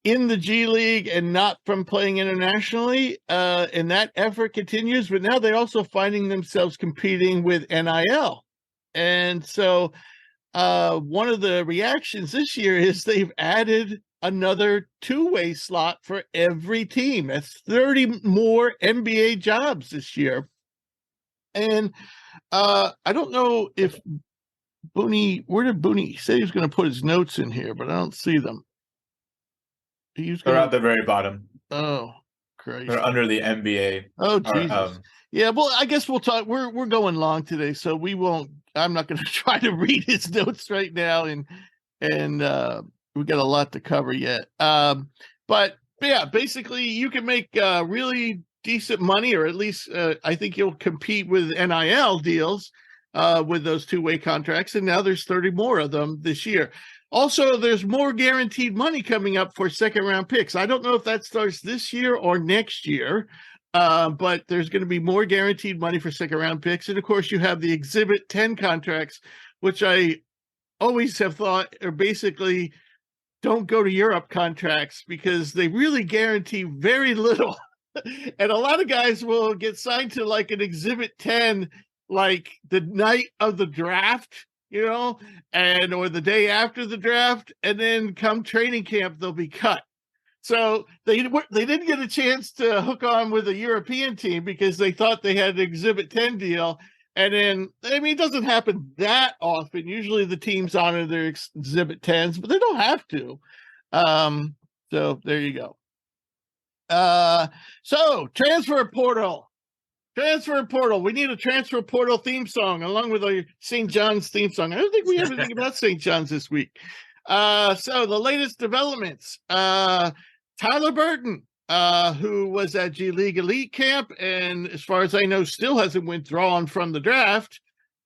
in the G League and not from playing internationally. And that effort continues, but now they're also finding themselves competing with NIL. And so one of the reactions this year is they've added another two-way slot for every team. That's 30 more NBA jobs this year. And I don't know if Booney, where did Booney say he was going to put his notes in here, but I don't see them. They're at the very bottom. Oh, Christ. They're under the NBA. Oh, Jesus. Yeah, well, I guess we'll talk. We're going long today, so we won't. I'm not going to try to read his notes right now, and we've got a lot to cover yet. But yeah, basically, you can make really decent money, or at least I think you'll compete with NIL deals with those two-way contracts, and now there's 30 more of them this year. Also, there's more guaranteed money coming up for second-round picks. I don't know if that starts this year or next year, but there's going to be more guaranteed money for second-round picks. And, of course, you have the Exhibit 10 contracts, which I always have thought are basically don't go to Europe contracts because they really guarantee very little. And a lot of guys will get signed to like an Exhibit 10 like the night of the draft, and or the day after the draft, and then come training camp they'll be cut. So they didn't get a chance to hook on with a European team because they thought they had an Exhibit 10 deal. And then, it doesn't happen that often. Usually the teams honor their Exhibit 10s, but they don't have to. So there you go. So transfer portal. We need a transfer portal theme song along with our St. John's theme song. I don't think we have anything about St. John's this week. So the latest developments, Tyler Burton, who was at G League Elite Camp and as far as I know still hasn't withdrawn from the draft,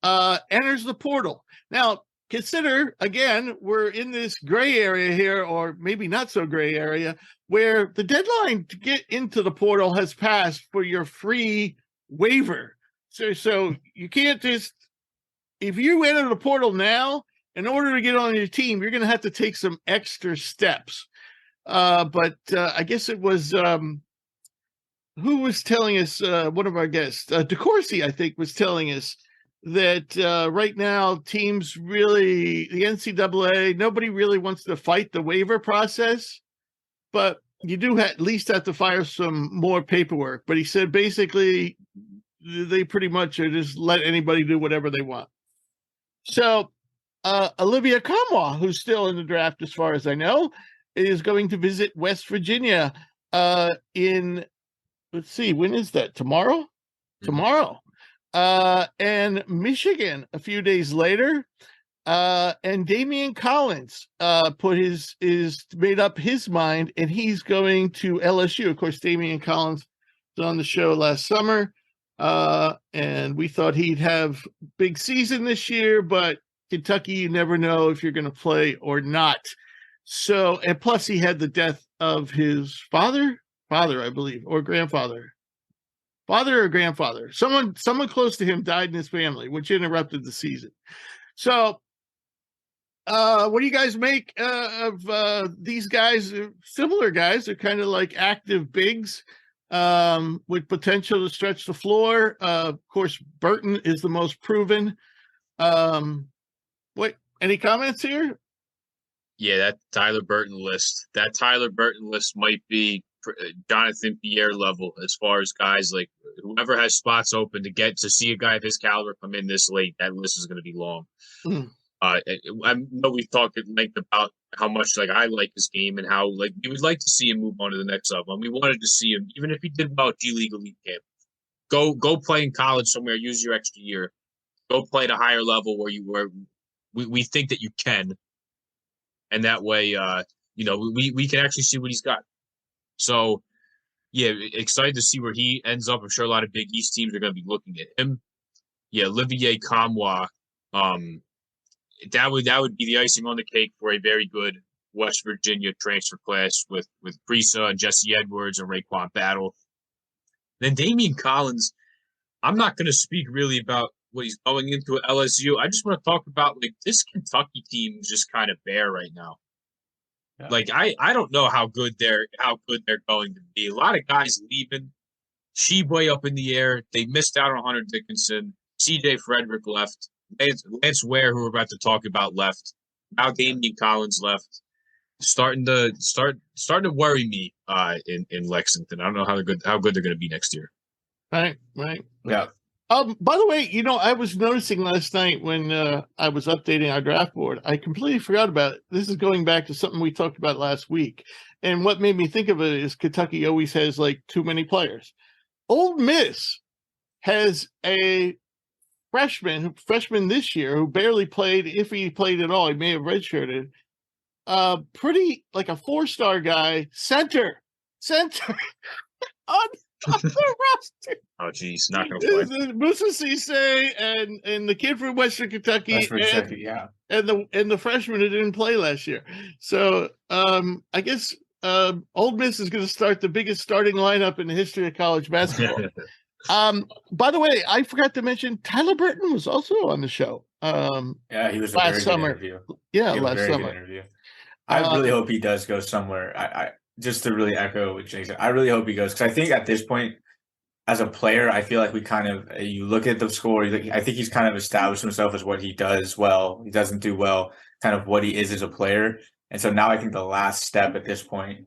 enters the portal. Now, consider, again, we're in this gray area here, or maybe not so gray area, where the deadline to get into the portal has passed for your free waiver. So you can't just, if you enter the portal now, in order to get on your team, you're going to have to take some extra steps. But I guess it was, who was telling us, one of our guests, DeCourcy, I think, was telling us that right now teams really, the NCAA, nobody really wants to fight the waiver process, but you do at least have to file some more paperwork. But he said basically they pretty much are just let anybody do whatever they want. So Olivia Kamwa, who's still in the draft as far as I know, is going to visit West Virginia in, let's see, when is that? Tomorrow? Mm-hmm. Tomorrow. And Michigan a few days later. And Damian Collins made up his mind, and he's going to LSU. Of course, Damian Collins was on the show last summer, and we thought he'd have big season this year, but Kentucky, you never know if you're going to play or not. So, and plus he had the death of his father, I believe, or grandfather. Father or grandfather. Someone close to him died in his family, which interrupted the season. So, what do you guys make of these guys? Similar guys. They're kind of like active bigs with potential to stretch the floor. Of course, Burton is the most proven. Any comments here? Yeah, that Tyler Burton list might be Jonathan Pierre level as far as guys like whoever has spots open to get to see a guy of his caliber come in this late. That list is going to be long. Mm. I know we've talked at length about how much I like his game and how we would like to see him move on to the next level. And we wanted to see him, even if he did well at G League Elite Camp, go play in college somewhere, use your extra year, go play at a higher level where we think that you can. And that way, we can actually see what he's got. So, yeah, excited to see where he ends up. I'm sure a lot of Big East teams are going to be looking at him. Yeah, Olivier Kamwa, that would be the icing on the cake for a very good West Virginia transfer class with Prisa and Jesse Edwards and Raekwon Battle. Then Damian Collins, I'm not going to speak really about what he's going into at LSU. I just want to talk about this Kentucky team is just kind of bare right now. Yeah. I don't know how good they're going to be. A lot of guys leaving. Sheboy up in the air. They missed out on Hunter Dickinson. CJ Frederick left. Lance Ware, who we're about to talk about, left. Now Damian Collins left. Starting to worry me in Lexington. I don't know how good they're going to be next year. Right. Yeah. By the way, I was noticing last night when I was updating our draft board, I completely forgot about it. This is going back to something we talked about last week. And what made me think of it is Kentucky always has too many players. Ole Miss has a freshman this year who barely played, if he played at all. He may have redshirted. Pretty a 4-star guy, center. off the roster. Oh, geez, not going to play. Musa Cisse and the kid from Western Kentucky, and the freshman who didn't play last year. So I guess Ole Miss is going to start the biggest starting lineup in the history of college basketball. By the way, I forgot to mention Tyler Burton was also on the show. He was last summer. Yeah, last summer. Interview. I really hope he does go somewhere. I just to really echo what Jake said, I really hope he goes, because I think at this point, as a player, I feel like we kind of, you look at the score, I think he's kind of established himself as what he does well, he doesn't do well, kind of what he is as a player. And so now I think the last step at this point,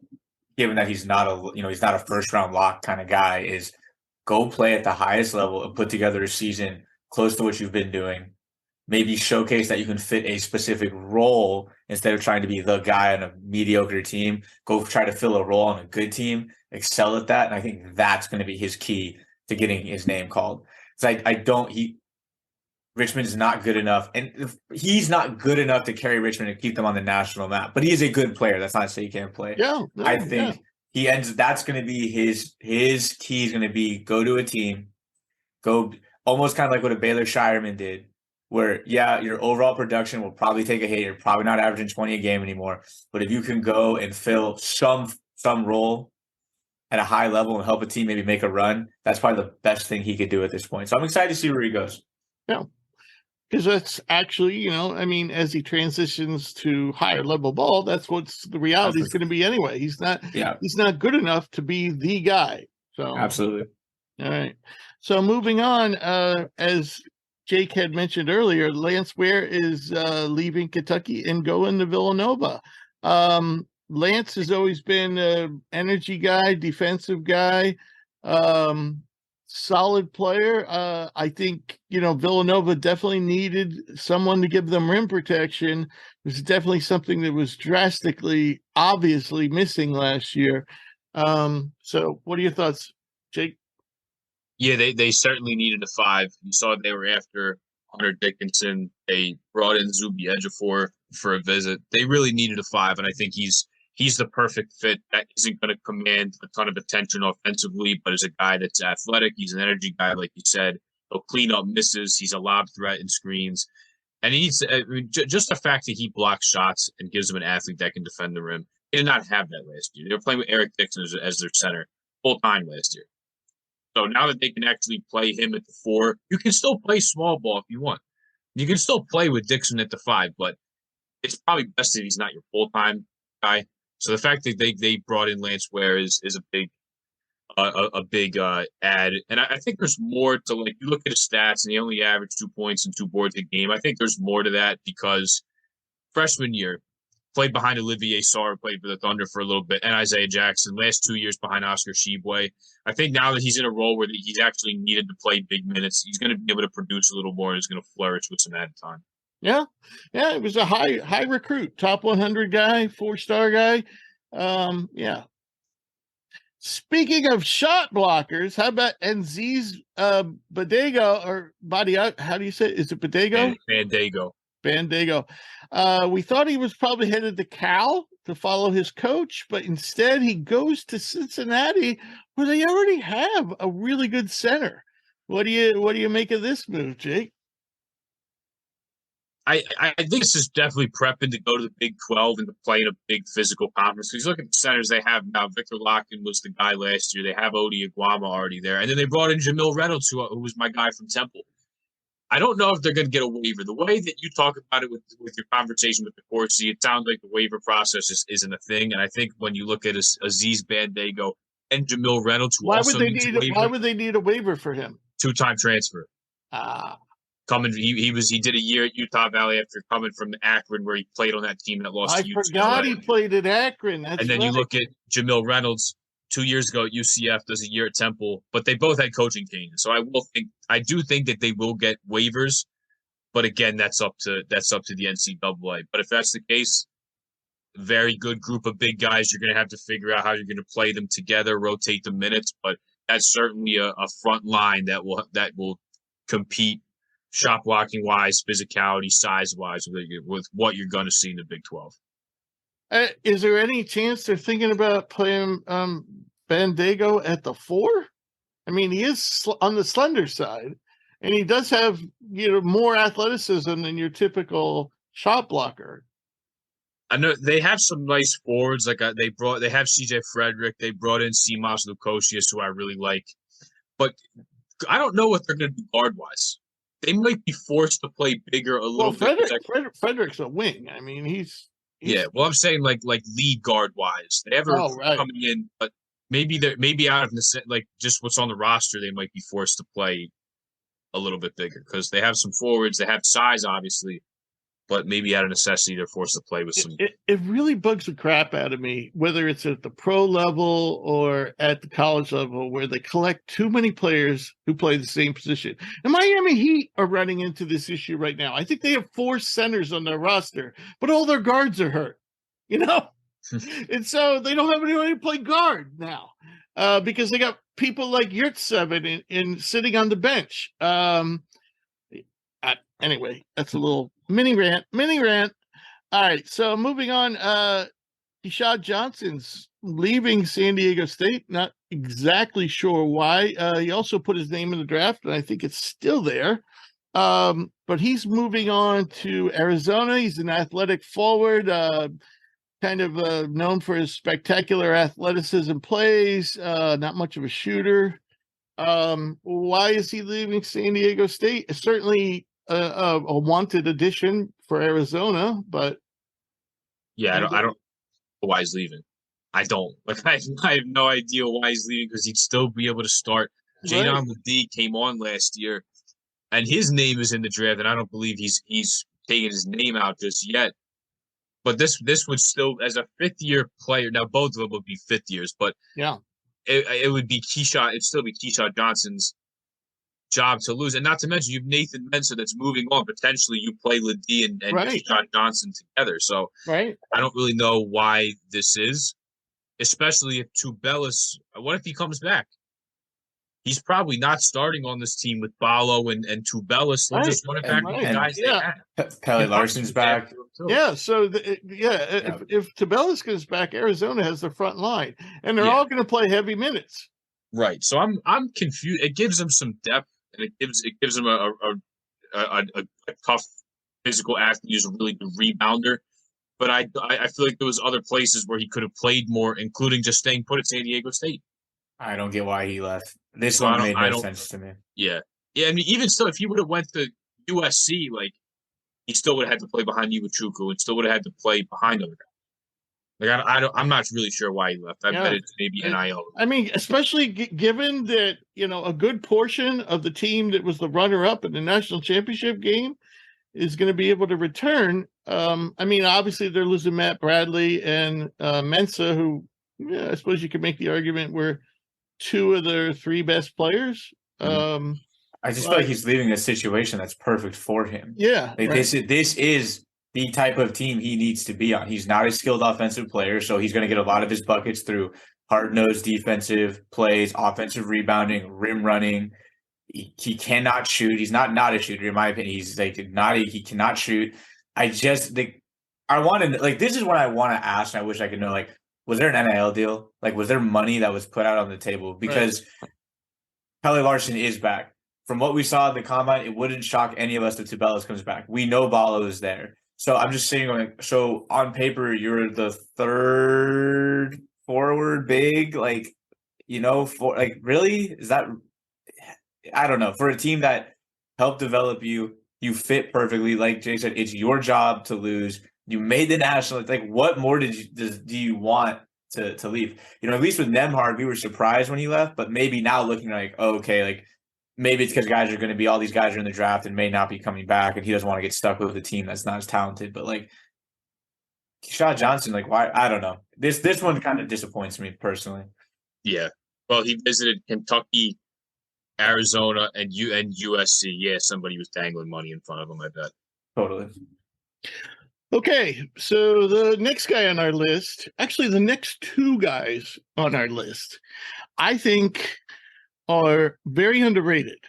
given that he's not a first round lock kind of guy, is go play at the highest level and put together a season close to what you've been doing. Maybe showcase that you can fit a specific role instead of trying to be the guy on a mediocre team. Go try to fill a role on a good team, excel at that. And I think that's going to be his key to getting his name called. Richmond is not good enough. And he's not good enough to carry Richmond and keep them on the national map, but he is a good player. That's not to say he can't play. Yeah. I think that's going to be his key is going to be go to a team, go almost kind of like what a Baylor Shireman did, where, your overall production will probably take a hit. You're probably not averaging 20 a game anymore. But if you can go and fill some role at a high level and help a team maybe make a run, that's probably the best thing he could do at this point. So I'm excited to see where he goes. Yeah. Because that's actually, as he transitions to higher level ball, that's what's the reality is going to be anyway. He's not good enough to be the guy. So absolutely. All right. So moving on, as Jake had mentioned earlier, Lance Ware is leaving Kentucky and going to Villanova. Lance has always been an energy guy, defensive guy, solid player. I think, Villanova definitely needed someone to give them rim protection. It was definitely something that was drastically, obviously missing last year. So what are your thoughts, Jake? Yeah, they certainly needed a 5. You saw they were after Hunter Dickinson. They brought in Zuby Ejiofor for a visit. They really needed a 5, and I think he's the perfect fit. That isn't going to command a ton of attention offensively, but as a guy that's athletic, he's an energy guy, like you said. He'll clean up misses. He's a lob threat and screens. And he needs just the fact that he blocks shots and gives them an athlete that can defend the rim. They did not have that last year. They were playing with Eric Dixon as their center full time last year. So now that they can actually play him at the 4, you can still play small ball if you want. You can still play with Dixon at the 5, but it's probably best if he's not your full-time guy. So the fact that they brought in Lance Ware is a big add. And I think there's more to, like, you look at his stats and he only averaged 2 points and 2 boards a game. I think there's more to that because freshman year, played behind Olivier Sarr, played for the Thunder for a little bit, and Isaiah Jackson. Last 2 years behind Oscar Tshiebwe. I think now that he's in a role where he's actually needed to play big minutes, he's going to be able to produce a little more and he's going to flourish with some added time. Yeah, it was a high recruit, top 100 guy, 4-star guy. Yeah. Speaking of shot blockers, how about Aziz Bandaogo or Badia? How do you say it? Is it Bandaogo? Bandaogo. We thought he was probably headed to Cal to follow his coach, but instead he goes to Cincinnati, where they already have a really good center. What do you make of this move, Jake? I think this is definitely prepping to go to the Big 12 and to play in a big physical conference. Because you look at the centers they have now. Victor Lockton was the guy last year. They have Odi Iguama already there. And then they brought in Jamil Reynolds, who was my guy from Temple. I don't know if they're going to get a waiver. The way that you talk about it with your conversation with the Corsi, it sounds like the waiver process isn't a thing. And I think when you look at Aziz Bandaogo and Jamil Reynolds, who why would they need a waiver for him? 2-time transfer. He did a year at Utah Valley after coming from Akron, where he played on that team that lost to UCLA. I forgot he played at Akron. And then you look at Jamil Reynolds, 2 years ago at UCF, does a year at Temple, but they both had coaching changes. So I do think that they will get waivers, but again, that's up to the NCAA. But if that's the case, very good group of big guys. You're going to have to figure out how you're going to play them together, rotate the minutes, but that's certainly a front line that will compete shot blocking wise, physicality, size wise with what you're going to see in the Big 12. Is there any chance they're thinking about playing Bandaogo at the 4? I mean, he is on the slender side, and he does have, more athleticism than your typical shot blocker. I know they have some nice forwards. Like they have CJ Frederick. They brought in Simas Lukosius, who I really like. But I don't know what they're going to do guard wise. They might be forced to play bigger a little bit. Frederick's a wing. I mean, he's yeah. Well, I'm saying like lead guard wise, they ever coming in, but maybe out of like just what's on the roster, they might be forced to play a little bit bigger because they have some forwards, they have size, obviously. But maybe out of necessity, they're forced to play with some. It really bugs the crap out of me, whether it's at the pro level or at the college level, where they collect too many players who play the same position. And Miami Heat are running into this issue right now. I think they have 4 centers on their roster, but all their guards are hurt, and so they don't have anybody to play guard now because they got people like Yurtseven in sitting on the bench. Anyway, that's a little mini rant. All right, so moving on. Keyshawn Johnson's leaving San Diego State. Not exactly sure why. He also put his name in the draft, and I think it's still there. But he's moving on to Arizona. He's an athletic forward, kind of known for his spectacular athleticism plays, not much of a shooter. Why is he leaving San Diego State? It's certainly a wanted addition for Arizona, but yeah, I don't know why he's leaving. I don't I have no idea why he's leaving because he'd still be able to start. Jadon Ledee came on last year, and his name is in the draft, and I don't believe he's taken his name out just yet. But this would still, as a 5th-year player, now both of them would be 5th years, but yeah, it would be Keyshawn. It'd still be Keyshawn Johnson's job to lose, and not to mention you have Nathan Mensah that's moving on. Potentially, you play Ledee and Keyshawn Johnson together. So I don't really know why this is, especially if Tubelis. What if he comes back? He's probably not starting on this team with Ballo and Tubelis. They'll just run it back with the guys they have. Pelle Larsen's back. Yeah, so if Tubelis goes back, Arizona has the front line, and they're all going to play heavy minutes. Right. So I'm confused. It gives them some depth, and it gives them a tough physical athlete who's a really good rebounder. But I feel like there was other places where he could have played more, including just staying put at San Diego State. I don't get why he left. This one made no sense to me. Yeah. I mean, even still, if he would have went to USC, like he still would have had to play behind Iwuchukwu and still would have had to play behind other guys. Like I'm not really sure why he left. I bet it's maybe NIL. I mean, especially given that a good portion of the team that was the runner-up in the national championship game is going to be able to return. I mean, obviously they're losing Matt Bradley and Mensah, who I suppose you could make the argument were 2 of their 3 best players. I just feel like he's leaving a situation that's perfect for him. Yeah, this is the type of team he needs to be on. He's not a skilled offensive player, so he's going to get a lot of his buckets through hard-nosed defensive plays, offensive rebounding, rim running. He cannot shoot. He's not a shooter, in my opinion. He cannot shoot. This is what I want to ask, and I wish I could know, like, was there an NIL deal? Like, was there money that was put out on the table? Because Pelle Larsen is back. From what we saw at the combine, it wouldn't shock any of us that Tubelis comes back. We know Ballo is there. So I'm just saying, so on paper, you're the 3rd forward big, really? Is that, I don't know. For a team that helped develop you, you fit perfectly. Like Jay said, it's your job to lose. You made the national. Like, what more do you want to leave? At least with Nembhard, we were surprised when he left, but maybe now looking like, maybe it's because all these guys are in the draft and may not be coming back, and he doesn't want to get stuck with a team that's not as talented. But Keyshawn Johnson, why? I don't know. This one kind of disappoints me personally. Yeah. Well, he visited Kentucky, Arizona, and USC. Yeah, somebody was dangling money in front of him, I bet. Totally. Okay, so the next guy on our list, actually the next 2 guys on our list, I think are very underrated,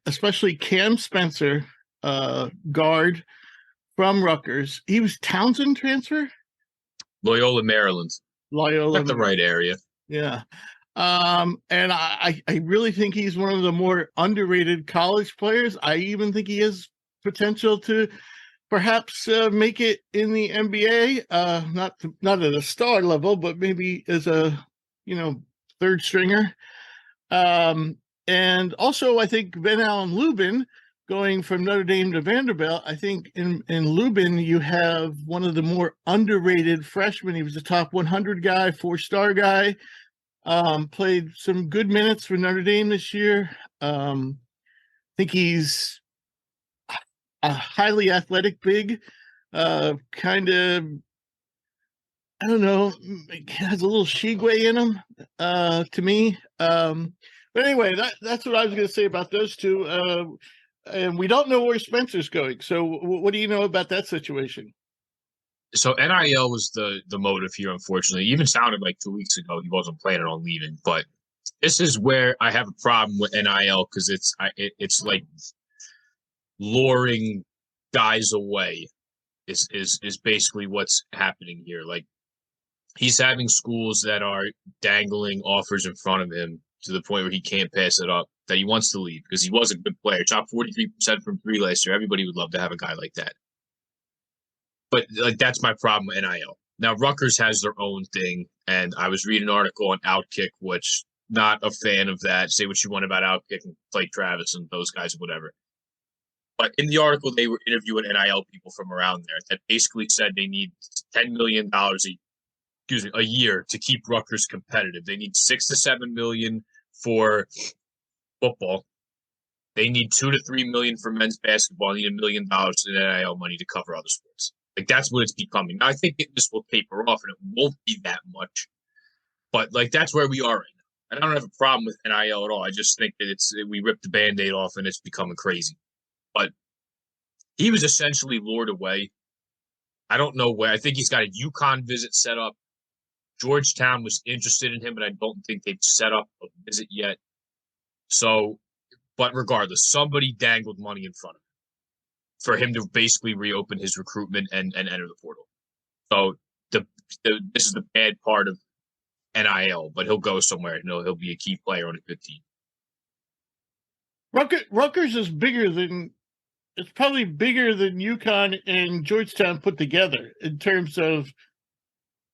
especially Cam Spencer, guard from Rutgers. He was Townsend transfer? Loyola, Maryland. Loyola. Not the right area. Yeah. And I really think he's one of the more underrated college players. I even think he has potential to perhaps make it in the NBA, not at a star level, but maybe as a third stringer. And also, I think Ben Allen Lubin going from Notre Dame to Vanderbilt. I think in Lubin you have one of the more underrated freshmen. He was a top 100 guy, 4-star guy. Played some good minutes for Notre Dame this year. I think he's a highly athletic big, kind of, I don't know, has a little Shigwe in him, to me. But anyway, that's what I was going to say about those two. And we don't know where Spencer's going. So what do you know about that situation? So NIL was the motive here, unfortunately. It even sounded like 2 weeks ago he wasn't planning on leaving. But this is where I have a problem with NIL because it's like luring guys away is basically what's happening here. Like, he's having schools that are dangling offers in front of him to the point where he can't pass it up, that he wants to leave because he was a good player. Shot 43% from three last year. Everybody would love to have a guy like that. But like, that's my problem with NIL. Now, Rutgers has their own thing, and I was reading an article on Outkick, which not a fan of that. Say what you want about Outkick and Clay Travis and those guys or whatever. But in the article, they were interviewing NIL people from around there that basically said they need $10 million a year to keep Rutgers competitive. They need $6 to $7 million for football. They need $2 to $3 million for men's basketball. They need $1 million in NIL money to cover other sports. Like, that's what it's becoming. Now, I think this will taper off, and it won't be that much. But like, that's where we are right now. And I don't have a problem with NIL at all. I just think that we ripped the Band-Aid off, and it's becoming crazy. But he was essentially lured away. I don't know where. I think he's got a UConn visit set up. Georgetown was interested in him, but I don't think they've set up a visit yet. So, but regardless, somebody dangled money in front of him for him to basically reopen his recruitment and enter the portal. So this is the bad part of NIL, but he'll go somewhere and he'll be a key player on a good team. Rutgers is it's probably bigger than UConn and Georgetown put together in terms of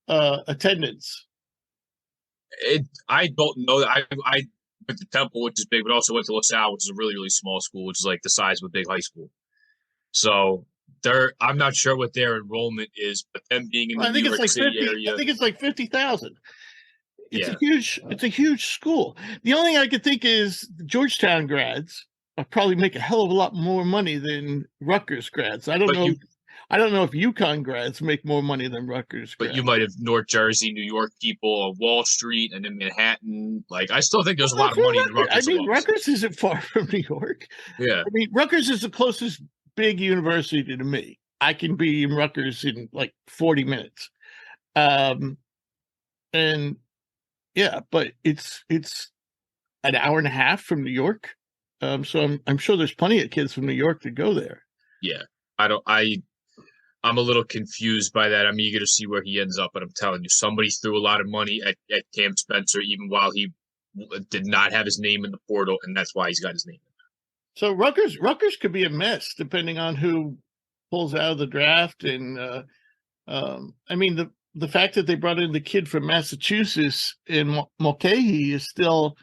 attendance. I don't know. I went to Temple, which is big, but also went to LaSalle, which is a really, really small school, which is like the size of a big high school. So I'm not sure what their enrollment is, but them being in the New York City area, I think it's like 50,000. It's a huge school. The only thing I could think is the Georgetown grads probably make a hell of a lot more money than Rutgers grads. I don't know if UConn grads make more money than Rutgers grads. But you might have North Jersey, New York people, Wall Street, and then Manhattan. Like, I still think there's a lot of money in Rutgers. I mean, Rutgers isn't far from New York. Yeah. I mean, Rutgers is the closest big university to me. I can be in Rutgers in like 40 minutes. And yeah, but it's an hour and a half from New York. So I'm sure there's plenty of kids from New York that go there. Yeah. I'm a little confused by that. I'm eager to see where he ends up, but I'm telling you, somebody threw a lot of money at Cam Spencer, even while he did not have his name in the portal, and that's why he's got his name in. So Rutgers could be a mess depending on who pulls out of the draft. And I mean, the fact that they brought in the kid from Massachusetts in Mulcahy is still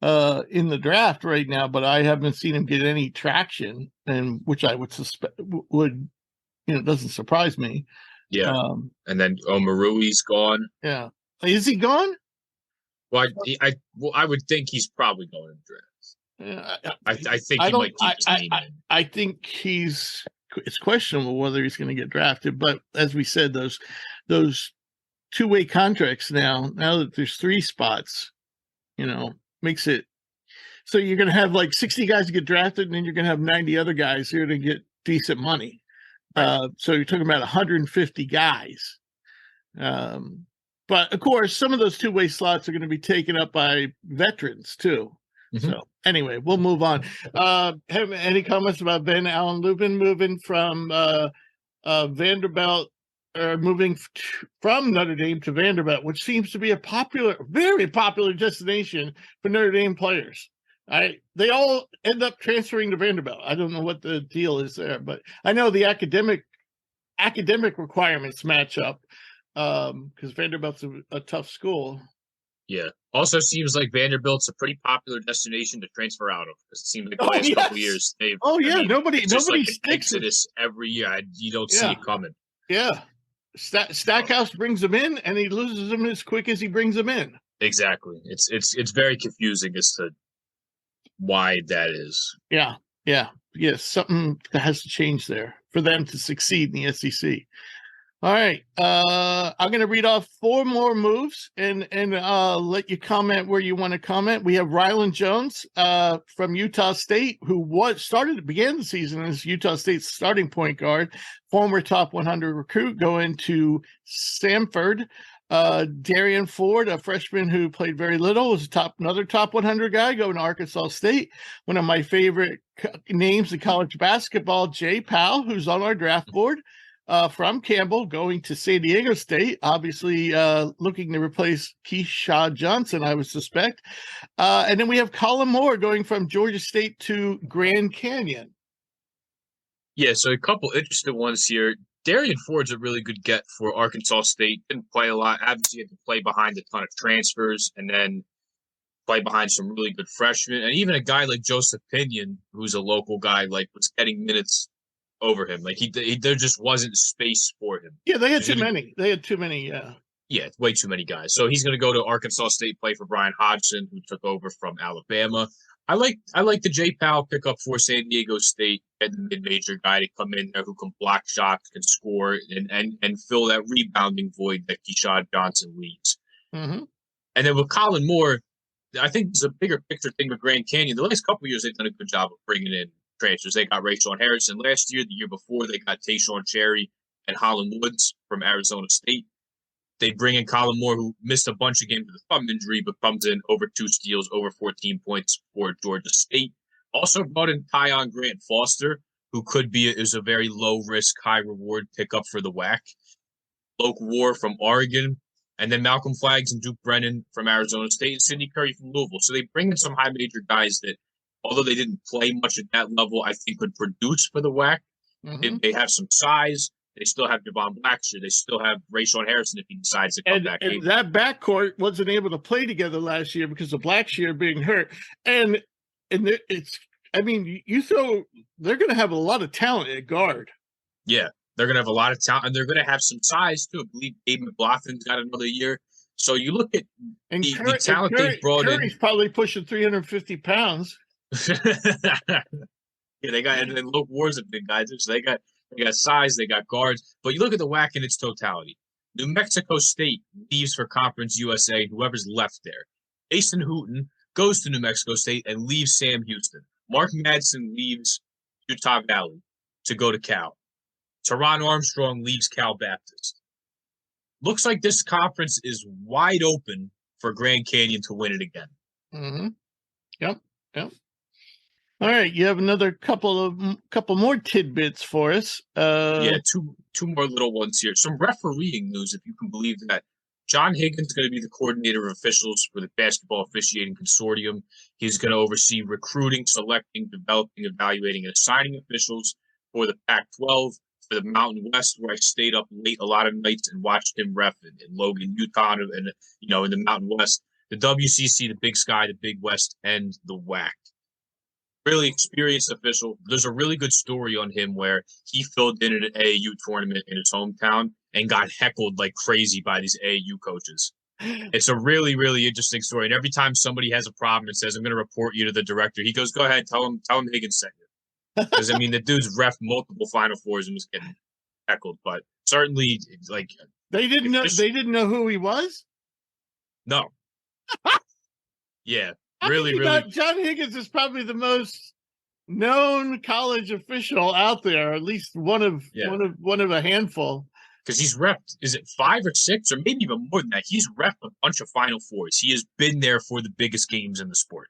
in the draft right now, but I haven't seen him get any traction, and which I would suspect doesn't surprise me. Yeah. And then Omarui's gone. Yeah. Is he gone? Well, I would think he's probably going to draft. I think he might keep his name in. I think it's questionable whether he's going to get drafted, but as we said, those two-way contracts now that there's 3 spots, makes it so you're going to have like 60 guys get drafted, and then you're going to have 90 other guys here to get decent money. So you're talking about 150 guys. But of course, some of those two-way slots are going to be taken up by veterans too. Mm-hmm. So anyway, we'll move on. Have any comments about Ben Allen Lubin moving from Vanderbilt are moving from Notre Dame to Vanderbilt, which seems to be a very popular destination for Notre Dame players. They all end up transferring to Vanderbilt. I don't know what the deal is there, but I know the academic requirements match up because Vanderbilt's a tough school. Yeah. Also seems like Vanderbilt's a pretty popular destination to transfer out of, because it seems like the last couple of years they've. Nobody like sticks. Exodus every year. You don't see it coming. Yeah. Stackhouse brings them in, and he loses them as quick as he brings them in. Exactly. It's very confusing as to why that is. Yeah. Something that has to change there for them to succeed in the SEC. All right. I'm going to read off 4 more moves and let you comment where you want to comment. We have Rylan Jones from Utah State, who began the season as Utah State's starting point guard, former top 100 recruit, going to Samford. Darian Ford, a freshman who played very little, was another top 100 guy going to Arkansas State. One of my favorite names in college basketball, Jay Powell, who's on our draft board. From Campbell, going to San Diego State, obviously looking to replace Keyshawn Johnson, I would suspect. And then we have Colin Moore going from Georgia State to Grand Canyon. Yeah, so a couple interesting ones here. Darian Ford's a really good get for Arkansas State. Didn't play a lot. Obviously, had to play behind a ton of transfers and then play behind some really good freshmen. And even a guy like Joseph Pinion, who's a local guy, was getting minutes over him. There just wasn't space for him. Yeah, they had too many. Yeah, way too many guys. So he's going to go to Arkansas State, play for Brian Hodgson, who took over from Alabama. I like the Jay Powell pickup for San Diego State, and the mid-major guy to come in there who can block shots, can score, and fill that rebounding void that Keyshawn Johnson leaves. Mm-hmm. And then with Colin Moore, I think there's a bigger picture thing with Grand Canyon. The last couple of years, they've done a good job of bringing in transfers. They got Rayshawn Harrison last year. The year before, they got Tayshaun Cherry and Holland Woods from Arizona State. They bring in Colin Moore, who missed a bunch of games with a thumb injury, but comes in over 2 steals, over 14 points for Georgia State. Also brought in Tyon Grant Foster, who is a very low-risk, high-reward pickup for the WAC. Loke War from Oregon. And then Malcolm Flaggs and Duke Brennan from Arizona State, and Sidney Curry from Louisville. So they bring in some high-major guys that, although they didn't play much at that level, I think could produce for the WAC. Mm-hmm. They have some size. They still have Devon Blackshear. They still have Rayshawn Harrison if he decides to come back. And that backcourt wasn't able to play together last year because of Blackshear being hurt. And it's, I mean, they're going to have a lot of talent at guard. Yeah, they're going to have a lot of talent, and they're going to have some size too. I believe Gabe McLaughlin's got another year. So you look at the talent they brought in. Curry's probably pushing 350 pounds. Yeah, they got, and then Luke Ward's a big guy too. So they got size, they got guards. But you look at the WAC in its totality. New Mexico State leaves for Conference USA, whoever's left there. Jason Hooten goes to New Mexico State and leaves Sam Houston. Mark Madsen leaves Utah Valley to go to Cal. Teron Armstrong leaves Cal Baptist. Looks like this conference is wide open for Grand Canyon to win it again. Mm-hmm. Yep. All right, you have another couple more tidbits for us. Yeah, two more little ones here. Some refereeing news, if you can believe that. John Higgins is going to be the coordinator of officials for the Basketball Officiating Consortium. He's going to oversee recruiting, selecting, developing, evaluating, and assigning officials for the Pac-12, for the Mountain West, where I stayed up late a lot of nights and watched him ref in Logan, Utah, and in the Mountain West, the WCC, the Big Sky, the Big West, and the WAC. Really experienced official. There's a really good story on him where he filled in an AAU tournament in his hometown and got heckled like crazy by these AAU coaches. It's a really, really interesting story. And every time somebody has a problem and says, I'm going to report you to the director, he goes, go ahead, tell him Higgins sent you. Because, I mean, the dude's ref multiple Final Fours and was getting heckled. But certainly, like... They didn't know who he was? No. Yeah. Really. John Higgins is probably the most known college official out there, or at least one of a handful. Because he's repped, is it 5 or 6 or maybe even more than that? He's repped a bunch of Final Fours. He has been there for the biggest games in the sport.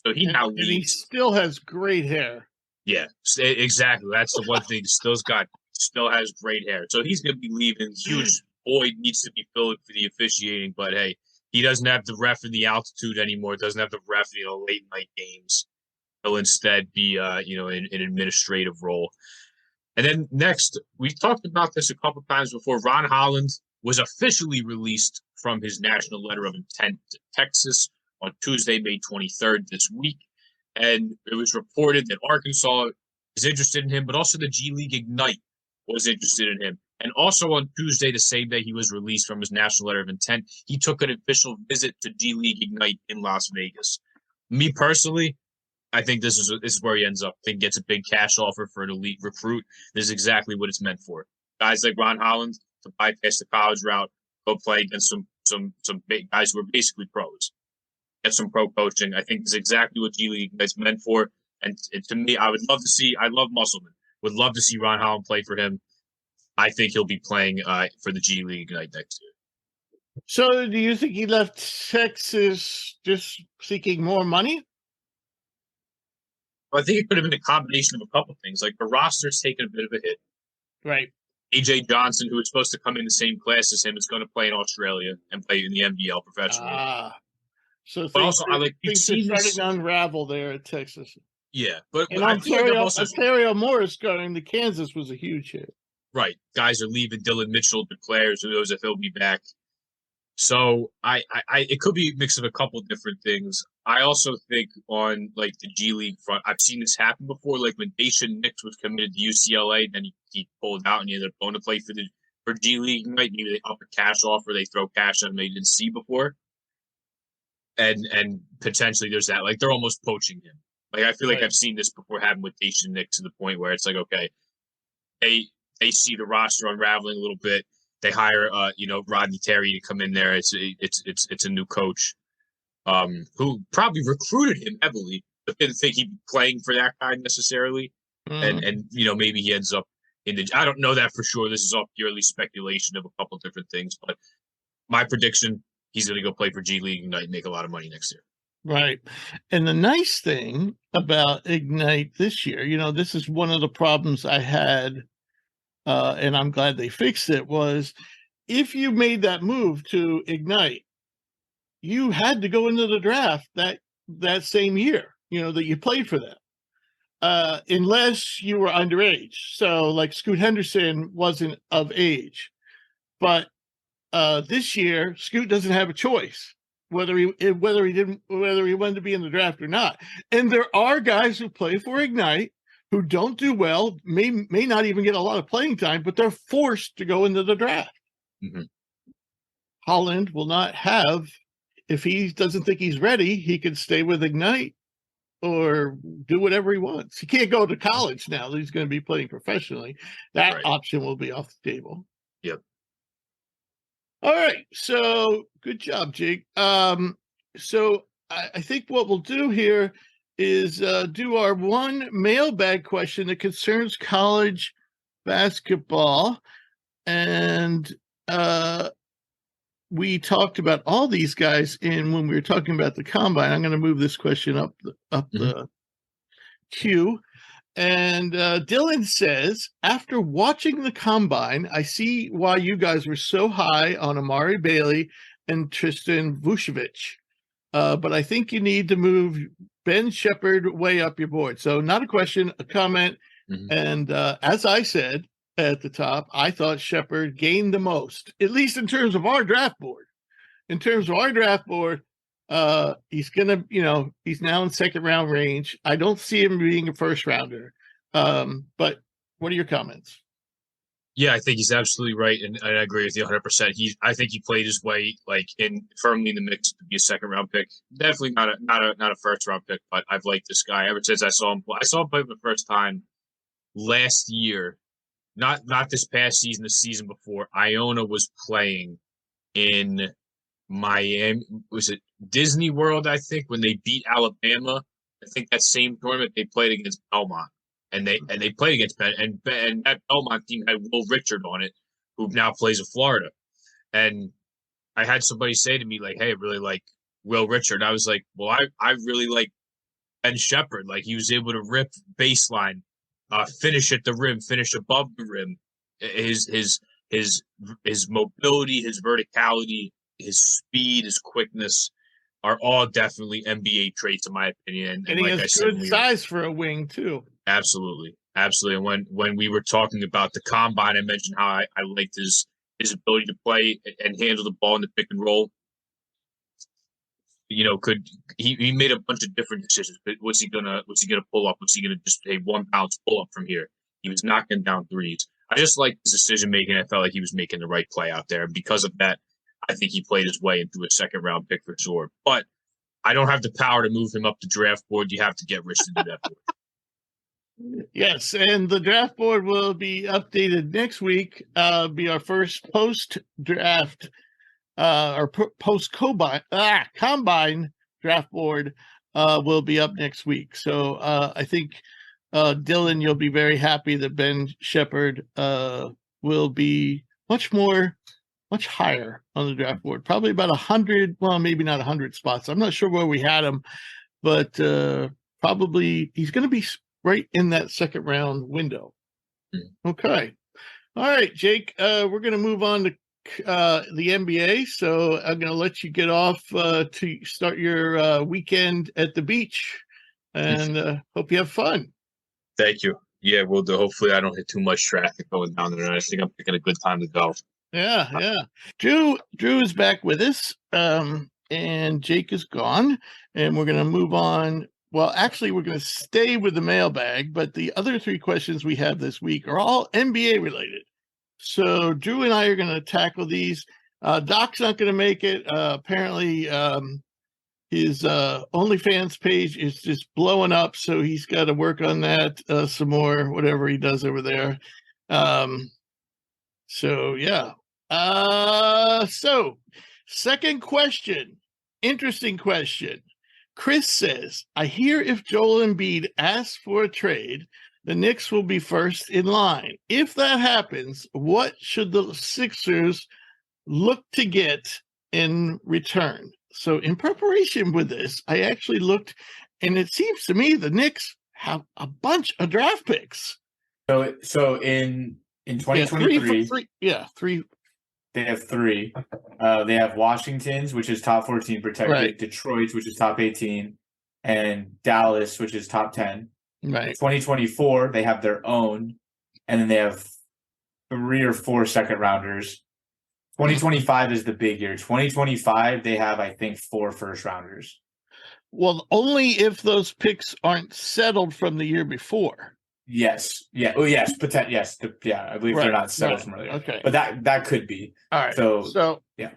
So now leads. And he still has great hair. Yeah, exactly. That's the one thing. Still's got still has great hair. So he's going to be leaving. Huge void needs to be filled for the officiating. But, hey, he doesn't have the ref in the altitude anymore. Doesn't have the ref in the late night games. He'll instead be, in an administrative role. And then next, we talked about this a couple times before. Ron Holland was officially released from his national letter of intent to Texas on Tuesday, May 23rd this week. And it was reported that Arkansas is interested in him, but also the G League Ignite was interested in him. And also on Tuesday, the same day he was released from his national letter of intent, he took an official visit to G League Ignite in Las Vegas. Me personally, I think this is where he ends up. I think he gets a big cash offer for an elite recruit. This is exactly what it's meant for. Guys like Ron Holland to bypass the college route, go play against some big guys who are basically pros. Get some pro coaching. I think this is exactly what G League is meant for. And to me, I love Musselman. Would love to see Ron Holland play for him. I think he'll be playing for the G League Ignite next year. So do you think he left Texas just seeking more money? I think it could have been a combination of a couple of things. Like the roster's taken a bit of a hit. Right. AJ Johnson, who was supposed to come in the same class as him, is going to play in Australia and play in the NBL professionally. So but also, I like things are starting to unravel there at Texas. Yeah, but and Ontario Morris going to Kansas was a huge hit. Right, guys are leaving. Dylan Mitchell declares who knows if he'll be back. So I it could be a mix of a couple different things. I also think on like the G League front, I've seen this happen before. Like when Daishen Nix was committed to UCLA, then he pulled out and he ended up going to play for G League. Maybe they up a cash offer, they throw cash on him they didn't see before, and potentially there's that. Like they're almost poaching him. Like I feel like I've seen this before happen with Daishen Nix to the point where it's like, okay, they see the roster unraveling a little bit. They hire, Rodney Terry to come in there. It's a new coach, who probably recruited him heavily, but didn't think he'd be playing for that guy necessarily. And maybe he ends up I don't know that for sure. This is all purely speculation of a couple different things, but my prediction, he's going to go play for G League Ignite and make a lot of money next year. Right. And the nice thing about Ignite this year, this is one of the problems I had, and I'm glad they fixed it, was if you made that move to Ignite, you had to go into the draft that same year, that you played for them, unless you were underage. So like Scoot Henderson wasn't of age. But this year, Scoot doesn't have a choice whether he wanted to be in the draft or not. And there are guys who play for Ignite who don't do well, may not even get a lot of playing time, but they're forced to go into the draft. Mm-hmm. Holland will not have, if he doesn't think he's ready, he could stay with Ignite or do whatever he wants. He can't go to college now that he's going to be playing professionally. That option will be off the table. Yep. All right. So good job, Jake. So I think what we'll do here is do our one mailbag question that concerns college basketball. And we talked about all these guys when we were talking about the combine. I'm going to move this question up the queue. And Dylan says, after watching the combine, I see why you guys were so high on Amari Bailey and Tristan Vucevic. But I think you need to move Ben Shepherd way up your board. So not a question, a comment. Mm-hmm. And as I said at the top, I thought Shepherd gained the most, at least in terms of our draft board. In terms of our draft board, he's gonna, he's now in second round range. I don't see him being a first rounder. But what are your comments? Yeah, I think he's absolutely right, and I agree with you 100%. I think he played his way firmly in the mix to be a second round pick. Definitely not a first round pick, but I've liked this guy ever since I saw him play. I saw him play for the first time last year, not this past season, the season before. Iona was playing in Miami. Was it Disney World? I think when they beat Alabama. I think that same tournament they played against Belmont. And they played against Ben, and that Belmont team had Will Richard on it, who now plays in Florida. And I had somebody say to me, like, hey, I really like Will Richard. I was like, well, I really like Ben Shepherd. Like, he was able to rip baseline, finish at the rim, finish above the rim. His mobility, his verticality, his speed, his quickness are all definitely NBA traits in my opinion. And he like has I said, good size for a wing too. Absolutely. And when we were talking about the combine, I mentioned how I liked his ability to play and handle the ball in the pick and roll. He made a bunch of different decisions. But was he gonna pull up? Was he gonna just a 1 bounce pull up from here? He was knocking down threes. I just liked his decision making. I felt like he was making the right play out there. And because of that, I think he played his way into a second round pick for sure. But I don't have the power to move him up the draft board. You have to get rich to do that board. Yes, and the draft board will be updated next week. Be our first post-draft or combine draft board will be up next week. So I think Dylan, you'll be very happy that Ben Shepherd will be much higher on the draft board. Probably about 100. Well, maybe not 100 spots. I'm not sure where we had him, but probably he's going to be right in that second round window. Okay. All right, Jake, we're going to move on to the NBA. So I'm going to let you get off to start your weekend at the beach, and hope you have fun. Thank you. Yeah, we'll do. Hopefully I don't hit too much traffic going down there. I think I'm picking a good time to go. Yeah. Drew is back with us, and Jake is gone, and we're going to move on. Well, actually, we're going to stay with the mailbag, but the other 3 questions we have this week are all NBA related. So Drew and I are going to tackle these. Doc's not going to make it. Apparently, his OnlyFans page is just blowing up, so he's got to work on that some more, whatever he does over there. So, yeah. So, second question. Interesting question. Chris says, I hear if Joel Embiid asks for a trade, the Knicks will be first in line. If that happens, what should the Sixers look to get in return? So in preparation with this, I actually looked, and it seems to me the Knicks have a bunch of draft picks. So in 2023, three. They have 3. They have Washington's, which is top 14 protected, right. Detroit's, which is top 18, and Dallas, which is top 10. Right. 2024, they have their own, and then they have 3 or 4 second rounders. 2025 is the big year. 2025, they have, I think, 4 first rounders. Well, only if those picks aren't settled from the year before. Yes. Yeah. Oh, yes. Yes. I believe they're not settled from earlier. Okay. But that could be. All right. So yeah.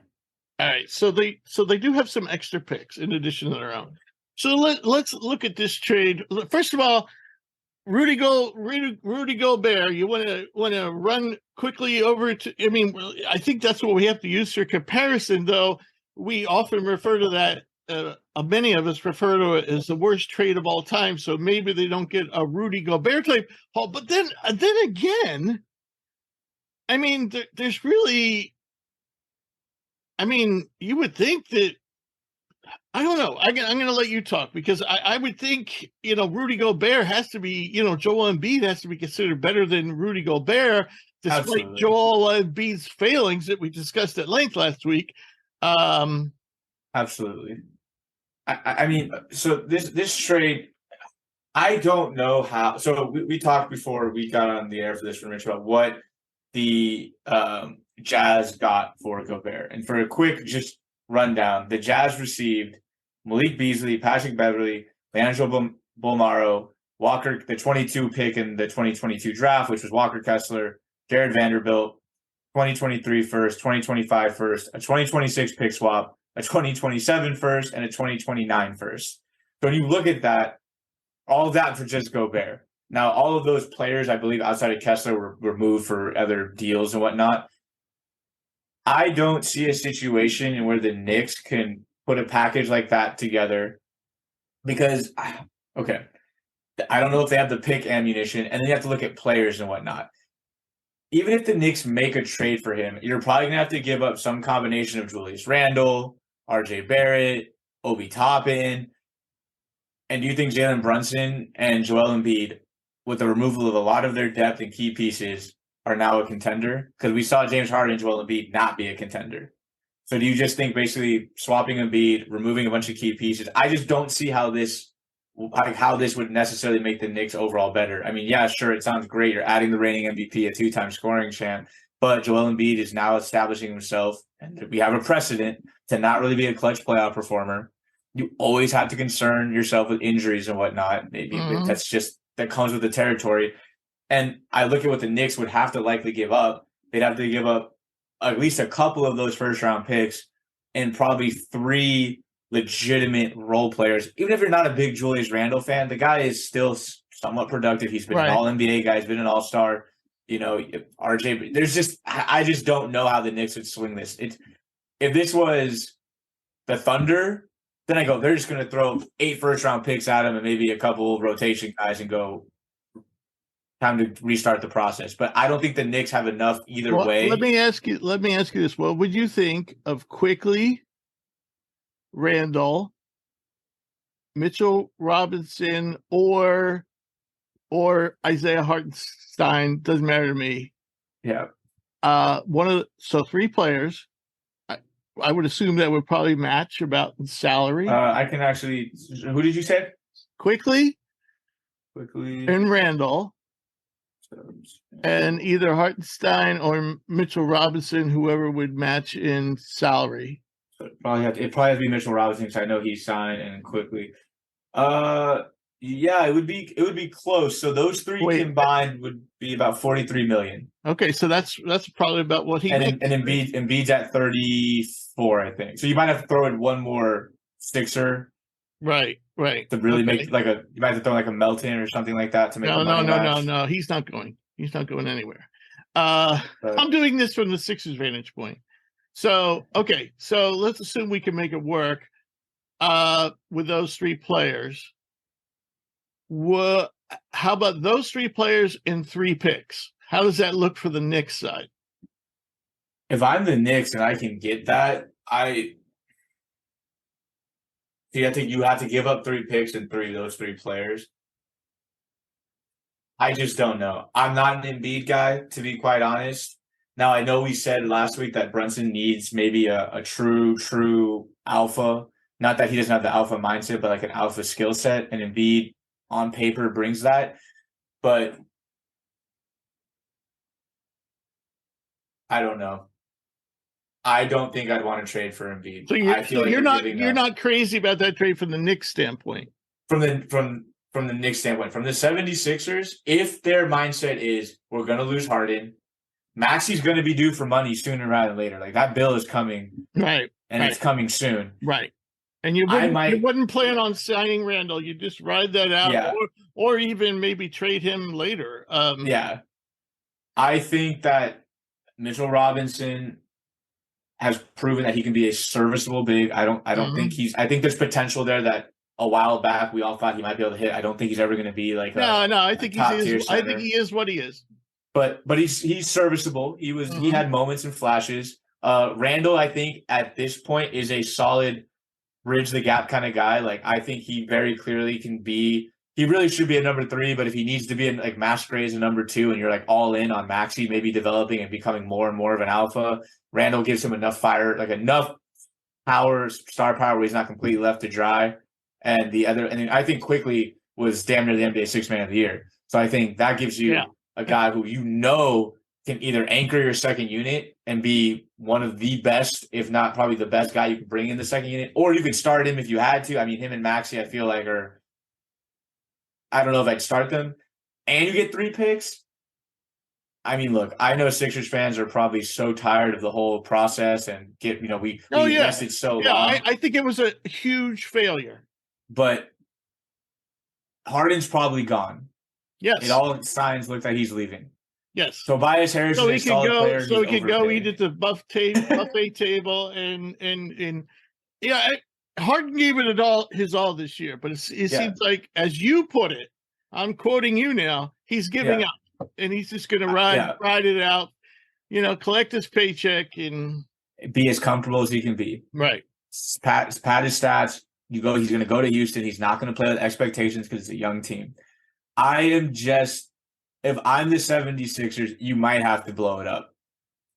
All right. So they do have some extra picks in addition to their own. So let's look at this trade. First of all, Rudy Gobert. You want to run quickly over to? I mean, I think that's what we have to use for comparison. Though we often refer to that. Many of us refer to it as the worst trade of all time. So maybe they don't get a Rudy Gobert type haul. But then again, I mean, there's really. I mean, you would think that. I don't know. I'm going to let you talk because I would think, Rudy Gobert has to be, Joel Embiid has to be considered better than Rudy Gobert, despite Absolutely. Joel Embiid's failings that we discussed at length last week. Absolutely. I mean, so this trade, I don't know how. So we talked before we got on the air for this, Rich, about what the Jazz got for Gobert. And for a quick just rundown, the Jazz received Malik Beasley, Patrick Beverley, Leandro Bolmaro, Walker, the 22 pick in the 2022 draft, which was Walker Kessler, Jared Vanderbilt, 2023 first, 2025 first, a 2026 pick swap, a 2027 first, and a 2029 first. So when you look at that, all of that for just Gobert. Now, all of those players, I believe, outside of Kessler were moved for other deals and whatnot. I don't see a situation where the Knicks can put a package like that together because, okay, I don't know if they have the pick ammunition, and then you have to look at players and whatnot. Even if the Knicks make a trade for him, you're probably going to have to give up some combination of Julius Randle, RJ Barrett, Obi Toppin. And do you think Jalen Brunson and Joel Embiid, with the removal of a lot of their depth and key pieces, are now a contender? Because we saw James Harden and Joel Embiid not be a contender. So do you just think basically swapping Embiid, removing a bunch of key pieces? I just don't see how this would necessarily make the Knicks overall better. I mean, yeah, sure, it sounds great. You're adding the reigning MVP, a 2-time scoring champ, but Joel Embiid is now establishing himself, and we have a precedent to not really be a clutch playoff performer. You always have to concern yourself with injuries and whatnot. Maybe that comes with the territory. And I look at what the Knicks would have to likely give up. They'd have to give up at least a couple of those first-round picks and probably 3 legitimate role players. Even if you're not a big Julius Randle fan, the guy is still somewhat productive. He's been an All-NBA guy. He's been an All-Star. RJ. I just don't know how the Knicks would swing this. If this was the Thunder, then I go, they're just going to throw 8 first-round picks at him and maybe a couple of rotation guys and go, time to restart the process. But I don't think the Knicks have enough either way. Let me ask you this. What would you think of Quickly, Randall, Mitchell Robinson, or Isaiah Hartenstein? Doesn't matter to me. Yeah. 3 players. I would assume that would probably match about in salary. I can actually. Who did you say? Quickly, and Randall. And either Hartenstein or Mitchell Robinson, whoever would match in salary. So it probably has to be Mitchell Robinson because I know he signed, and Quickly. Yeah, it would be close. So those 3 combined would be about $43 million. Okay, so that's probably about what he makes. And Embiid's at 34, I think. So you might have to throw in one more Sixer. Right. To really make you might have to throw like a Melton or something like that to make No. He's not going. He's not going anywhere. I'm doing this from the Sixers' vantage point. So let's assume we can make it work with those 3 players. How about those 3 players and 3 picks? How does that look for the Knicks side? If I'm the Knicks and I can get that, I think you have to give up 3 picks and 3 of those 3 players. I just don't know. I'm not an Embiid guy, to be quite honest. Now, I know we said last week that Brunson needs maybe a true alpha. Not that he doesn't have the alpha mindset, but like an alpha skill set. And Embiid on paper brings that. But I don't know. I don't think I'd want to trade for Embiid. So you're not crazy about that trade from the Knicks standpoint. From the Knicks standpoint, from the 76ers, if their mindset is we're going to lose Harden, Maxi's going to be due for money sooner rather than later. Like that bill is coming, right? And it's coming soon, right? And you wouldn't plan on signing Randall. You just ride that out, or even maybe trade him later. I think that Mitchell Robinson has proven that he can be a serviceable big. I don't think I think there's potential there that a while back we all thought he might be able to hit. I don't think he's ever going to be like I think he is what he is. But he's serviceable. He had moments and flashes. Randall, I think at this point is a solid bridge the gap kind of guy. Like I think he very clearly can be. He really should be a number 3, but if he needs to be in like masquerade as a number 2 and you're like all in on Maxey, maybe developing and becoming more and more of an alpha, Randall gives him enough fire, like enough power, star power where he's not completely left to dry. And I think Quickly was damn near the NBA 6th Man of the Year. So I think that gives you a guy who can either anchor your second unit and be one of the best, if not probably the best guy you can bring in the second unit, or you could start him if you had to. I mean, him and Maxey, I feel like I don't know if I'd start them. And you get 3 picks. I mean, look, I know Sixers fans are probably so tired of the whole process and we invested so long. I think it was a huge failure. But Harden's probably gone. Yes. All signs look like he's leaving. Yes. Tobias Harris is a solid player. So he can go eat at the buffet table and Harden gave it his all this year, but it seems like, as you put it, I'm quoting you now, he's giving up and he's just going to ride it out, collect his paycheck and be as comfortable as he can be. Right. Pat his stats. He's going to go to Houston. He's not going to play with expectations because it's a young team. I am just if I'm the 76ers, you might have to blow it up.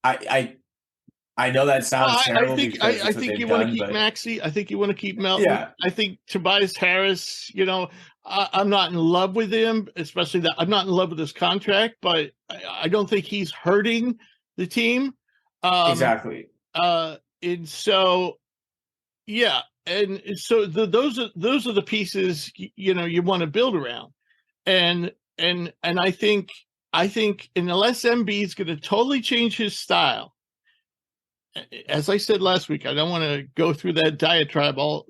I know that sounds terrible because I think you want to keep Maxey. I think you want to keep Melton. Yeah. I think Tobias Harris, I'm not in love with him, especially that I'm not in love with his contract, but I don't think he's hurting the team. Exactly. And so, yeah. And so those are the pieces, you want to build around. And I think unless MB is going to totally change his style, as I said last week, I don't want to go through that diatribe all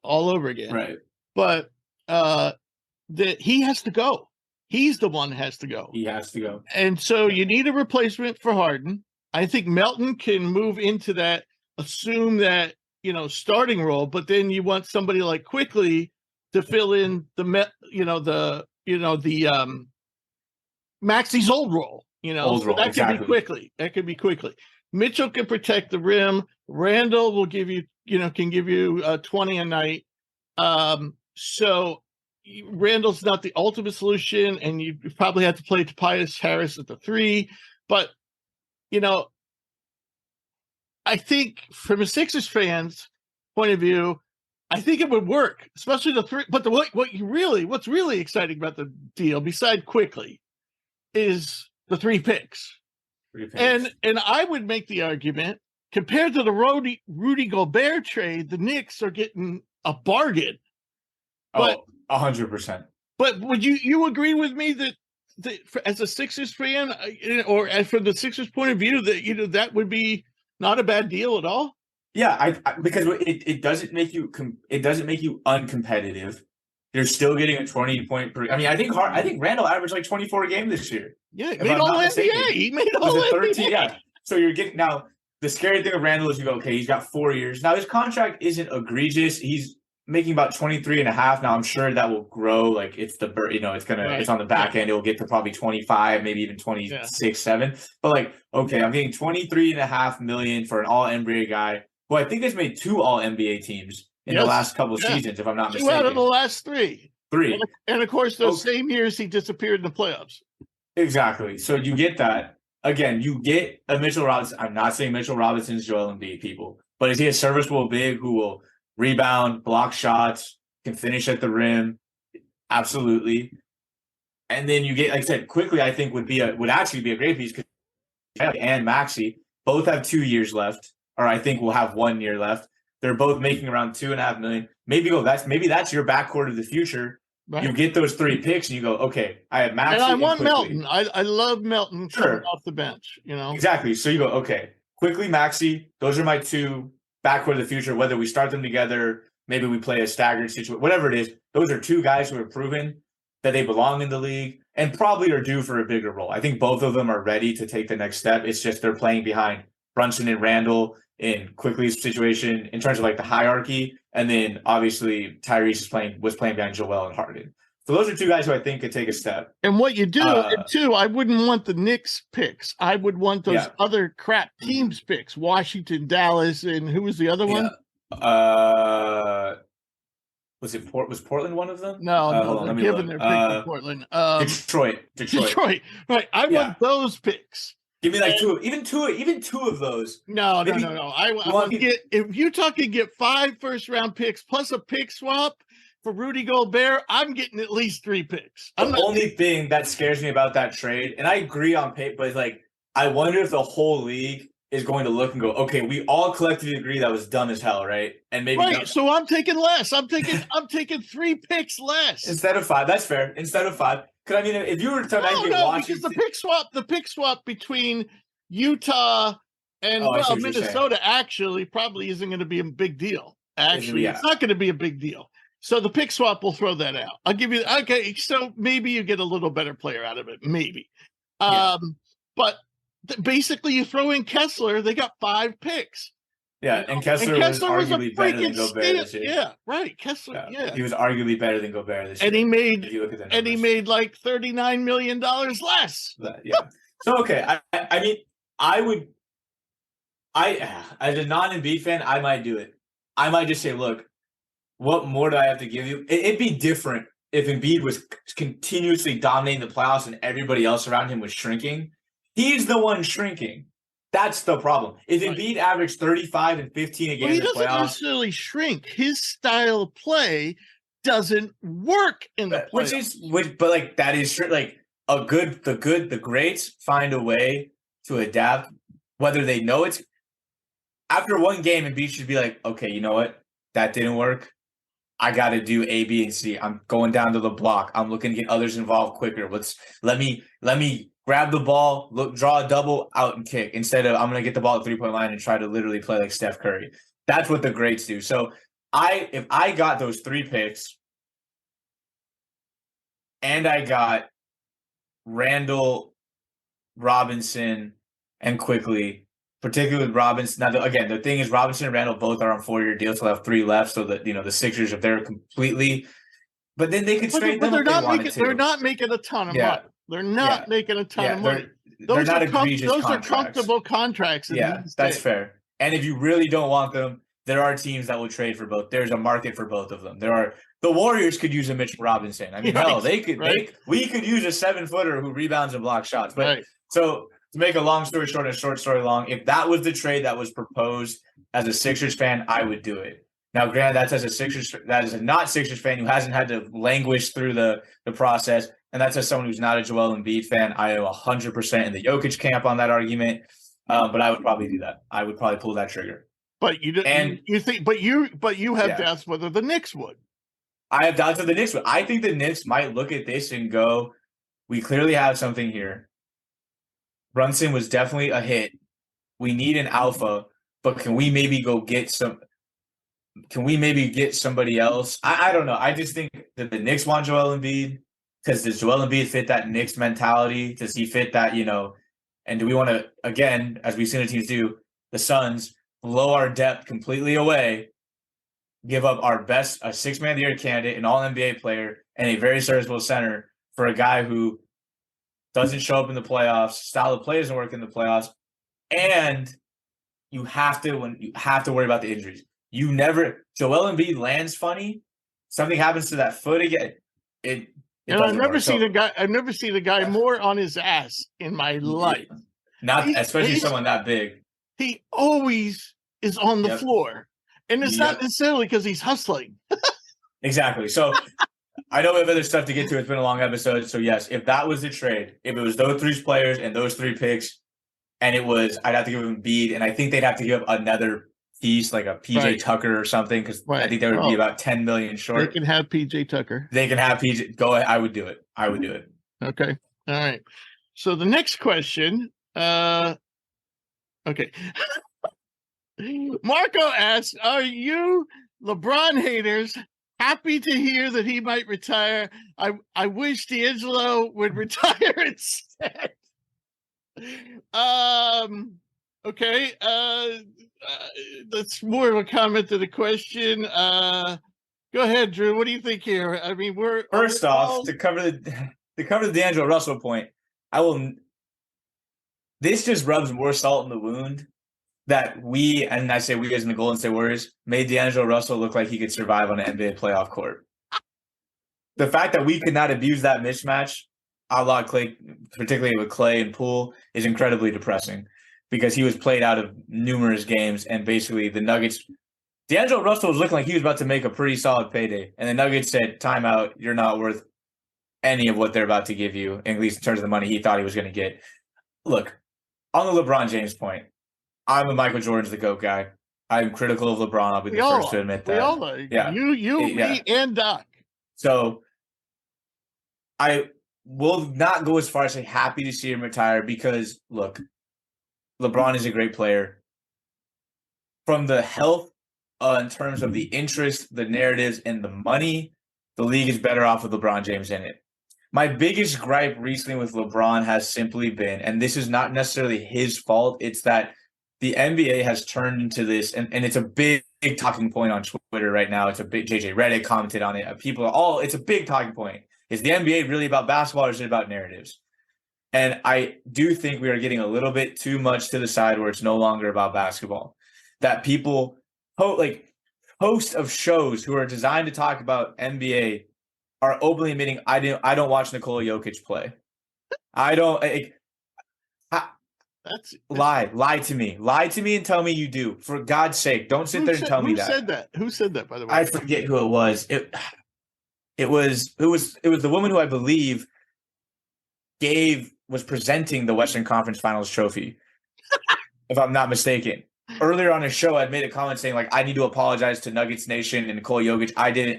over again. Right. But that he has to go. He's the one that has to go. He has to go. And so you need a replacement for Harden. I think Melton can move into that, assume that, starting role, but then you want somebody like Quickly to fill in the Maxey's old role, Old role, that exactly. could be quickly. Mitchell can protect the rim. Randall will give you, can give you 20 a night. So Randall's not the ultimate solution, and you probably have to play Tobias Harris at the 3. But, I think from a Sixers fans' point of view, I think it would work, especially the 3. But what's really exciting about the deal, beside Quickly, is the 3 picks. And I would make the argument, compared to the Rudy Gobert trade, the Knicks are getting a bargain. But 100%. But would you agree with me that as a Sixers fan, or from the Sixers' point of view, that that would be not a bad deal at all? Yeah, because it doesn't make you uncompetitive. You're still getting a 20-point per. I mean, I think Randall averaged like 24 a game this year. Yeah, he made all NBA. He made all NBA. Yeah. So you're getting now. The scary thing with Randall is you go, okay, he's got 4 years. Now his contract isn't egregious. He's making about 23.5. Now I'm sure that will grow. Like it's it's on the back end. It'll get to probably 25, maybe even 26, 7. But like, okay, I'm getting 23.5 million for an all NBA guy who I think has made 2 all NBA teams in the last couple of seasons, if I'm not mistaken. 2 out of the last 3. 3. And of course, those same years he disappeared in the playoffs. Exactly. So you get that. Again, you get a Mitchell Robinson. I'm not saying Mitchell Robinson's Joel Embiid, people. But is he a serviceable big who will rebound, block shots, can finish at the rim? Absolutely. And then you get, like I said, Quickly I think would actually be a great piece because and Maxey both have 2 years left, or I think will have 1 year left. They're both making around $2.5 million. Maybe that's your backcourt of the future. Right. You get those 3 picks and you go, okay, I have Maxey. And I want Melton. I love Melton coming off the bench, Exactly. So you go, okay, Quickly, Maxey, those are my 2 backcourt of the future, whether we start them together, maybe we play a staggered situation, whatever it is. Those are 2 guys who have proven that they belong in the league and probably are due for a bigger role. I think both of them are ready to take the next step. It's just they're playing behind Brunson and Randall in Quickly's situation in terms of like the hierarchy. And then obviously Tyrese was playing behind Joel and Harden. So those are 2 guys who I think could take a step. And what you do, too, I wouldn't want the Knicks picks. I would want those other crap teams picks. Washington, Dallas, and who was the other one? Was Portland one of them? No, they're giving their pick to Portland. Detroit. Right. I want those picks. Give me like 2, even two of those. No. I want to get, if Utah can get 5 first-round picks plus a pick swap for Rudy Gobert, I'm getting at least 3 picks. The only thing that scares me about that trade, and I agree on paper, but it's like, I wonder if the whole league is going to look and go, okay, we all collectively agree that was dumb as hell, right? And maybe so I'm taking less. I'm taking 3 picks less instead of 5. That's fair. Instead of 5, because I mean, if you were to Washington, because the pick swap between Utah and Minnesota actually probably isn't going to be a big deal. Actually, it's not going to be a big deal. So the pick swap will throw that out. I'll give you so maybe you get a little better player out of it, maybe. But basically, you throw in Kessler, they got 5 picks. Yeah, and Kessler was arguably better than Gobert this year. Yeah, right. Kessler, he was arguably better than Gobert this year. And he made like $39 million less. So okay, I mean, as a non-Embiid fan, I might do it. I might just say, look, what more do I have to give you? It'd be different if Embiid was continuously dominating the playoffs and everybody else around him was shrinking. He's the one shrinking. That's the problem. If Embiid averaged 35 and 15 a game in the playoffs, he doesn't necessarily shrink. His style of play doesn't work in the playoffs. But like that is like the greats find a way to adapt, whether they know it's after one game. Embiid should be like, okay, you know what, that didn't work. I got to do A, B, and C. I'm going down to the block. I'm looking to get others involved quicker. Let me grab the ball, draw a double, out and kick, instead of I'm going to get the ball at 3-point line and try to literally play like Steph Curry. That's what the greats do. So if I got those 3 picks and I got Randall, Robinson, and Quickly, particularly with Robinson. Now, again, the thing is Robinson and Randall both are on 4-year deals, so they'll have 3 left. So that the Sixers, if they're completely, but then they could straighten them. They're not making a ton of money. They're not making a ton of money. They're not egregious. Those are comfortable contracts. That's fair. And if you really don't want them, there are teams that will trade for both. There's a market for both of them. The Warriors could use a Mitchell Robinson. I mean, hell, they could. Right? We could use a 7-footer who rebounds and blocks shots. But so. To make a long story short and a short story long, if that was the trade that was proposed as a Sixers fan, I would do it. Now, granted, that is a not Sixers fan who hasn't had to languish through the process, and that's as someone who's not a Joel Embiid fan. I am 100% in the Jokic camp on that argument, but I would probably do that. I would probably pull that trigger. But you have doubts whether the Knicks would. I have doubts of the Knicks would. I think the Knicks might look at this and go, "We clearly have something here. Brunson was definitely a hit. We need an alpha, but can we maybe go get some? Can we maybe get somebody else?" I don't know. I just think that the Knicks want Joel Embiid because does Joel Embiid fit that Knicks mentality? Does he fit that, and do we want to, again, as we've seen the teams do, the Suns blow our depth completely away, give up our best, a 6-man of the year candidate, an all-NBA player, and a very serviceable center for a guy who doesn't show up in the playoffs, style of play doesn't work in the playoffs, and you have to worry about the injuries. Joel Embiid lands funny, something happens to that foot again. I've never seen a guy more on his ass in my life. Especially someone that big. He always is on the floor, and it's not necessarily because he's hustling. Exactly. So. I know we have other stuff to get to. It's been a long episode. So, yes, if that was the trade, if it was those 3 players and those 3 picks, and I'd have to give them Embiid, and I think they'd have to give another piece, like a PJ Tucker or something, because I think they would be about $10 million short. They can have PJ Tucker. They can have PJ. Go ahead. I would do it. Okay. All right. So the next question. Okay. Marco asks, are you LeBron haters happy to hear that he might retire? I wish D'Angelo would retire instead. Okay. That's more of a comment to the question. Go ahead, Drew. What do you think here? I mean, first off, to cover the D'Angelo Russell point, this just rubs more salt in the wound that we, and I say we as in the Golden State Warriors, made D'Angelo Russell look like he could survive on an NBA playoff court. The fact that we could not abuse that mismatch, a la Clay, particularly with Clay and Poole, is incredibly depressing because he was played out of numerous games, and basically the Nuggets, D'Angelo Russell was looking like he was about to make a pretty solid payday, and the Nuggets said, "Timeout, you're not worth any of what they're about to give you," at least in terms of the money he thought he was going to get. Look, on the LeBron James point, I'm a Michael Jordan's the GOAT guy. I'm critical of LeBron. I'll be the first to admit that. We all are. Yeah. You, me, and Doc. So I will not go as far as say happy to see him retire because, look, LeBron is a great player. From the health in terms of the interest, the narratives, and the money, the league is better off with LeBron James in it. My biggest gripe recently with LeBron has simply been, and this is not necessarily his fault, it's that the NBA has turned into this, and it's a big talking point on Twitter right now. It's a big, JJ Redick commented on it. It's a big talking point. Is the NBA really about basketball or is it about narratives? And I do think we are getting a little bit too much to the side where it's no longer about basketball. That people, host of shows who are designed to talk about NBA are openly admitting I don't watch Nikola Jokic play. I don't. Lie to me and tell me you do. For God's sake, don't sit there and tell me that. Who said that? Who said that? By the way, I forget who it was. It was the woman who I believe was presenting the Western Conference Finals trophy, if I'm not mistaken. Earlier on his show, I'd made a comment saying, like, I need to apologize to Nuggets Nation and Nikola Jokic.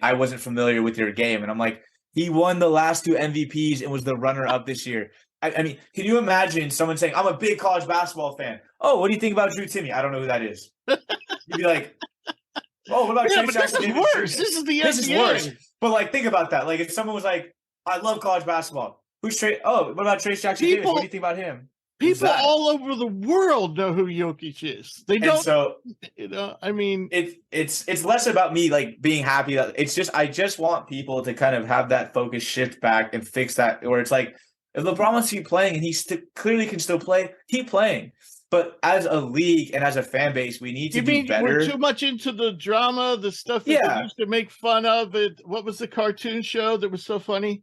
I wasn't familiar with your game. And I'm like, he won the last 2 MVPs and was the runner-up this year. I mean, can you imagine someone saying, I'm a big college basketball fan. Oh, what do you think about Drew Timme? I don't know who that is. You'd be like, oh, what about Trace Jackson? This is worse. This is the NBA. This is worse. But, like, think about that. Like, if someone was like, I love college basketball. Who's Trace? Oh, what about Trace Jackson Davis? What do you think about him? People all over the world know who Jokic is. They don't. And so, I mean, it's less about me like being happy. It's just I just want people to kind of have that focus shift back and fix that. Where it's like, if LeBron wants to keep playing and he clearly can still play, keep playing. But as a league and as a fan base, we need to be better. We're too much into the drama, the stuff that they used to make fun of. What was the cartoon show that was so funny?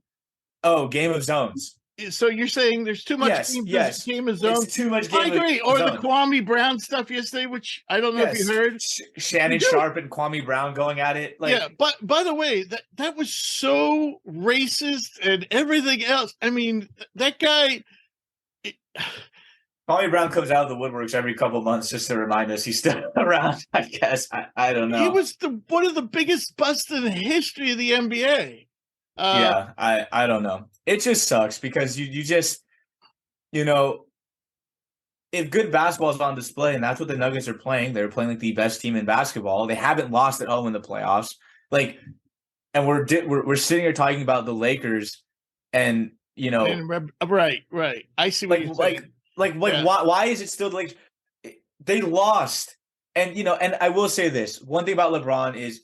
Oh, Game of Zones. So you're saying there's too much Game of Zones? It's too much I agree. Or the Kwame Brown stuff yesterday, which I don't know if you heard. Shannon Sharp and Kwame Brown going at it. Like, yeah, but by the way, that was so racist and everything else. I mean, that guy. Kwame Brown comes out of the woodworks every couple months just to remind us he's still around, I guess. I don't know. He was one of the biggest busts in the history of the NBA. I don't know. It just sucks because you just, if good basketball is on display, and that's what the Nuggets are playing, they're playing like the best team in basketball. They haven't lost at home in the playoffs. Like, and we're sitting here talking about the Lakers, and right. I see what you're saying. Why is it still like they lost? And and I will say this: one thing about LeBron is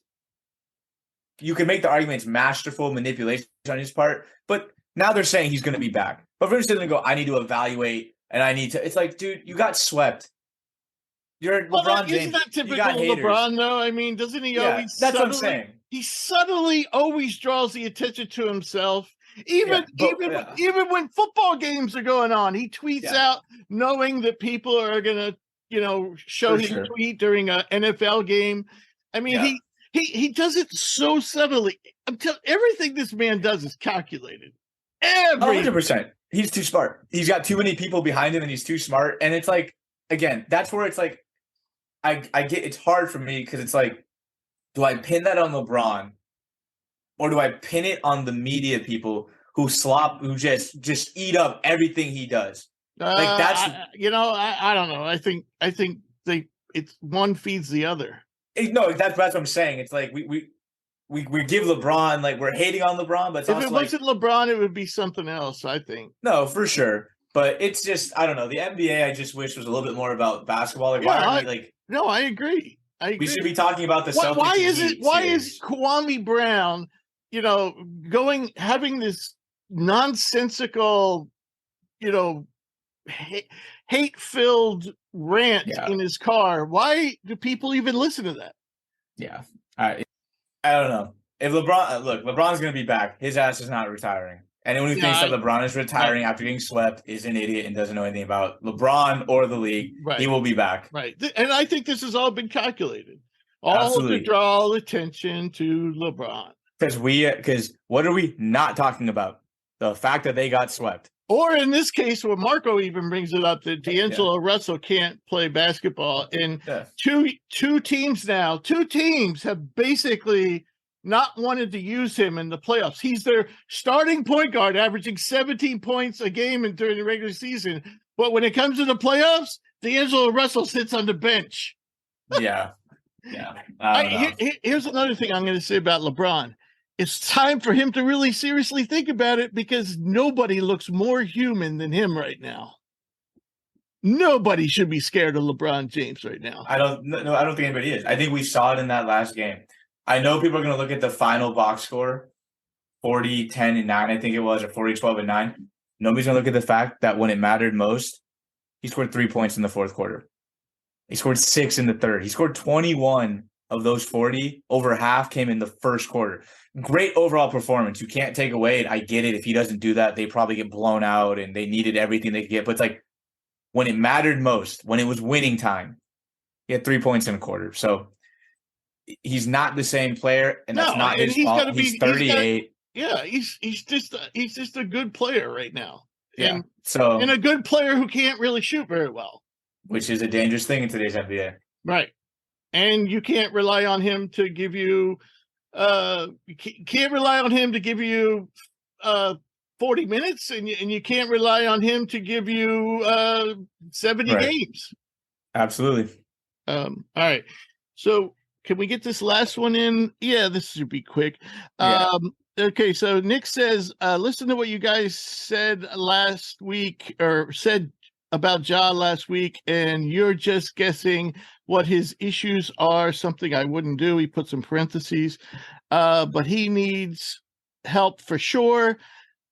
you can make the argument it's masterful manipulation on his part, but now they're saying he's going to be back. But for instance, they go, I need to evaluate, and I need to. It's like, dude, you got swept. You're LeBron James. Isn't that typical of LeBron, though? I mean, doesn't he always? That's what I'm saying. He subtly always draws the attention to himself. Even when football games are going on, he tweets out knowing that people are going to, show his tweet during an NFL game. I mean, he does it so subtly. Everything this man does is calculated. 100%. He's too smart. He's got too many people behind him, and he's too smart. And it's like, again, that's where it's like, I get it's hard for me because it's like, do I pin that on LeBron, or do I pin it on the media people who just eat up everything he does? Like that's I don't know. I think it's one feeds the other. No, that's what I'm saying. It's like we give LeBron, like, we're hating on LeBron, but it's if also it wasn't LeBron, it would be something else, I think. No, for sure. But it's just, I don't know. The NBA, I just wish was a little bit more about basketball. Like, no, I agree. We should be talking about the Celtics. Why is Kwame Brown, having this nonsensical, hate-filled rant in his car? Why do people even listen to that? Yeah. I don't know. If LeBron's going to be back. His ass is not retiring. Anyone who thinks that LeBron is retiring after getting swept is an idiot and doesn't know anything about LeBron or the league. Right. He will be back. Right. And I think this has all been calculated. All to draw attention to LeBron. Because what are we not talking about? The fact that they got swept. Or in this case, where Marco even brings it up, that D'Angelo Russell can't play basketball. And two teams have basically not wanted to use him in the playoffs. He's their starting point guard, averaging 17 points a game during the regular season. But when it comes to the playoffs, D'Angelo Russell sits on the bench. Yeah. Here's another thing I'm going to say about LeBron. It's time for him to really seriously think about it, because nobody looks more human than him right now. Nobody should be scared of LeBron James right now. I don't think anybody is. I think we saw it in that last game. I know people are going to look at the final box score, 40-10-9, I think it was, or 40-12-9. Nobody's going to look at the fact that when it mattered most, he scored 3 points in the fourth quarter. He scored 6 in the third. He scored 21 of those 40, over half came in the first quarter. Great overall performance. You can't take away it. I get it. If he doesn't do that, they probably get blown out and they needed everything they could get. But it's like when it mattered most, when it was winning time, he had 3 points in a quarter. So he's not the same player, and that's not his fault. He's 38. He's just a good player right now. Yeah. And a good player who can't really shoot very well. Which is a dangerous thing in today's NBA. Right. And you can't rely on him to give you 40 minutes, and you can't rely on him to give you 70 games. Absolutely. All right. So can we get this last one in? Yeah, this should be quick. Okay, so Nick says, listen to what you guys said last week, or said about Ja last week, and you're just guessing what his issues are, something I wouldn't do. He puts in parentheses, but he needs help for sure.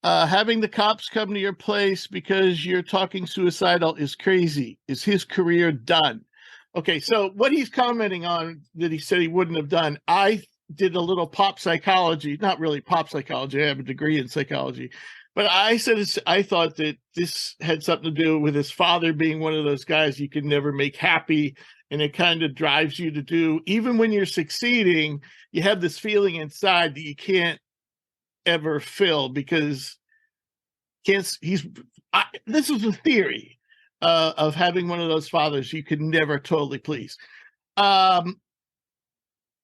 Having the cops come to your place because you're talking suicidal is crazy. Is his career done? Okay, so what he's commenting on that he said he wouldn't have done, I did a little pop psychology, not really pop psychology. I have a degree in psychology, but I thought that this had something to do with his father being one of those guys you can never make happy. And it kind of drives you to do, even when you're succeeding, you have this feeling inside that you can't ever fill because this is a theory of having one of those fathers you could never totally please.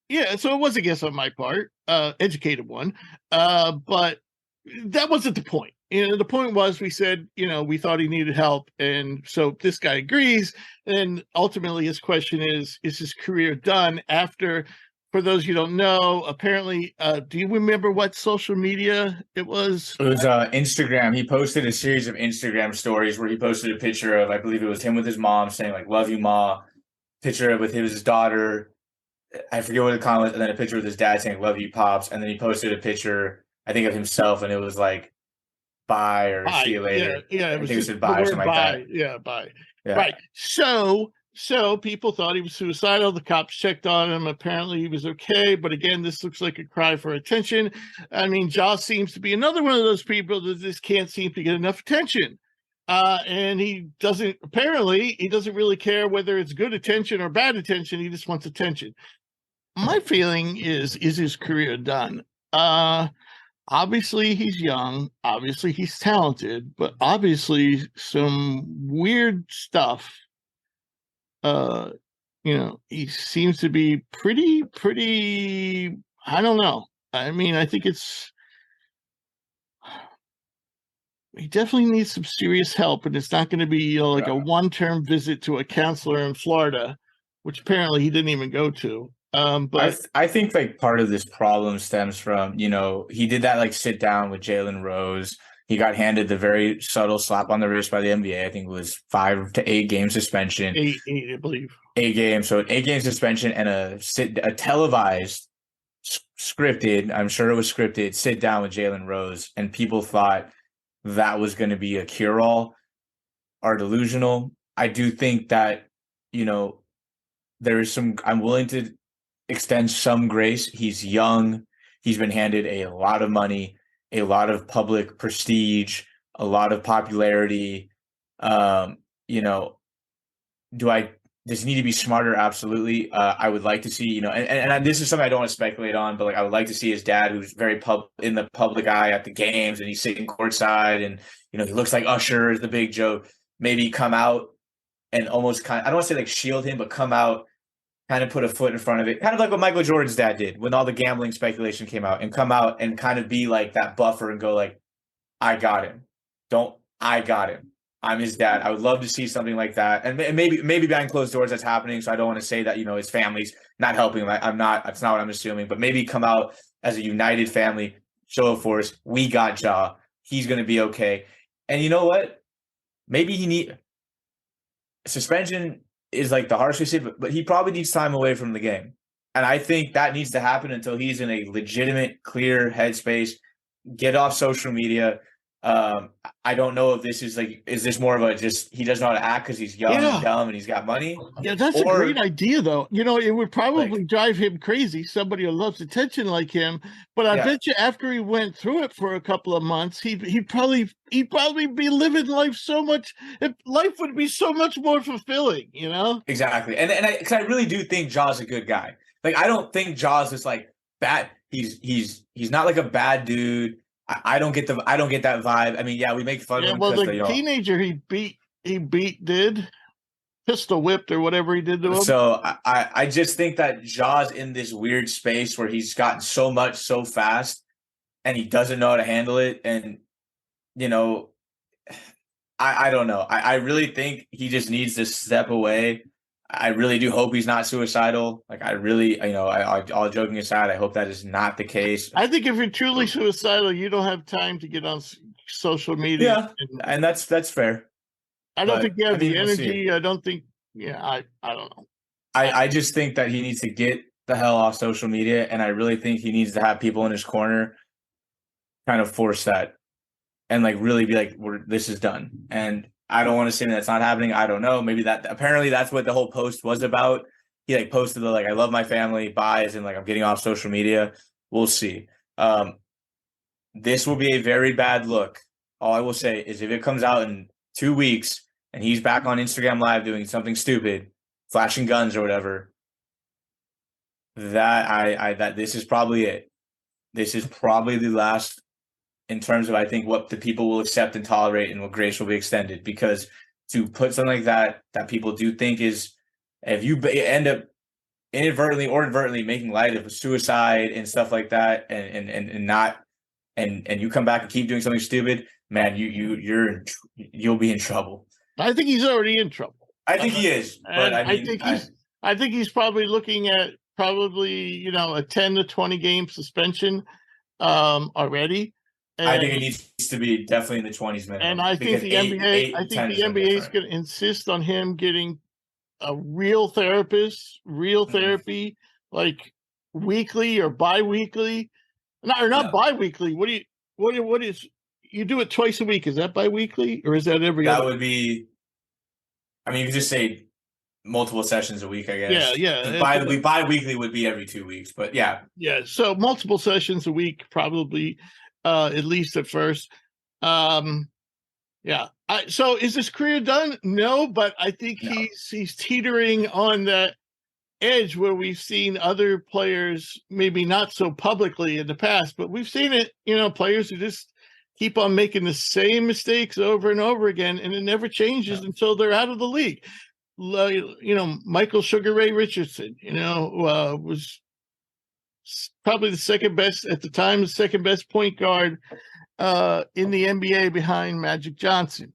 Yeah, so it was a guess on my part, educated one, but that wasn't the point. The point was we said, we thought he needed help, and so this guy agrees, and ultimately his question is his career done after? For those you don't know, apparently, do you remember what social media it was? It was Instagram. He posted a series of Instagram stories where he posted a picture of, I believe it was him with his mom saying, like, love you, Ma. Picture with his daughter. I forget what the comment was, and then a picture with his dad saying, love you, Pops. And then he posted a picture, I think, of himself, and it was like, bye, or see you later. Yeah, it was just said bye or something like that. Yeah, bye. Yeah. Right. So people thought he was suicidal. The cops checked on him. Apparently he was okay. But again, this looks like a cry for attention. I mean, Josh seems to be another one of those people that just can't seem to get enough attention. And he doesn't really care whether it's good attention or bad attention. He just wants attention. My feeling is his career done? Obviously he's young. Obviously he's talented, but obviously some weird stuff. He seems to be pretty, I don't know. I mean, I think he definitely needs some serious help, and it's not going to be like a one-term visit to a counselor in Florida, which apparently he didn't even go to. But I think like part of this problem stems from, he did that like sit down with Jalen Rose. He got handed the very subtle slap on the wrist by the NBA. I think it was 5 to 8 game suspension. 8, I believe. 8 games. So an 8 game suspension and a televised, scripted, I'm sure it was scripted, sit down with Jalen Rose. And people thought that was going to be a cure-all, are delusional. I do think that, there is I'm willing to extend some grace. He's young. He's been handed a lot of money, a lot of public prestige, a lot of popularity. Does he need to be smarter? Absolutely. I would like to see, and this is something I don't want to speculate on, but like I would like to see his dad, who's very in the public eye at the games, and he's sitting courtside, and he looks like Usher is the big joke. Maybe come out and almost I don't want to say like shield him, but come out, kind of put a foot in front of it, kind of like what Michael Jordan's dad did when all the gambling speculation came out, and come out and kind of be like that buffer and go like, I got him. I got him. I'm his dad. I would love to see something like that. And maybe behind closed doors that's happening. So I don't want to say that, his family's not helping him. That's not what I'm assuming, but maybe come out as a united family, show of force. We got Ja. He's going to be okay. And you know what? Maybe suspension is like the harsh way to say, but he probably needs time away from the game. And I think that needs to happen until he's in a legitimate, clear headspace, get off social media, I don't know if this is is this more of a just he doesn't know how to act because he's young and dumb and he's got money? Yeah, that's a great idea, though. It would probably drive him crazy. Somebody who loves attention like him. But I bet you after he went through it for a couple of months, he'd probably be living life so much. Life would be so much more fulfilling. Exactly, and because I really do think Jaws a good guy. I don't think Jaws is bad. He's not like a bad dude. I don't get that vibe. I mean, we make fun of him. Well, the teenager he did pistol whipped or whatever he did to him. So I just think that Jaws in this weird space where he's gotten so much so fast and he doesn't know how to handle it. And, I don't know. I really think he just needs to step away. I really do hope he's not suicidal. I really, all joking aside, I hope that is not the case. I think if you're truly suicidal, you don't have time to get on social media. Yeah, and that's fair. I don't think you have the energy. I don't think. Yeah, I don't know. I just think that he needs to get the hell off social media, and I really think he needs to have people in his corner kind of force that and really be this is done. And I don't want to say that's not happening. I don't know. Maybe apparently that's what the whole post was about. He posted I love my family, buys, and I'm getting off social media. We'll see. This will be a very bad look. All I will say is if it comes out in 2 weeks and he's back on Instagram Live doing something stupid, flashing guns or whatever, that this is probably it. This is probably the last in terms of, I think, what the people will accept and tolerate and what grace will be extended. Because to put something like that people do think is, if you end up inadvertently or advertently making light of suicide and stuff like that, and you come back and keep doing something stupid, man, you'll be in trouble. I think he's already in trouble. I think he is, but I think he's probably looking at a 10 to 20 game suspension already. And I think it needs to be definitely in the 20s minimum. And I think the NBA is going to insist on him getting a real therapist, therapy, weekly or bi-weekly. Not bi-weekly. What is you do it twice a week? Is that bi-weekly or is that every other? That would be, I mean, you could just say multiple sessions a week, I guess. Yeah. Bi-weekly would be every 2 weeks, but yeah. Yeah, so multiple sessions a week, probably, at least at first. Yeah. So is his career done? No, but I think he's teetering on that edge where we've seen other players, maybe not so publicly in the past, but we've seen it, players who just keep on making the same mistakes over and over again, and it never changes until they're out of the league. Michael Sugar Ray Richardson, was probably the second best point guard in the NBA behind Magic Johnson,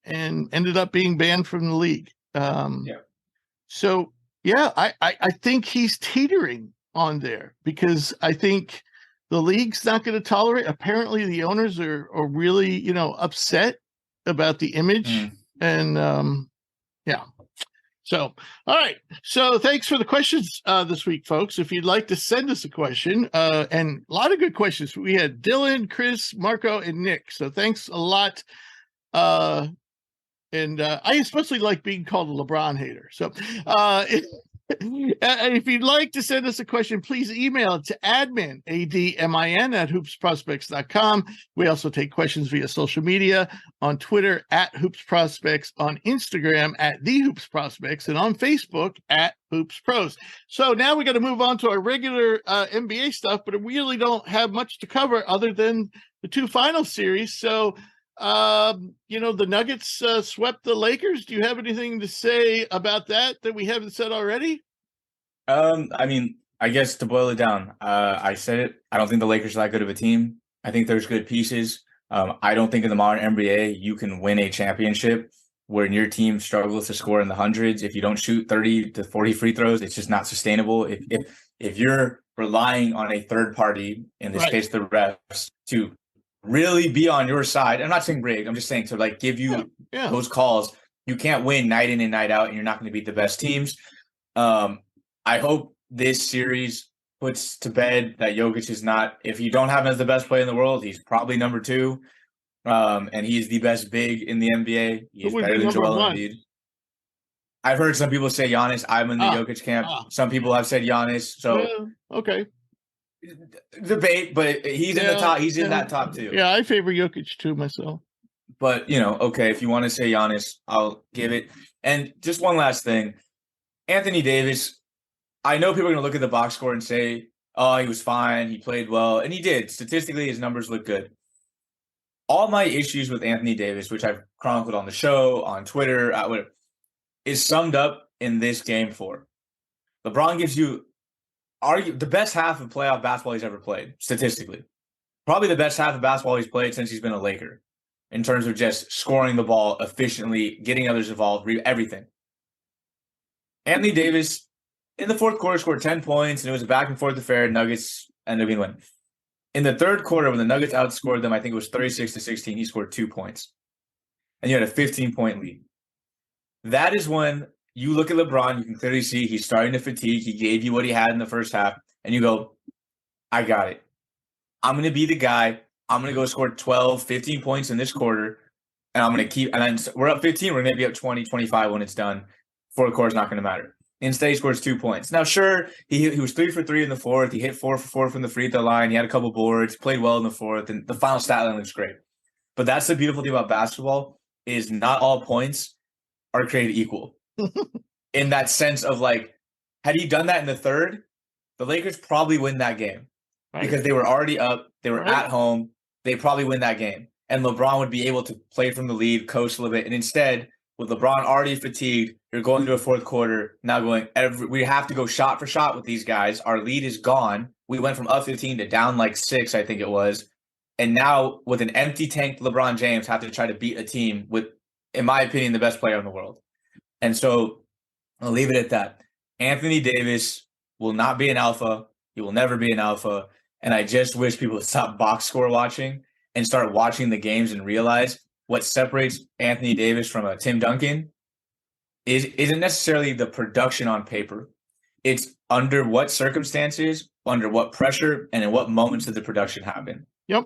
and ended up being banned from the league. So I think he's teetering on there because I think the league's not going to tolerate. Apparently, the owners are really upset about the image, and So, all right. So thanks for the questions this week, folks. If you'd like to send us a question, and a lot of good questions. We had Dylan, Chris, Marco, and Nick. So thanks a lot. And I especially like being called a LeBron hater. So if you'd like to send us a question, please email it to admin, ADMIN, at hoopsprospects.com. We also take questions via social media on Twitter at hoopsprospects, on Instagram at @thehoopsprospects, and on Facebook at hoopspros. So now we got to move on to our regular NBA stuff, but we really don't have much to cover other than the two final series. So the Nuggets swept the Lakers. Do you have anything to say about that we haven't said already? I mean, I guess to boil it down, I said it. I don't think the Lakers are that good of a team. I think there's good pieces. I don't think in the modern NBA you can win a championship when your team struggles to score in the hundreds. If you don't shoot 30 to 40 free throws, it's just not sustainable. If you're relying on a third party, in this case the refs, to really be on your side. I'm not saying rigged. I'm just saying to give you those calls. You can't win night in and night out, and you're not going to beat the best teams. I hope this series puts to bed that Jokic is not. If you don't have him as the best player in the world, he's probably number 2. And he's the best big in the NBA. He is better than Joel Embiid. I've heard some people say Giannis. I'm in the Jokic camp. Some people have said Giannis. So okay. Debate, but he's in the top. He's in that top too. Yeah, I favor Jokic too myself. But, okay, if you want to say Giannis, I'll give it. And just one last thing. Anthony Davis, I know people are going to look at the box score and say, oh, he was fine. He played well. And he did. Statistically, his numbers look good. All my issues with Anthony Davis, which I've chronicled on the show, on Twitter, whatever, is summed up in this game 4. LeBron gives you the best half of playoff basketball he's ever played, statistically. Probably the best half of basketball he's played since he's been a Laker in terms of just scoring the ball efficiently, getting others involved, everything. Anthony Davis, in the fourth quarter, scored 10 points, and it was a back-and-forth affair. Nuggets ended up being win. In the third quarter, when the Nuggets outscored them, I think it was 36-16, he scored 2 points. And you had a 15-point lead. That is when you look at LeBron, you can clearly see he's starting to fatigue. He gave you what he had in the first half, and you go, I got it. I'm going to be the guy. I'm going to go score 12, 15 points in this quarter, and I'm going to keep – and then we're up 15. We're going to be up 20, 25 when it's done. Fourth quarter is not going to matter. Instead, he scores 2 points. Now, sure, he was 3 for 3 in the fourth. He hit 4 for 4 from the free throw line. He had a couple boards, played well in the fourth, and the final stat line looks great. But that's the beautiful thing about basketball is not all points are created equal. In that sense of had he done that in the third, the Lakers probably win that game because they were already up. They were at home. They probably win that game. And LeBron would be able to play from the lead, coast a little bit. And instead, with LeBron already fatigued, you're going into a fourth quarter, now we have to go shot for shot with these guys. Our lead is gone. We went from up 15 to down 6, I think it was. And now with an empty tank, LeBron James have to try to beat a team with, in my opinion, the best player in the world. And so I'll leave it at that. Anthony Davis will not be an alpha. He will never be an alpha. And I just wish people would stop box score watching and start watching the games and realize what separates Anthony Davis from a Tim Duncan isn't necessarily the production on paper. It's under what circumstances, under what pressure, and in what moments did the production happen. Yep.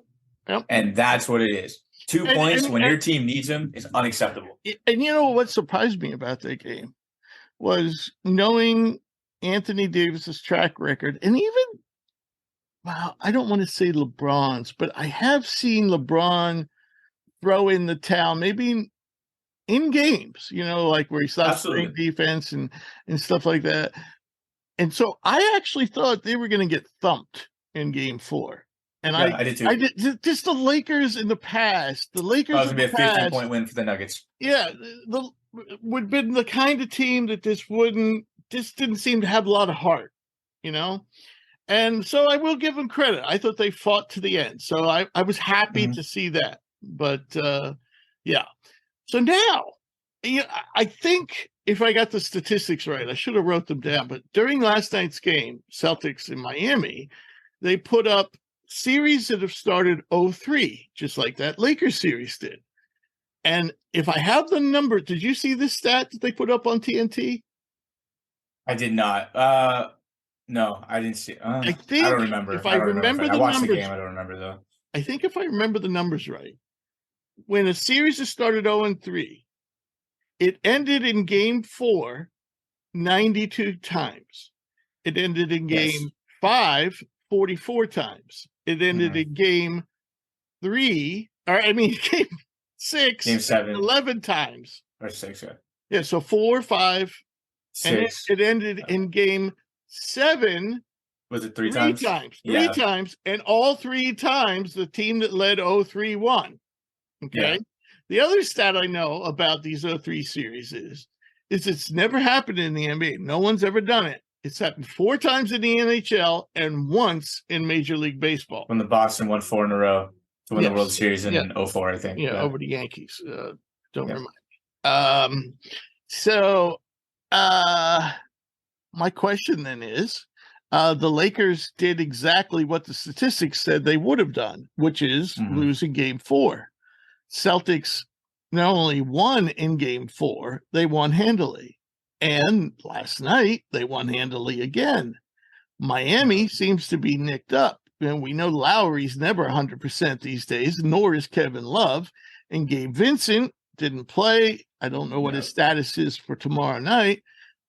And that's what it is. 2 points when your team needs them is unacceptable. And you know what surprised me about that game was knowing Anthony Davis's track record, and even, I don't want to say LeBron's, but I have seen LeBron throw in the towel, maybe in games, where he stops playing defense and stuff like that. And so I actually thought they were going to get thumped in game 4. And I did too. Just the Lakers in the past. The Lakers was going to be a 15-point win for the Nuggets. Yeah, would have been the kind of team that just didn't seem to have a lot of heart, And so I will give them credit. I thought they fought to the end. So I was happy to see that. But, yeah. So now, I think if I got the statistics right, I should have wrote them down. But during last night's game, Celtics in Miami, they put up series that have started 0-3, just like that Lakers series did. And if I have the number, did you see this stat that they put up on TNT? I did not. No, I didn't see. I don't remember. If I remember the numbers, I watched the game. I don't remember though. I think if I remember the numbers right, when a series has started 0-3, it ended in game 4 92 times. It ended in game 5 44 times. It ended in game 6 game 7 11 times. Or 6, yeah. Yeah, so 4, 5, 6. And it ended in game 7. Was it 3 times? 3 times. 3 times. And all 3 times, the team that led 0-3 won. Okay. Yeah. The other stat I know about these 0-3 series is it's never happened in the NBA. No one's ever done it. It's happened 4 times in the NHL and once in Major League Baseball. When the Boston won 4 in a row to win the World Series in 2004, I think. Yeah, over the Yankees. Don't remind. So my question then is, the Lakers did exactly what the statistics said they would have done, which is losing game 4. Celtics not only won in game 4, they won handily. And last night, they won handily again. Miami seems to be nicked up. And we know Lowry's never 100% these days, nor is Kevin Love. And Gabe Vincent didn't play. I don't know what his status is for tomorrow night.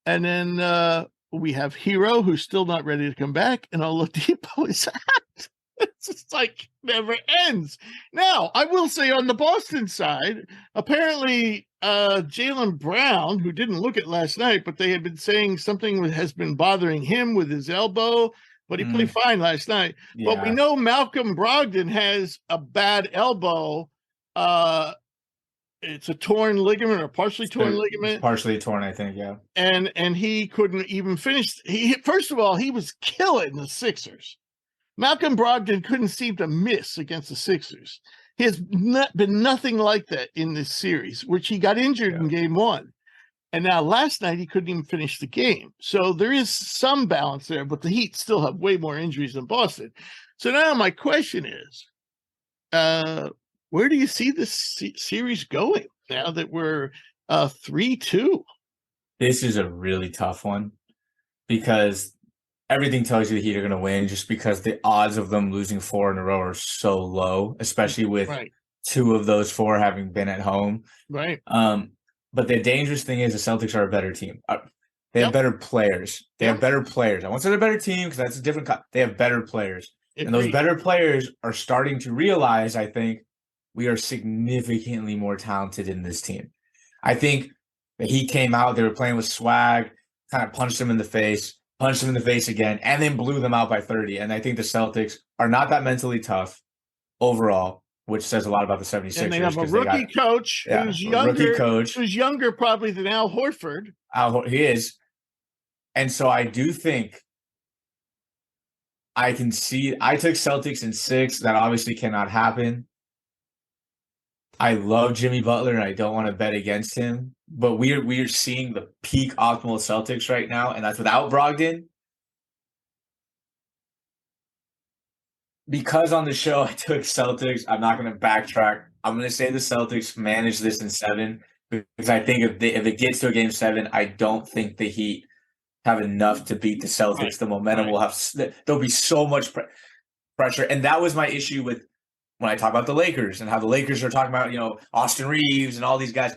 And then we have Hero, who's still not ready to come back, and Oladipo is out. It's just like never ends. Now, I will say on the Boston side, apparently Jaylen Brown, who didn't look at last night, but they had been saying something has been bothering him with his elbow, but he played fine last night. Yeah. But we know Malcolm Brogdon has a bad elbow. It's a torn ligament or partially torn ligament. It's partially torn, I think, yeah. And he couldn't even finish. First of all, he was killing the Sixers. Malcolm Brogdon couldn't seem to miss against the Sixers. He has been nothing like that in this series, which he got injured in game one. And now last night, he couldn't even finish the game. So there is some balance there, but the Heat still have way more injuries than Boston. So now my question is, where do you see this series going now that we're 3-2? This is a really tough one because everything tells you the Heat are going to win just because the odds of them losing 4 in a row are so low, especially with 2 of those 4 having been at home. Right. But the dangerous thing is the Celtics are a better team. They have better players. They have better players. I won't say they're a better team because that's a different they have better players. And those better players are starting to realize, I think, we are significantly more talented in this team. I think the Heat came out, they were playing with swag, kind of punched them in the face again, and then blew them out by 30. And I think the Celtics are not that mentally tough overall, which says a lot about the 76ers. And they have a rookie coach who's younger probably than Al Horford. He is. And so I do think I took Celtics in 6. That obviously cannot happen. I love Jimmy Butler, and I don't want to bet against him. But we are seeing the peak optimal Celtics right now, and that's without Brogdon. Because on the show I took Celtics, I'm not going to backtrack. I'm going to say the Celtics manage this in 7 because I think if it gets to a game 7, I don't think the Heat have enough to beat the Celtics. Right. The momentum will have – there'll be so much pressure. And that was my issue with when I talk about the Lakers and how the Lakers are talking about, Austin Reeves and all these guys.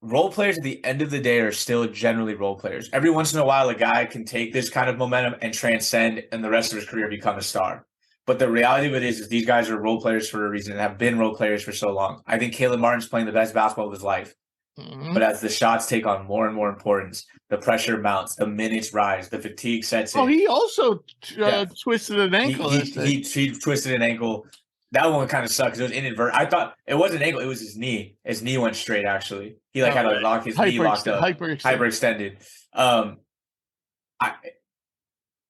Role players at the end of the day are still generally role players. Every once in a while, a guy can take this kind of momentum and transcend and the rest of his career become a star. But the reality of it is these guys are role players for a reason and have been role players for so long. I think Caleb Martin's playing the best basketball of his life. Mm-hmm. But as the shots take on more and more importance, the pressure mounts, the minutes rise, the fatigue sets in. Oh, he also twisted an ankle. He twisted an ankle. That one kind of sucks. It was inadvertent. I thought it wasn't an ankle. It was his knee. His knee went straight, actually. He had to lock his knee locked up. Hyperextended.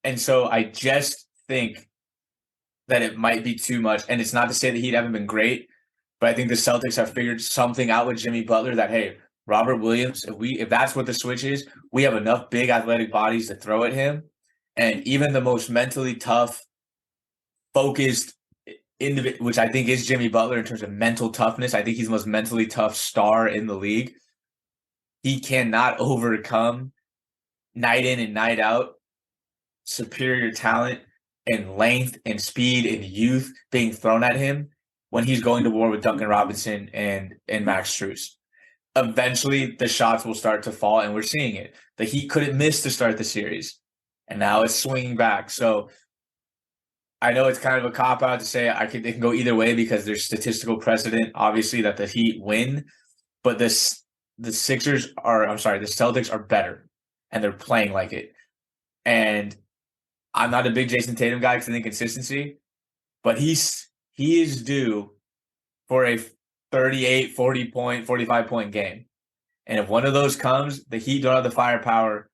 And so I just think that it might be too much. And it's not to say the Heat haven't been great, but I think the Celtics have figured something out with Jimmy Butler that, hey, Robert Williams, if that's what the switch is, we have enough big athletic bodies to throw at him. And even the most mentally tough, focused individual, which I think is Jimmy Butler in terms of mental toughness, I think he's the most mentally tough star in the league. He cannot overcome night in and night out superior talent and length and speed and youth being thrown at him when he's going to war with Duncan Robinson and Max Strus. Eventually, the shots will start to fall, and we're seeing it. The Heat couldn't miss to start the series, and now it's swinging back. So I know it's kind of a cop-out to say they can go either way because there's statistical precedent, obviously, that the Heat win, but the Celtics are better, and they're playing like it. And I'm not a big Jason Tatum guy because of inconsistency, but he is due for a 38, 40-point, 45-point game. And if one of those comes, the Heat don't have the firepower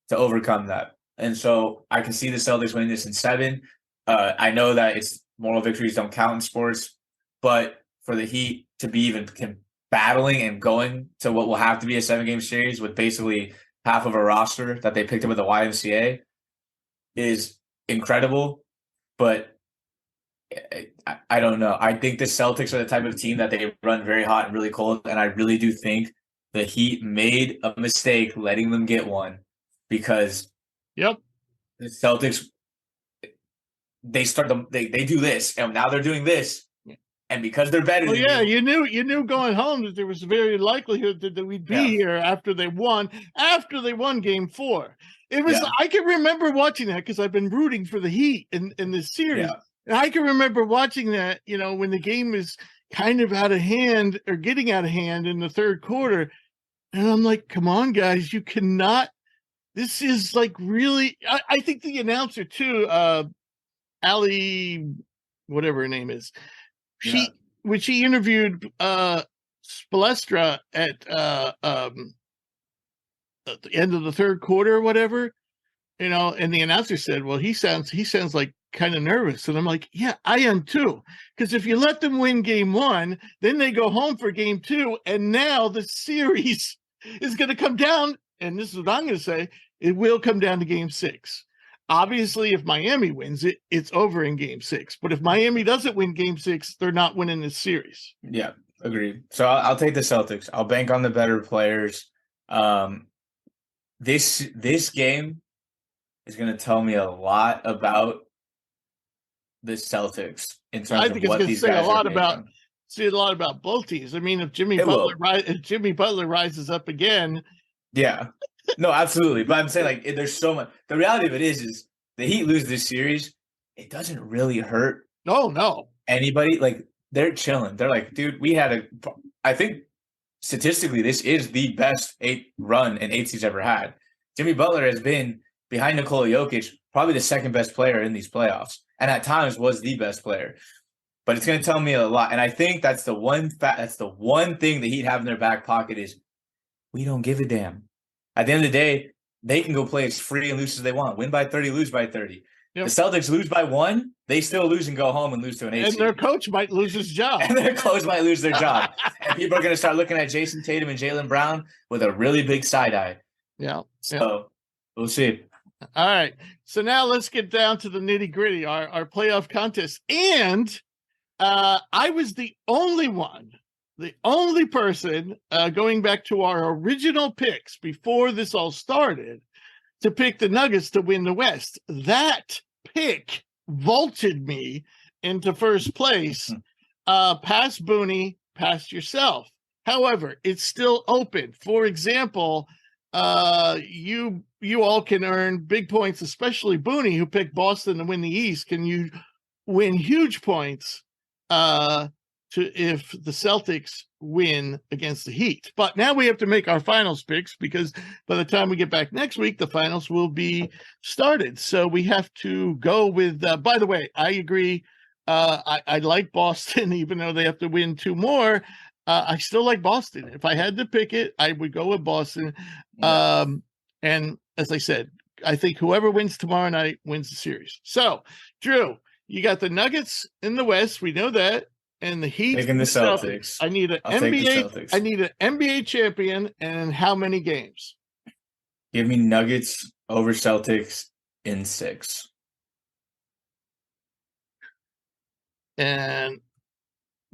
to overcome that. And so I can see the Celtics winning this in 7. I know that moral victories don't count in sports, but for the Heat to be even battling and going to what will have to be a 7-game series with basically half of a roster that they picked up at the YMCA is incredible, but I don't know. I think the Celtics are the type of team that they run very hot and really cold, and I really do think the Heat made a mistake letting them get one because the Celtics they do this, and now they're doing this. And because they're better than you knew going home that there was a very likelihood that we'd be here after they won game 4. It was I can remember watching that because I've been rooting for the Heat in this series. Yeah. And I can remember watching that, when the game was kind of out of hand or getting out of hand in the third quarter. And I'm like, come on, guys, you cannot. This is like really, I think the announcer too, Ali, whatever her name is, when she interviewed Spolstra at the end of the third quarter or whatever, and the announcer said, well, he sounds like kind of nervous. And I'm like, yeah, I am too. Because if you let them win game 1, then they go home for game 2. And now the series is going to come down. And this is what I'm going to say. It will come down to game 6. Obviously, if Miami wins it, it's over in game 6. But if Miami doesn't win game 6, they're not winning this series. Yeah, agreed. So I'll take the Celtics. I'll bank on the better players. This game is going to tell me a lot about the Celtics in terms of what these guys are making. Say a lot about both teams. I mean, if Jimmy Butler rises up again, yeah. No, absolutely. But I'm saying, like, there's so much. The reality of it is the Heat lose this series. It doesn't really hurt. No. Anybody. Like, they're chilling. They're like, dude, I think statistically, this is the best 8 run an 8 seed's ever had. Jimmy Butler has been behind Nikola Jokic, probably the second best player in these playoffs, and at times was the best player. But it's going to tell me a lot, and I think that's the one thing the Heat have in their back pocket is we don't give a damn. At the end of the day, they can go play as free and loose as they want. Win by 30, lose by 30. Yep. The Celtics lose by 1, they still lose and go home and lose to an 8 seed. And their coach might lose his job. And their coach might lose their job. And people are going to start looking at Jason Tatum and Jaylen Brown with a really big side eye. Yeah. So we'll see. All right. So now let's get down to the nitty gritty, our playoff contest. And I was the only person going back to our original picks before this all started to pick the Nuggets to win the West. That pick vaulted me into first place, past Booney, past yourself. However, it's still open. For example, you all can earn big points, especially Booney, who picked Boston to win the East. Can you win huge points if the Celtics win against the Heat? But now we have to make our finals picks because by the time we get back next week, the finals will be started. So we have to go with, by the way, I agree. I like Boston, even though they have to win 2 more. I still like Boston. If I had to pick it, I would go with Boston. And as I said, I think whoever wins tomorrow night wins the series. So, Drew, you got the Nuggets in the West. We know that. And the Heat taking the Celtics. I need an NBA champion, and how many games? Give me Nuggets over Celtics in 6. And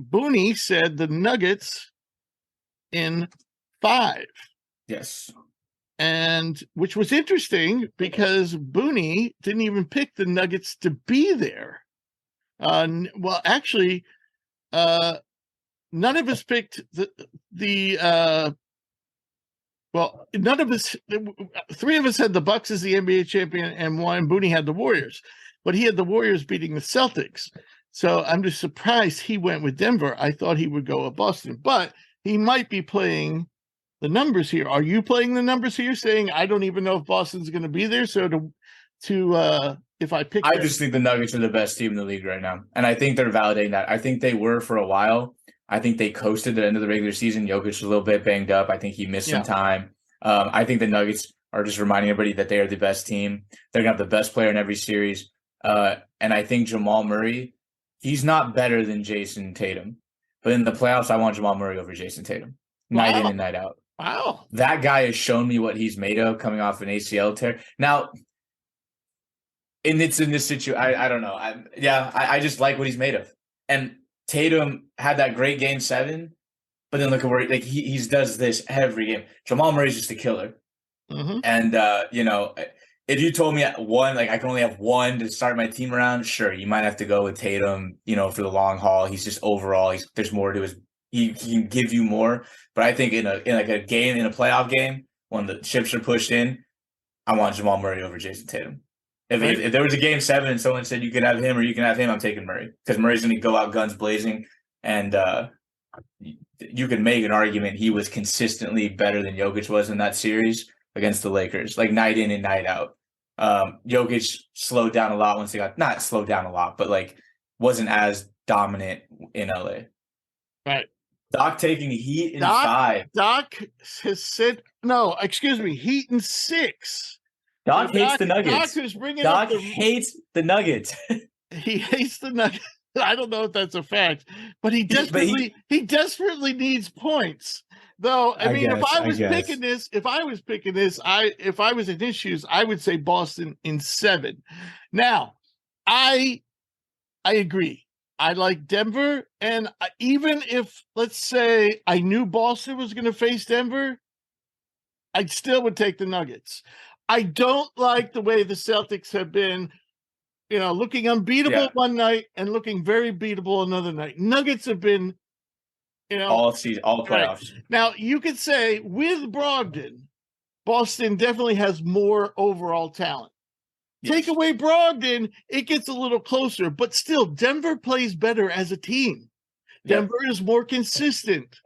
Booney said the Nuggets in 5. Yes. And which was interesting because Booney didn't even pick the Nuggets to be there. Well, actually, none of us picked none of us, 3 of us had the Bucks as the NBA champion, and Booney had the Warriors, but he had the Warriors beating the Celtics. So I'm just surprised he went with Denver. I thought he would go with Boston, but he might be playing the numbers here. Are you playing the numbers here, saying I don't even know if Boston's going to be there? So if I pick, I just think the Nuggets are the best team in the league right now, and I think they're validating that. I think they were for a while. I think they coasted at the end of the regular season. Jokic was a little bit banged up. I think he missed some time. I think the Nuggets are just reminding everybody that they are the best team. They're going to have the best player in every series. And I think Jamal Murray, he's not better than Jason Tatum. But in the playoffs, I want Jamal Murray over Jason Tatum. Night in and night out. Wow. That guy has shown me what he's made of coming off an ACL tear. Now, it's in this situation. I don't know. I just like what he's made of. And Tatum had that great game 7, but then look at where he does this every game. Jamal Murray's just a killer. Mm-hmm. And, if you told me one, like I can only have one to start my team around, sure, you might have to go with Tatum, for the long haul. He's just overall, there's more to his. He can give you more, but I think in a playoff game when the chips are pushed in, I want Jamal Murray over Jason Tatum. If there was a game 7 and someone said you could have him or you can have him, I'm taking Murray because Murray's going to go out guns blazing, and you can make an argument he was consistently better than Jokic was in that series against the Lakers, like night in and night out. Jokic slowed down a lot once he got not slowed down a lot, but like wasn't as dominant in LA. Right. Doc taking Heat in 5. Doc has said Heat in 6. Doc hates the Nuggets. Doc hates the Nuggets. He hates the Nuggets. I don't know if that's a fact, but he desperately needs points. Though if I was picking this, if I was in his shoes, I would say Boston in 7. Now, I agree. I like Denver, and even if, let's say, I knew Boston was going to face Denver, I still would take the Nuggets. I don't like the way the Celtics have been, looking unbeatable one night and looking very beatable another night. Nuggets have been, all season, all playoffs. Right. Now, you could say with Brogdon, Boston definitely has more overall talent. Yes. Take away Brogdon, it gets a little closer, but still, Denver plays better as a team. Denver is more consistent.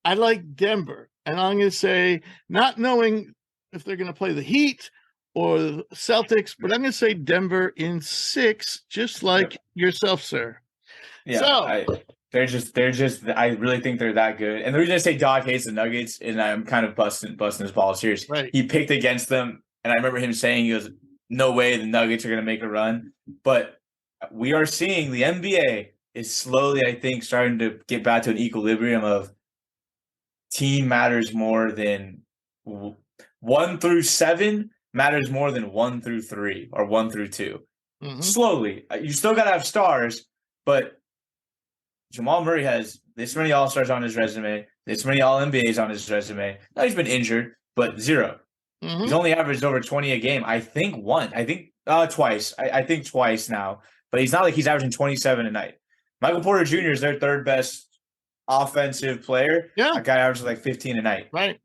I like Denver, and I'm going to say, not knowing if they're going to play the Heat or the Celtics, but I'm going to say Denver in 6, just like yourself, sir. Yeah, so, they're just. I really think they're that good. And the reason I say Doc hates the Nuggets, and I'm kind of busting his balls here. Right. He picked against them, and I remember him saying, he goes, "No way the Nuggets are going to make a run." But we are seeing the NBA is slowly, I think, starting to get back to an equilibrium of team matters more than 1 through 7 matters more than 1 through 3 or 1 through 2. Mm-hmm. Slowly, you still got to have stars, but Jamal Murray has this many All-Stars on his resume, this many All-NBAs on his resume. Now he's been injured, but 0. Mm-hmm. He's only averaged over 20 a game. I think twice. I think twice now, but he's not like he's averaging 27 a night. Michael Porter Jr. is their 3rd best offensive player. Yeah. That guy averages like 15 a night. Right.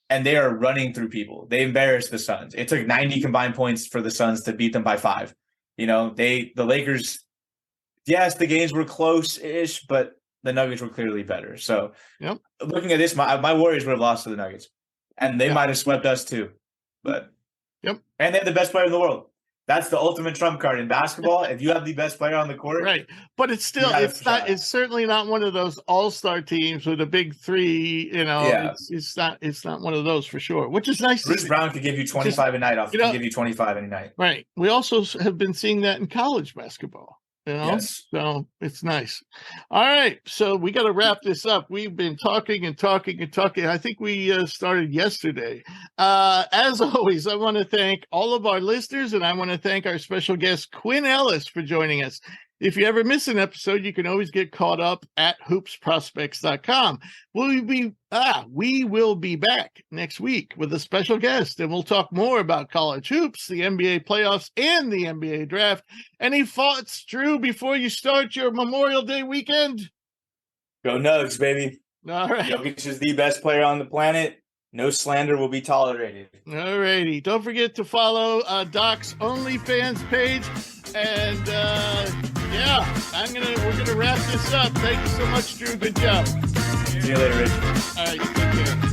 And they are running through people. They embarrassed the Suns. It took 90 combined points for the Suns to beat them by 5. The Lakers, yes, the games were close-ish, but the Nuggets were clearly better. So looking at this, my Warriors would have lost to the Nuggets. And they might have swept us too. But and they have the best player in the world. That's the ultimate trump card in basketball. If you have the best player on the court. Right. But it's certainly not one of those all-star teams with a big 3, it's not one of those for sure, which is nice. Bruce Brown could give you 25 a night off. He can give you 25 any night. Right. We also have been seeing that in college basketball. Yes. So it's nice. All right. So we got to wrap this up. We've been talking. I think we started yesterday. As always, I want to thank all of our listeners, and I want to thank our special guest, Quinn Ellis, for joining us. If you ever miss an episode, you can always get caught up at hoopsprospects.com. We will be back next week with a special guest, and we'll talk more about college hoops, the NBA playoffs, and the NBA draft. Any thoughts, Drew, before you start your Memorial Day weekend? Go Nugs, baby. All right. Jokic is the best player on the planet. No slander will be tolerated. All righty. Don't forget to follow Doc's OnlyFans page. And we're gonna wrap this up. Thank you so much, Drew. Good job. See you later, Rich. All right, take care.